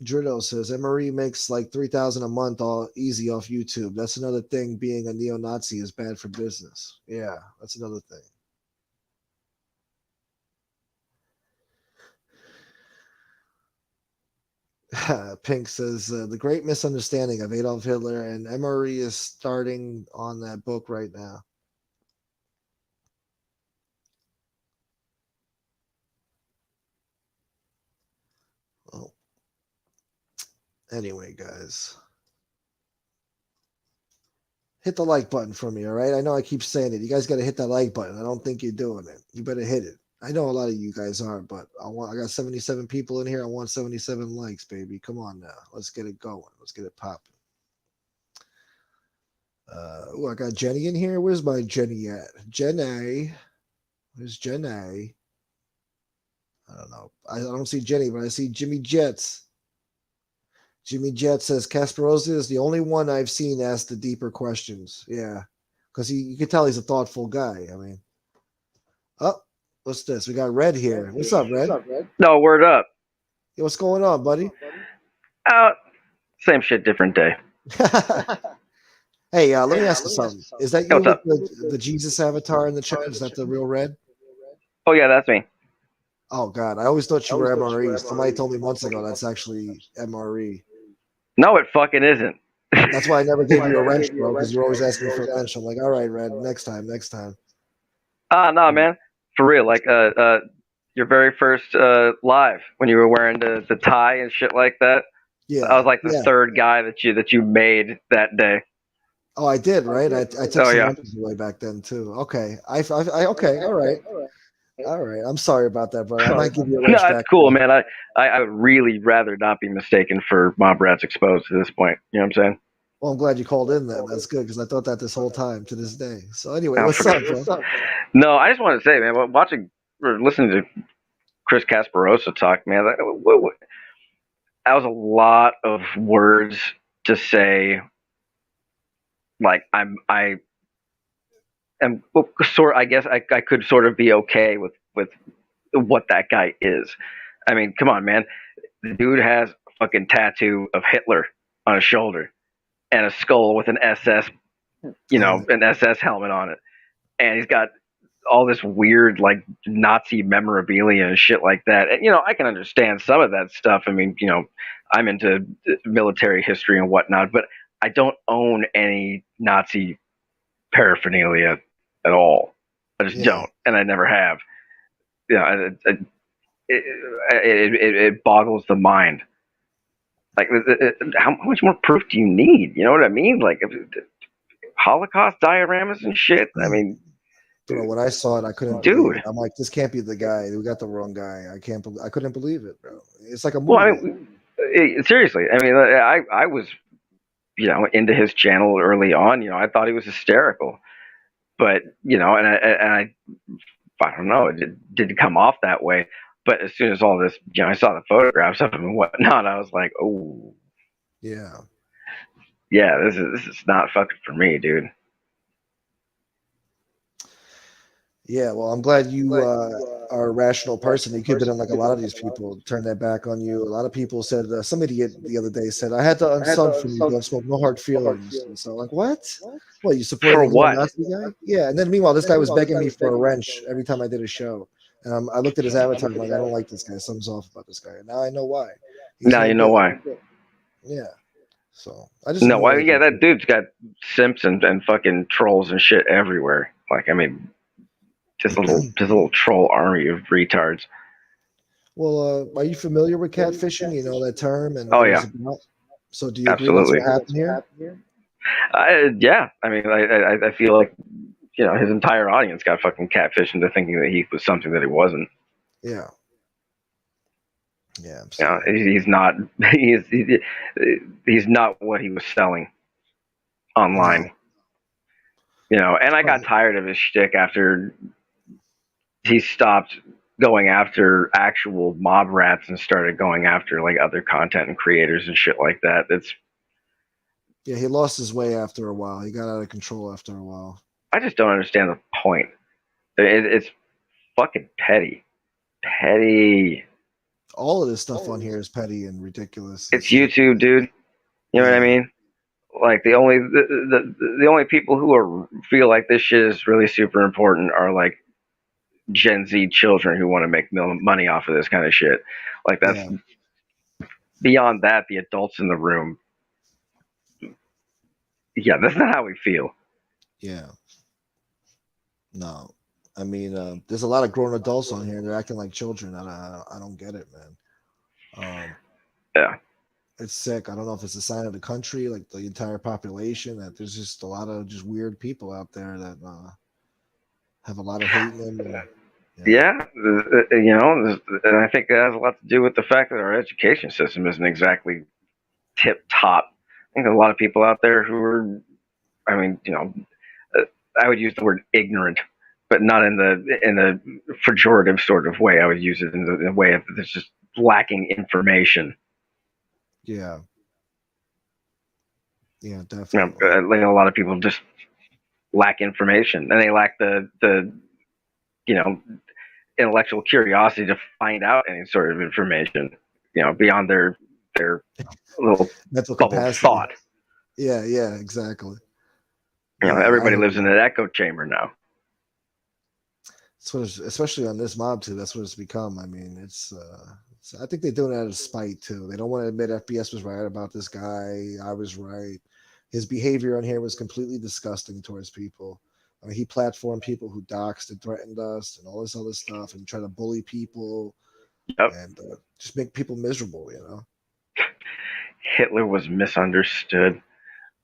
Dritto says MRE makes like 3,000 a month all easy off YouTube. That's another thing. Being a neo-Nazi is bad for business. Yeah, that's another thing. Pink says the great misunderstanding of Adolf Hitler and MRE is starting on that book right now. Well, anyway, guys, hit the like button for me, all right? I know I keep saying it. You guys got to hit that like button. I don't think you're doing it. You better hit it. I know a lot of you guys aren't, but I got 77 people in here. I want 77 likes, baby. Come on now. Let's get it going. Let's get it popping. I got Jenny in here. Where's my Jenny at? Jenny. Where's Jenny? I don't know. I don't see Jenny, but I see Jimmy Jets. Jimmy Jet says Kasparozza is the only one I've seen ask the deeper questions. Yeah, because you can tell he's a thoughtful guy. I mean, oh, what's this? We got Red here. What's up, Red?
No, word up.
Hey, what's going on, buddy?
Same shit, different day.
Hey, let me ask you something. Is that you
What's
with
up?
the Jesus avatar in the chat? Is that the real Red?
Oh yeah, that's me.
Oh God, I always thought you were MRE. Somebody told me months ago that's actually MRE.
No, it fucking isn't.
That's why I never gave you a wrench, bro, because you're always asking for a wrench. I'm like, all right, Red, next time.
No, man, for real. Like, your very first live when you were wearing the tie and shit like that.
Yeah,
I was like the third guy that you made that day.
Oh, I did, right? I took some wrenches away back then too. Okay, okay, all right. I'm sorry about that, brother. I might give you a wrench
No,
back.
that's cool, man. I would really rather not be mistaken for Mob Rats Exposed at this point. You know what I'm saying?
Well, I'm glad you called in then. That's good because I thought that this whole time to this day. So anyway, what's up, bro?
No, I just want to say, man, watching or listening to Chris Kasparozza talk, man, that was a lot of words to say. Like I am sort. I guess I could sort of be okay with what that guy is. I mean, come on, man. The dude has a fucking tattoo of Hitler on his shoulder and a skull with an SS, an SS helmet on it, and he's got all this weird like Nazi memorabilia and shit like that. And I can understand some of that stuff. I mean, I'm into military history and whatnot, but I don't own any Nazi paraphernalia at all. I just don't, and I never have. It boggles the mind. Like, how much more proof do you need? You know what I mean? Like, Holocaust dioramas and shit. I mean,
Bro, when I saw it, I couldn't believe
dude.
it. I'm like, this can't be the guy. We got the wrong guy. I couldn't believe it, bro. It's like a
Well, I
movie.
mean, seriously. I mean, I was, into his channel early on. I thought he was hysterical, but I don't know, it didn't come off that way. But as soon as all this, I saw the photographs of him and whatnot, I was like, oh,
Yeah.
yeah, this is not fucking for me, dude.
Yeah, well, I'm glad you are a rational person. You could have been like a lot of these people turn their back on you. A lot of people said, somebody the other day said, I had to unsub from you, Gunsmoke, no hard feelings. And so, like, what? What, you supporting
For
the
what?
Nazi guy? Yeah, and then meanwhile, this guy was begging me for a wrench every time I did a show. And I looked at his avatar, I'm like, I don't like this guy. Something's off about this guy. And now I know why. He's
Now
no
you know
good.
why.
Yeah. So I just
No,
ignored it.
yeah, that dude's got simps and fucking trolls and shit everywhere. Like, I mean, just a little troll army of retards.
Well, are you familiar with catfishing? You know that term and
Oh
what
yeah,
it's about? So do you agree that's
absolutely.
what happened here?
Yeah, I mean, I feel like his entire audience got fucking catfished into thinking that he was something that he wasn't.
Yeah. Yeah,
He's not. He's not what he was selling online.
No.
And I got tired of his shtick after he stopped going after actual mob rats and started going after like other content and creators and shit like that.
Yeah, he lost his way after a while. He got out of control after a while.
I just don't understand the point. It's fucking petty.
All of this stuff on here is petty and ridiculous.
It's YouTube, dude. You know what I mean? Like the only people who feel like this shit is really super important are like Gen Z children who want to make money off of this kind of shit. Like that's beyond that. The adults in the room, yeah, that's not how we feel.
Yeah. No, I mean, there's a lot of grown adults on here. And they're acting like children. I don't get it, man.
Yeah.
It's sick. I don't know if it's a sign of the country, like the entire population, that there's just a lot of just weird people out there that have a lot of hate in them.
Yeah, and I think that has a lot to do with the fact that our education system isn't exactly tip top. I think there's a lot of people out there who are, I mean, I would use the word ignorant, but not in the pejorative sort of way. I would use it in the way of it's just lacking information.
Yeah. Yeah, definitely.
Like a lot of people just lack information, and they lack the intellectual curiosity to find out any sort of information, beyond their little
mental
bubble
capacity.
Thought.
Yeah, exactly.
Everybody lives in an echo chamber now.
Especially on this mob too. That's what it's become. I mean, it's I think they're doing it out of spite too. They don't want to admit FBS was right about this guy. I was right. His behavior on here was completely disgusting towards people. I mean, he platformed people who doxed and threatened us and all this other stuff and try to bully people and just make people miserable,
Hitler was misunderstood.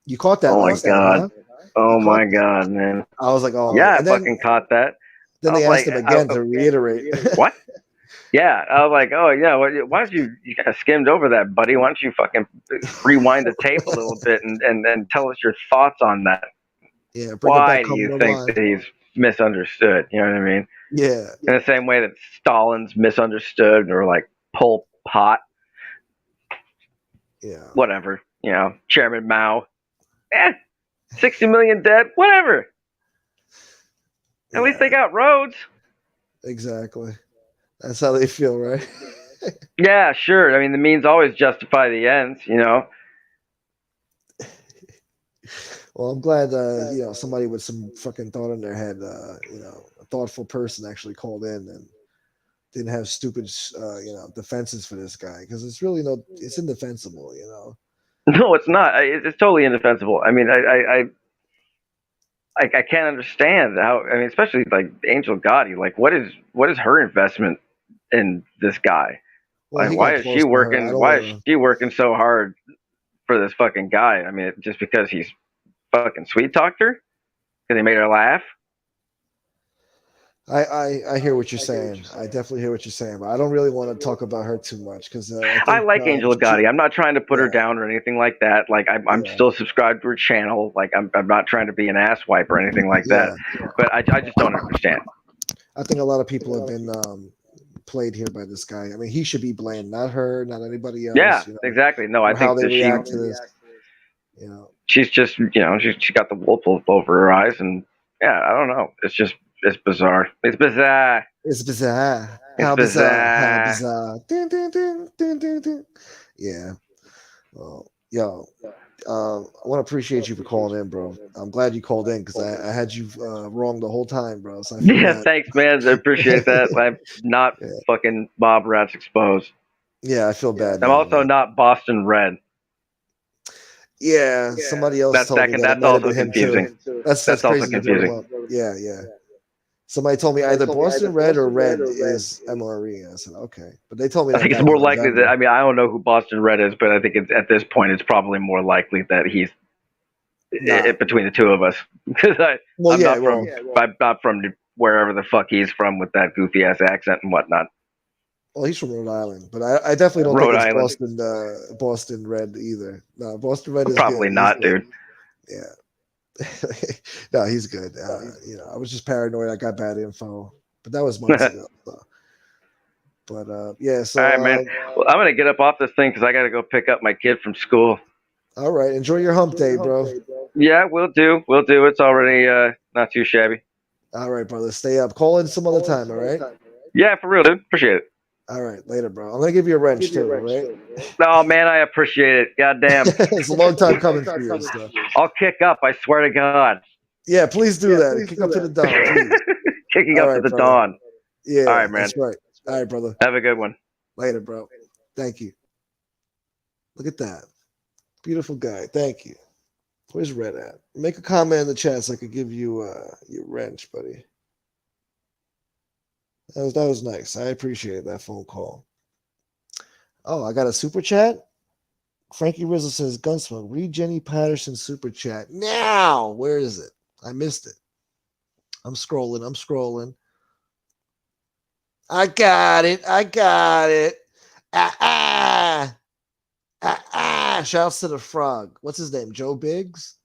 You caught that?
Oh my god!
Huh?
Oh my god, man!
I was like, oh
yeah, I fucking caught that.
Then they asked him again to reiterate.
What? Yeah, I was like, oh yeah, why don't you kind of skimmed over that, buddy? Why don't you fucking rewind the tape a little bit and tell us your thoughts on that?
Yeah.
Why do you think that he's misunderstood? You know what I mean?
Yeah.
In the same way that Stalin's misunderstood, or like Pol Pot.
Yeah.
Whatever. Chairman Mao. 60 million dead. Whatever. At least they got roads.
Exactly. That's how they feel, right?
Yeah, sure. I mean, the means always justify the ends,
Well, I'm glad, somebody with some fucking thought in their head, a thoughtful person actually called in and didn't have stupid, defenses for this guy, because it's really it's indefensible,
No, it's not. It's totally indefensible. I mean, I can't understand how. I mean, especially like Angel Gotti. Like, what is her investment in this guy?
Well,
Like,
he
why
got
is she
close to her. I
working?
don't
Why is
want
she working so hard for this fucking guy? I mean, just because he's fucking sweet talked her? Because he made her laugh?
to. I hear what you're saying. I definitely hear what you're saying, but I don't really want to talk about her too much because I
I
think
like Angela
she,
Gotti. I'm not trying to put her
yeah,
down or anything like that. Like, I'm
yeah,
still subscribed to her channel. Like, I'm not trying to be an asswipe or anything like that.
yeah.
But I just don't understand.
I think a lot of people have been played here by this guy. I mean, he should be blamed, not her, not anybody
Yeah,
else.
exactly. No, I
For how
think
they
that
react to this. You know,
she's just, she got the wool pulled over her eyes. And yeah, I don't know. It's bizarre. It's bizarre.
it's bizarre.
It's
How bizarre. How
bizarre.
bizarre. Dun, dun, dun, dun, dun, dun. Yeah. Well, yo, I want to appreciate you for calling in, bro. I'm glad you called in because I had you wrong the whole time, bro. So I feel
Yeah,
bad.
thanks, man. I appreciate that. I'm not
Yeah,
fucking Bob Rats exposed.
yeah, I feel bad
I'm
now,
also
man.
not Boston Red.
Yeah, somebody else
That's
told
that
me
can
that it
that's
might have
also
been him too.
confusing.
That's
That's also
crazy you brought him
confusing.
up. Yeah, yeah. Somebody told me either Boston Red or Red is MRE. I said okay, but they told me
I
that
think it's
back in
more likely that,
November.
I mean, I don't know who Boston Red is, but I think it's at this point it's probably more likely that he's
Nah.
between the two of us, because
Well,
I'm
yeah.
not
Well,
from I'm not from wherever the fuck he's from with that goofy ass accent and whatnot.
he's from Rhode Island, but I definitely don't think
Rhode
it's
Island,
Boston Red either. No, Boston Red is
probably
good. He's
not,
good.
dude.
Yeah. No, he's good. I was just paranoid. I got bad info, but that was months ago. So. But yeah.
All
So
right, man. Well, I'm gonna get up off this thing because I gotta go pick up my kid from school.
all right. Enjoy your hump day, bro.
Yeah, we'll do. We'll do. It's already not too shabby.
All right, brother. Stay up. Call in some other time. All right.
Yeah, for real, dude. Appreciate it.
All right. Later, bro. I'm gonna give you a wrench too. All right.
Oh man, I appreciate it. God damn.
It's a long time coming for you. So.
I'll kick up. I swear to God.
Yeah, please do that. Kick up to the dawn, please.
Kicking
All
up to
right,
the
brother.
dawn.
Yeah,
All right, man.
that's right. All right, brother.
Have a good one.
Later, bro. Thank you. Look at that. Beautiful guy. Thank you. Where's Red at? Make a comment in the chat so I could give you your wrench, buddy. That was nice. I appreciate that phone call. Oh, I got a super chat. Frankie Rizzo says, Gunsmoke, read Jenny Patterson's super chat now. Where is it? I missed it. I'm scrolling. I got it. Shouts to the frog. What's his name? Joe Biggs?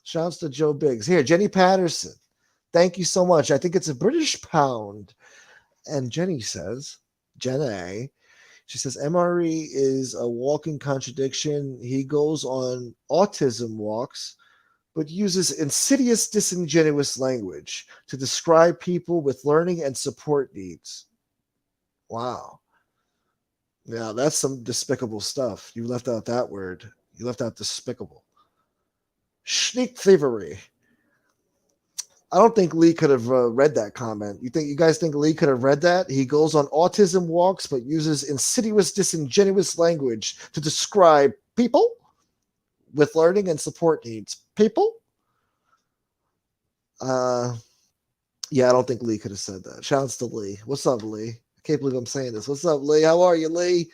Shouts to Joe Biggs. Here, Jenny Patterson. Thank you so much. I think it's a British pound. And Jenny says, Jenny, she says, MRE is a walking contradiction. He goes on autism walks, but uses insidious, disingenuous language to describe people with learning and support needs. Wow. Yeah, that's some despicable stuff. You left out that word. You left out despicable. Sneak thievery. I don't think Lee could have read that comment. You guys think Lee could have read that? He goes on autism walks, but uses insidious, disingenuous language to describe people with learning and support needs. People? Yeah, I don't think Lee could have said that. Shouts to Lee. What's up, Lee? I can't believe I'm saying this. What's up, Lee? How are you, Lee?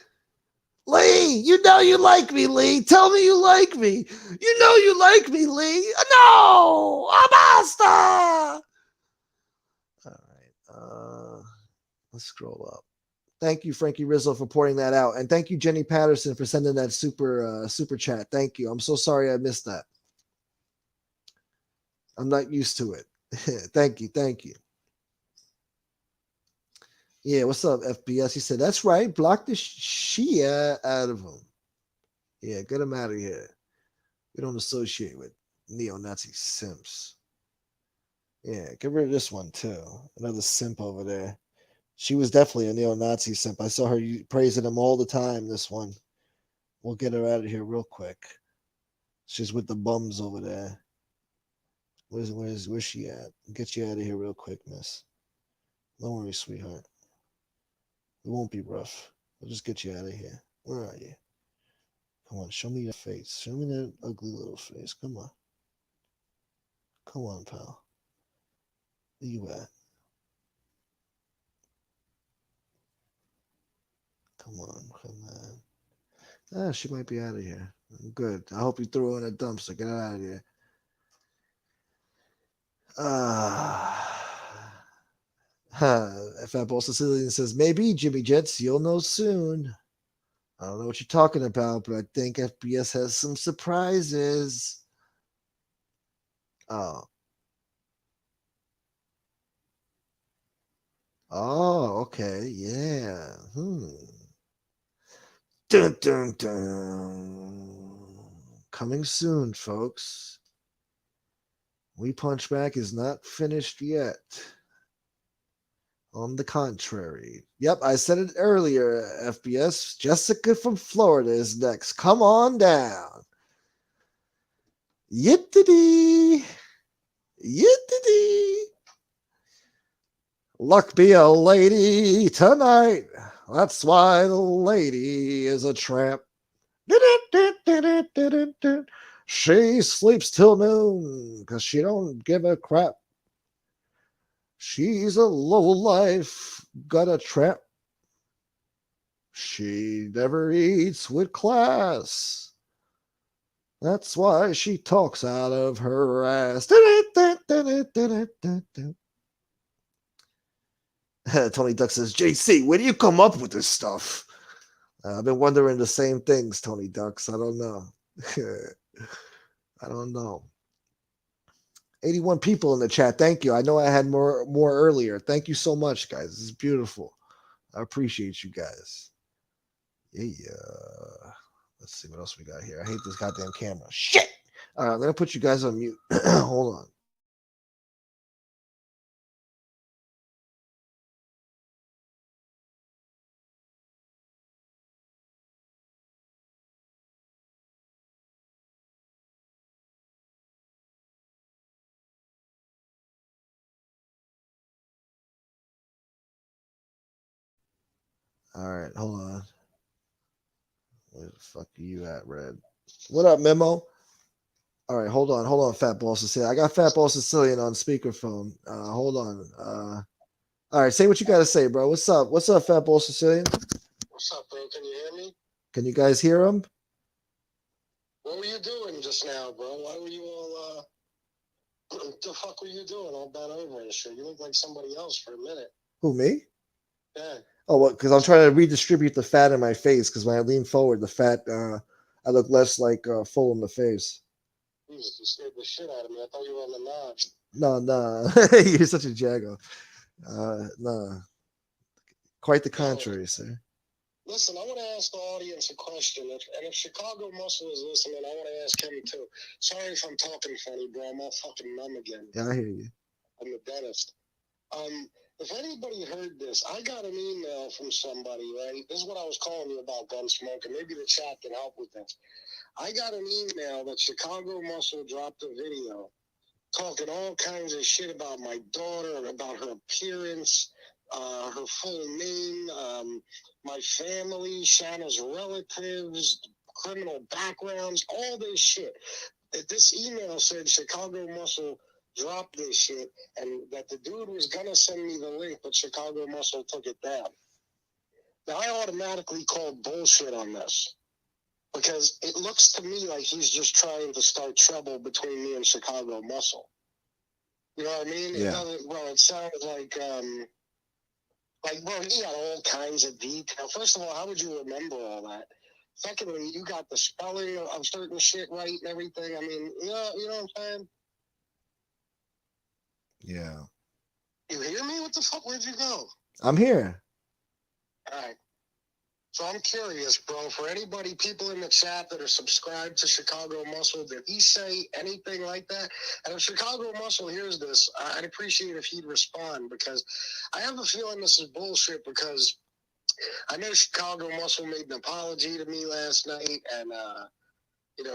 Lee, you know you like me, Lee. Tell me you like me. You know you like me, Lee. No, basta. All right. Let's scroll up. Thank you, Frankie Rizzo, for pointing that out, and thank you, Jenny Patterson, for sending that super chat. Thank you. I'm so sorry I missed that. I'm not used to it. Thank you. Yeah, what's up, FBS? He said, that's right. Block the Shia out of him. Yeah, get him out of here. We don't associate with neo-Nazi simps. Yeah, get rid of this one, too. Another simp over there. She was definitely a neo-Nazi simp. I saw her praising him all the time, this one. We'll get her out of here real quick. She's with the bums over there. Where's she at? Get you out of here real quick, miss. Don't worry, sweetheart. It won't be rough. We'll just get you out of here. Where are you? Come on, show me your face. Show me that ugly little face. Come on. Come on, pal. Where you at? Come on. Ah, she might be out of here. Good. I hope you threw her in a dumpster. Get her out of here. Fat Ball Sicilian says, maybe Jimmy Jets, you'll know soon. I don't know what you're talking about, but I think FBS has some surprises. Oh. Oh, okay. Yeah. Dun, dun, dun. Coming soon, folks. We Punch Back is not finished yet. On the contrary. Yep, I said it earlier, FBS. Jessica from Florida is next. Come on down. Yittity. Yittity. Luck be a lady tonight. That's why the lady is a tramp. She sleeps till noon because she don't give a crap. She's a lowlife, got a tramp. She never eats with class. That's why she talks out of her ass. Tony Duck says, JC, where do you come up with this stuff? I've been wondering the same things, Tony Ducks. I don't know. I don't know. 81 people in the chat. Thank you. I know I had more earlier. Thank you so much, guys. This is beautiful. I appreciate you guys. Yeah. Let's see what else we got here. I hate this goddamn camera. Shit. All right, I'm gonna put you guys on mute. Hold on. All right, hold on. Where the fuck are you at, Red? What up, Memo? All right, hold on, Fat Ball Sicilian. I got Fat Ball Sicilian on speakerphone. Hold on. All right, say what you got to say, bro. What's up? What's up, Fat Ball Sicilian?
What's up, bro? Can you hear me?
Can you guys hear him?
What were you doing just now, bro? Why were you all, what the fuck were you doing all bent over and shit? You look like somebody else for a minute.
Who, me?
Yeah.
Oh, what? Because I'm trying to redistribute the fat in my face. Because when I lean forward, the fat, I look less like full in the face.
Jesus, you scared the shit out of me. I thought you were on the notch.
No. You're such a jago. No. Quite the contrary, sir.
Listen, I want to ask the audience a question. If Chicago Muscle is listening, I want to ask him too. Sorry if I'm talking funny, bro. I'm all fucking numb again.
Yeah, I hear you.
I'm the dentist. If anybody heard this, I got an email from somebody, right? This is what I was calling you about, Gunsmoke, and maybe the chat can help with this. I got an email that Chicago Muscle dropped a video talking all kinds of shit about my daughter, about her appearance, her full name, my family, Shanna's relatives, criminal backgrounds, all this shit. This email said Chicago Muscle dropped this shit and that the dude was going to send me the link, but Chicago Muscle took it down. Now, I automatically called bullshit on this because it looks to me like he's just trying to start trouble between me and Chicago Muscle. You know what I mean?
Yeah.
It sounds like, bro, he got all kinds of detail. First of all, how would you remember all that? Secondly, you got the spelling of certain shit right and everything. I mean, you know what I'm saying?
Yeah.
You hear me? What the fuck? Where'd you go?
I'm here.
All right. So I'm curious, bro, for anybody, people in the chat that are subscribed to Chicago Muscle, did he say anything like that? And if Chicago Muscle hears this, I'd appreciate if he'd respond because I have a feeling this is bullshit because I know Chicago Muscle made an apology to me last night and,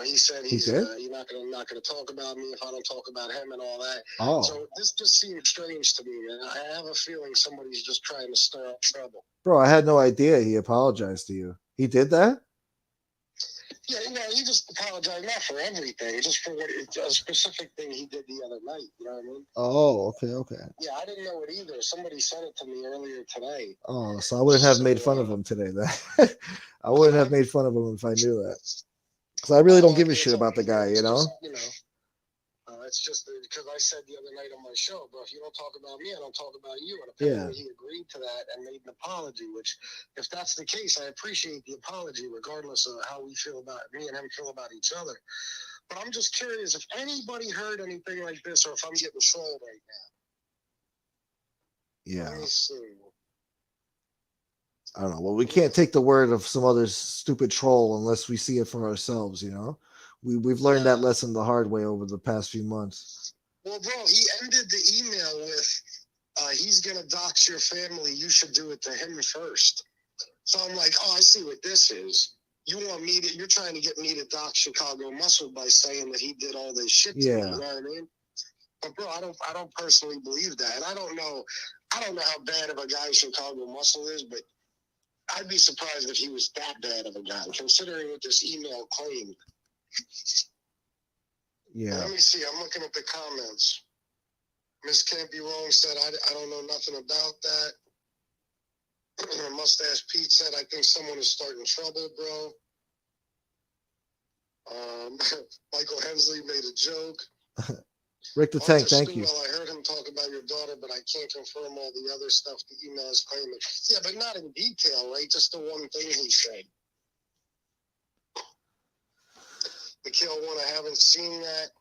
he said you're not gonna talk about me if I don't talk about him and all that.
Oh.
So this just seems strange to me, man. I have a feeling somebody's just trying to stir up trouble.
Bro, I had no idea he apologized to you. He did that?
Yeah, he just apologized not for everything, just for a specific thing he did the other night. You know what I mean?
Oh, okay.
Yeah, I didn't know it either. Somebody sent it to me earlier today.
Oh, so I wouldn't have made fun of him today. Then I wouldn't have made fun of him if I knew that. Because I really don't give a shit about the guy, you know.
It's just because I said the other night on my show, bro, if you don't talk about me, I don't talk about you. And apparently he agreed to that and made an apology, which, if that's the case, I appreciate the apology, regardless of how we feel about me and him feel about each other. But I'm just curious if anybody heard anything like this or if I'm getting trolled right now.
Yeah.
Let me see.
I don't know. Well, we can't take the word of some other stupid troll unless we see it for ourselves, you know? We've learned that lesson the hard way over the past few months.
Well, bro, he ended the email with, he's going to dox your family. You should do it to him first. So I'm like, oh, I see what this is. You're trying to get me to dox Chicago Muscle by saying that he did all this shit to me. You know what I mean? But bro, I don't personally believe that. And I don't know how bad of a guy Chicago Muscle is, but I'd be surprised if he was that bad of a guy, considering what this email claimed.
Yeah.
Let me see. I'm looking at the comments. Miss Can't Be Wrong said, I don't know nothing about that. Mustache Pete said, I think someone is starting trouble, bro. Michael Hensley made a joke.
Rick the Tank, thank you.
I heard him talk about your daughter, but I can't confirm all the other stuff the email is claiming. Yeah, but not in detail, right? Just the one thing he said. Mikhail one, I haven't seen that.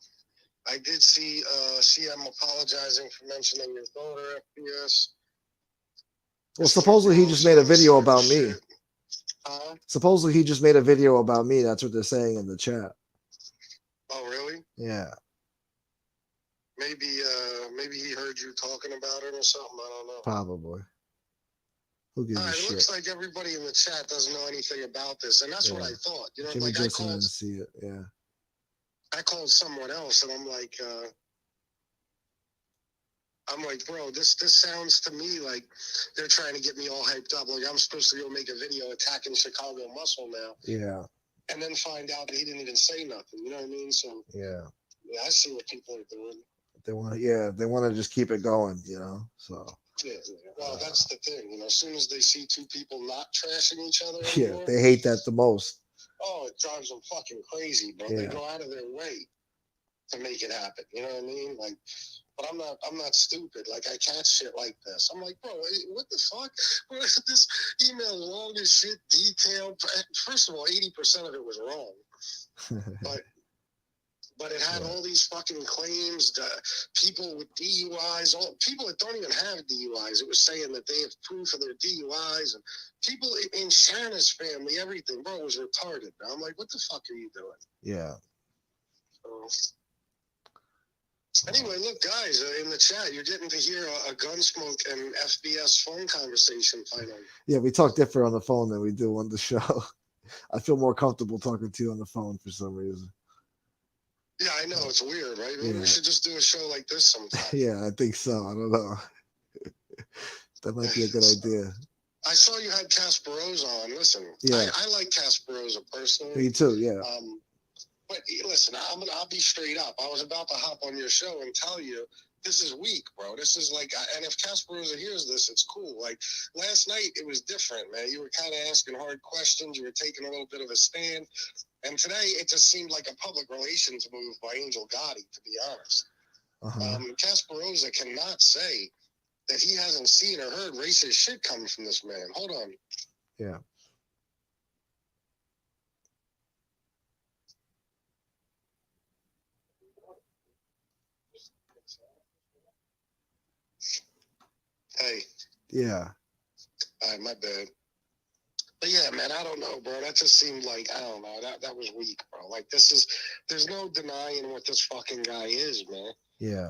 I did see CM apologizing for mentioning your daughter, FPS.
Well, supposedly he just made a video about me. Supposedly he just made a video about me. That's what they're saying in the chat.
Oh, really?
Yeah.
Maybe he heard you talking about it or something. I don't know.
Probably. Who gives a shit?
It looks like everybody in the chat doesn't know anything about this, and that's what I thought. You know,
Jimmy
like
Justin didn't see it. Yeah.
I called someone else, and I'm like, bro, this sounds to me like they're trying to get me all hyped up. Like I'm supposed to go make a video attacking Chicago Muscle now.
Yeah.
And then find out that he didn't even say nothing. You know what I mean? So
yeah,
I see what people are doing.
They want to just keep it going, you know. So
yeah. Well, that's the thing, you know. As soon as they see two people not trashing each other anymore,
they hate that the most.
Oh, it drives them fucking crazy, bro. They go out of their way to make it happen. You know what I mean? Like, but I'm not stupid. Like, I catch shit like this. I'm like, bro, what the fuck? Bro, this email long as shit, detailed. First of all, 80% of it was wrong. But it had all these fucking claims, people with DUIs, people that don't even have DUIs. It was saying that they have proof of their DUIs, and people in Shanna's family, everything, bro, was retarded. I'm like, what the fuck are you doing?
Yeah.
Anyway, look, guys, in the chat, you're getting to hear a Gunsmoke and FBS phone conversation finally.
Yeah, we talk different on the phone than we do on the show. I feel more comfortable talking to you on the phone for some reason.
Yeah, I know. It's weird, right? Maybe we should just do a show like this sometime.
Yeah, I think so. I don't know. That might be a good idea.
I saw you had Kasparov on. Listen, I like Kasparov personally.
Me too, yeah.
But listen, I'll be straight up. I was about to hop on your show and tell you, this is weak, bro. This is like, and if Kasparov hears this, it's cool. Like, last night, it was different, man. You were kind of asking hard questions. You were taking a little bit of a stand. And today, it just seemed like a public relations move by Angel Gotti, to be honest. Kasparov cannot say that he hasn't seen or heard racist shit coming from this man. Hold on.
Yeah.
Hey.
Yeah.
All right, my bad. But yeah, man, I don't know, bro. That just seemed like, I don't know. That was weak, bro. Like, there's no denying what this fucking guy is, man.
Yeah.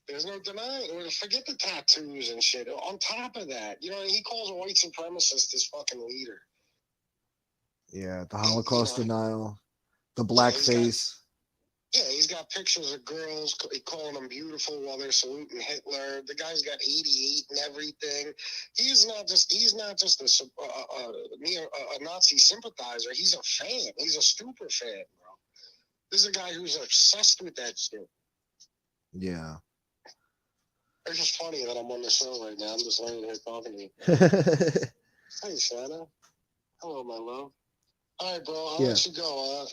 There's no denying. Forget the tattoos and shit. On top of that, you know, he calls a white supremacist his fucking leader.
Yeah, the Holocaust denial, the blackface.
He's He's got pictures of girls calling them beautiful while they're saluting Hitler. The guy's got 88 and everything. He's not just a Nazi sympathizer. He's a fan. He's a super fan, bro. This is a guy who's obsessed with that shit.
Yeah.
It's just funny that I'm on the show right now. I'm just laying here talking to you. Hey, Shanna. Hello, my love. All right, bro. I'll let you go.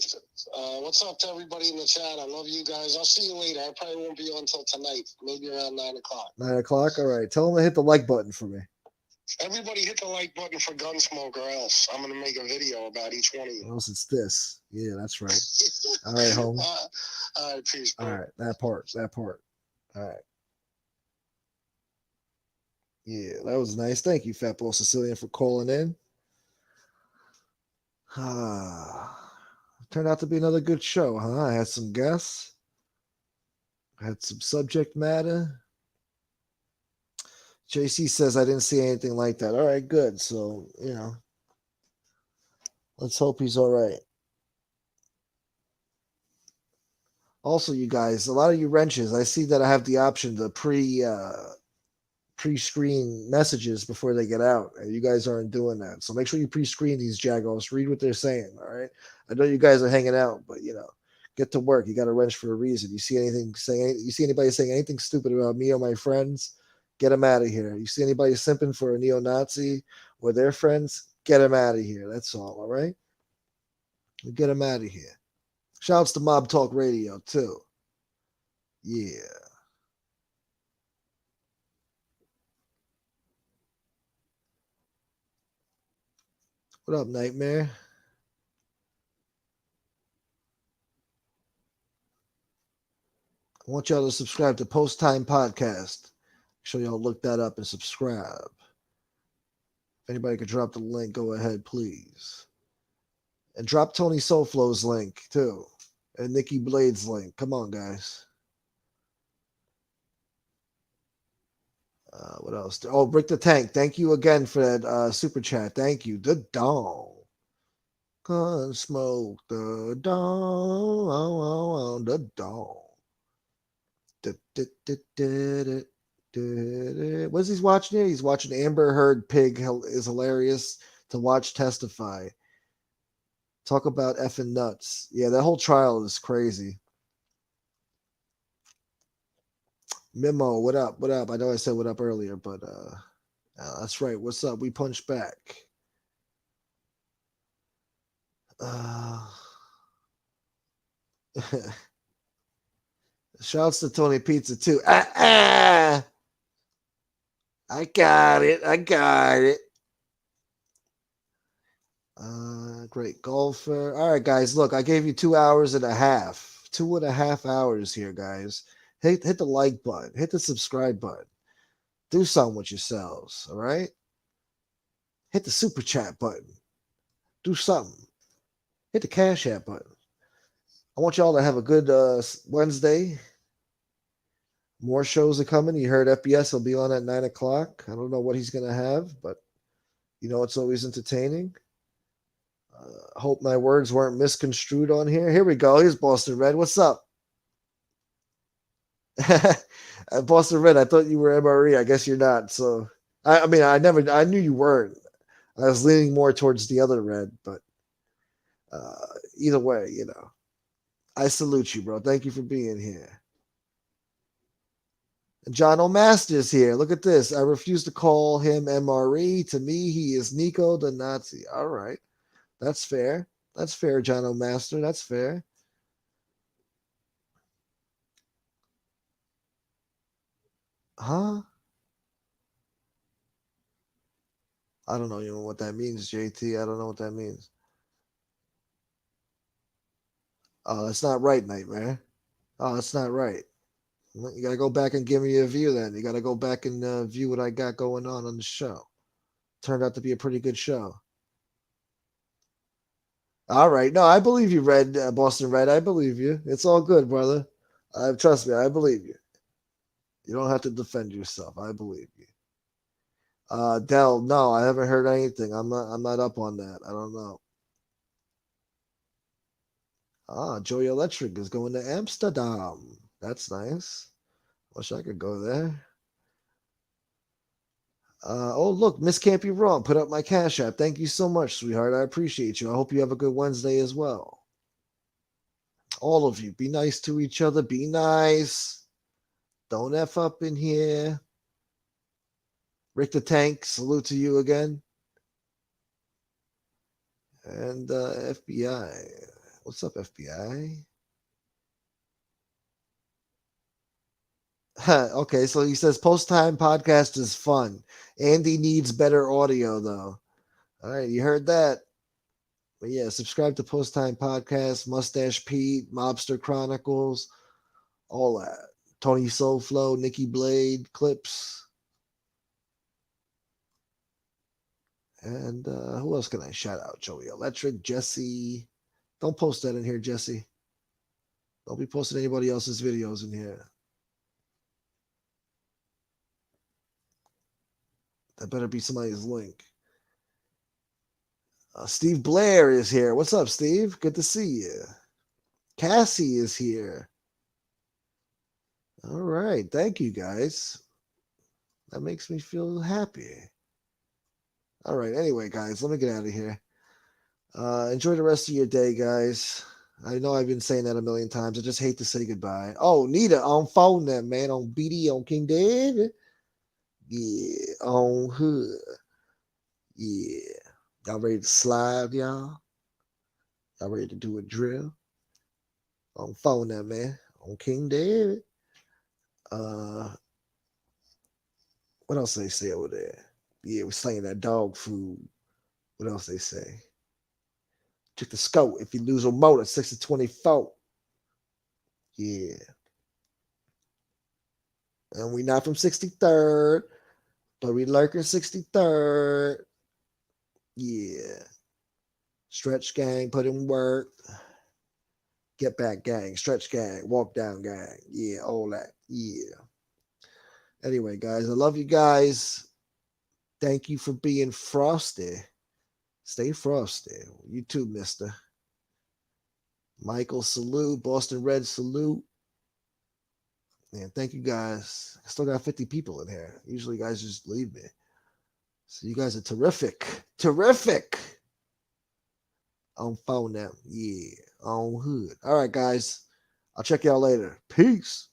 What's up to everybody in the chat? I love you guys. I'll see you later. I probably won't be on until tonight, maybe around 9 o'clock.
9 o'clock? All right. Tell them to hit the like button for me.
Everybody hit the like button for Gunsmoke, or else I'm going to make a video about each one of you.
Or else it's this. Yeah, that's right. All right, homie.
All right, peace, bro.
All right, that part. All right. Yeah, that was nice. Thank you, Fat Ball Sicilian, for calling in. Turned out to be another good show, huh? I had some guests. Had some subject matter. JC says I didn't see anything like that. All right, good. So, let's hope he's all right. Also, you guys, a lot of you wrenches, I see that I have the option to pre-screen messages before they get out. And you guys aren't doing that. So make sure you pre-screen these jaggos. Read what they're saying, all right? I know you guys are hanging out, but, get to work. You got to wrench for a reason. You see anybody saying anything stupid about me or my friends, get them out of here. You see anybody simping for a neo-Nazi or their friends, get them out of here. That's all right? Get them out of here. Shouts to Mob Talk Radio, too. Yeah. What up, Nightmare? I want y'all to subscribe to Post Time Podcast. Make sure y'all look that up and subscribe. If anybody could drop the link, go ahead, please. And drop Tony Soulflow's link, too. And Nikki Blade's link. Come on, guys. What else? Oh, Brick the Tank. Thank you again for that super chat. Thank you. The Dawn. Gunsmoke. The Dawn. The Dawn. What's he's watching here? He's watching Amber Heard Pig is hilarious to watch testify. Talk about effing nuts. Yeah, that whole trial is crazy. Memo, what up? What up? I know I said what up earlier, but that's right. What's up? We punch back. Shouts to Tony Pizza too. I got it. Great golfer. All right, guys. Look, I gave you 2 hours and a half. 2.5 hours here, guys. Hit the like button. Hit the subscribe button. Do something with yourselves. All right. Hit the super chat button. Do something. Hit the Cash App button. I want y'all to have a good Wednesday. More shows are coming. You heard FBS will be on at 9 o'clock. I don't know what he's going to have, but it's always entertaining. Hope my words weren't misconstrued on here. Here we go. Here's Boston Red. What's up? Boston Red, I thought you were MRE. I guess you're not. So, I knew you weren't. I was leaning more towards the other Red, but either way, I salute you, bro. Thank you for being here. John O'Master's here. Look at this. I refuse to call him MRE. To me, he is Nico the Nazi. All right. That's fair. That's fair, John O'Master. That's fair. Huh? I don't know even what that means, JT. I don't know what that means. Oh, that's not right, Nightmare. Oh, that's not right. You got to go back and give me a view then. You got to go back and view what I got going on the show. Turned out to be a pretty good show. All right. No, I believe you, Red, Boston Red. I believe you. It's all good, brother. Trust me, I believe you. You don't have to defend yourself. I believe you. Dell, no, I haven't heard anything. I'm not up on that. I don't know. Joey Electric is going to Amsterdam. That's nice. Wish I could go there. Oh, look, Miss Can't Be Wrong. Put up my Cash App. Thank you so much, sweetheart. I appreciate you. I hope you have a good Wednesday as well. All of you, be nice to each other. Be nice. Don't F up in here. Rick the Tank, salute to you again. And FBI. What's up, FBI? Okay, so he says post time podcast is fun. Andy needs better audio, though. All right, you heard that. But yeah, subscribe to Post Time Podcast, Mustache Pete, Mobster Chronicles, all that. Tony Soulflow, Nikki Blade, clips. And who else can I shout out? Joey Electric, Jesse. Don't post that in here, Jesse. Don't be posting anybody else's videos in here. That better be somebody's link. Steve Blair is here. What's up, Steve? Good to see you. Cassie is here. All right. Thank you, guys. That makes me feel happy. All right. Anyway, guys, let me get out of here. Enjoy the rest of your day, guys. I know I've been saying that a million times. I just hate to say goodbye. Oh, Nita on phone them, man. On BD, on King David. Yeah. On Hood. Yeah. Y'all ready to slide, y'all? Y'all ready to do a drill? On phone that man. On King David. What else they say over there? Yeah, we're slinging that dog food. What else they say? Check the scope. If you lose a motor, 6 to 24. Yeah. And we not from 63rd, but we lurking 63rd. Yeah. Stretch gang, put in work. Get back gang, stretch gang, walk down gang. Yeah, all that. Yeah. Anyway, guys, I love you guys. Thank you for being frosty. Stay frosty. You too, mister. Michael, salute. Boston Red, salute. And thank you guys. I still got 50 people in here. Usually guys just leave me. So you guys are terrific. Terrific. On phone now. Yeah. On Hood. All right, guys. I'll check y'all later. Peace.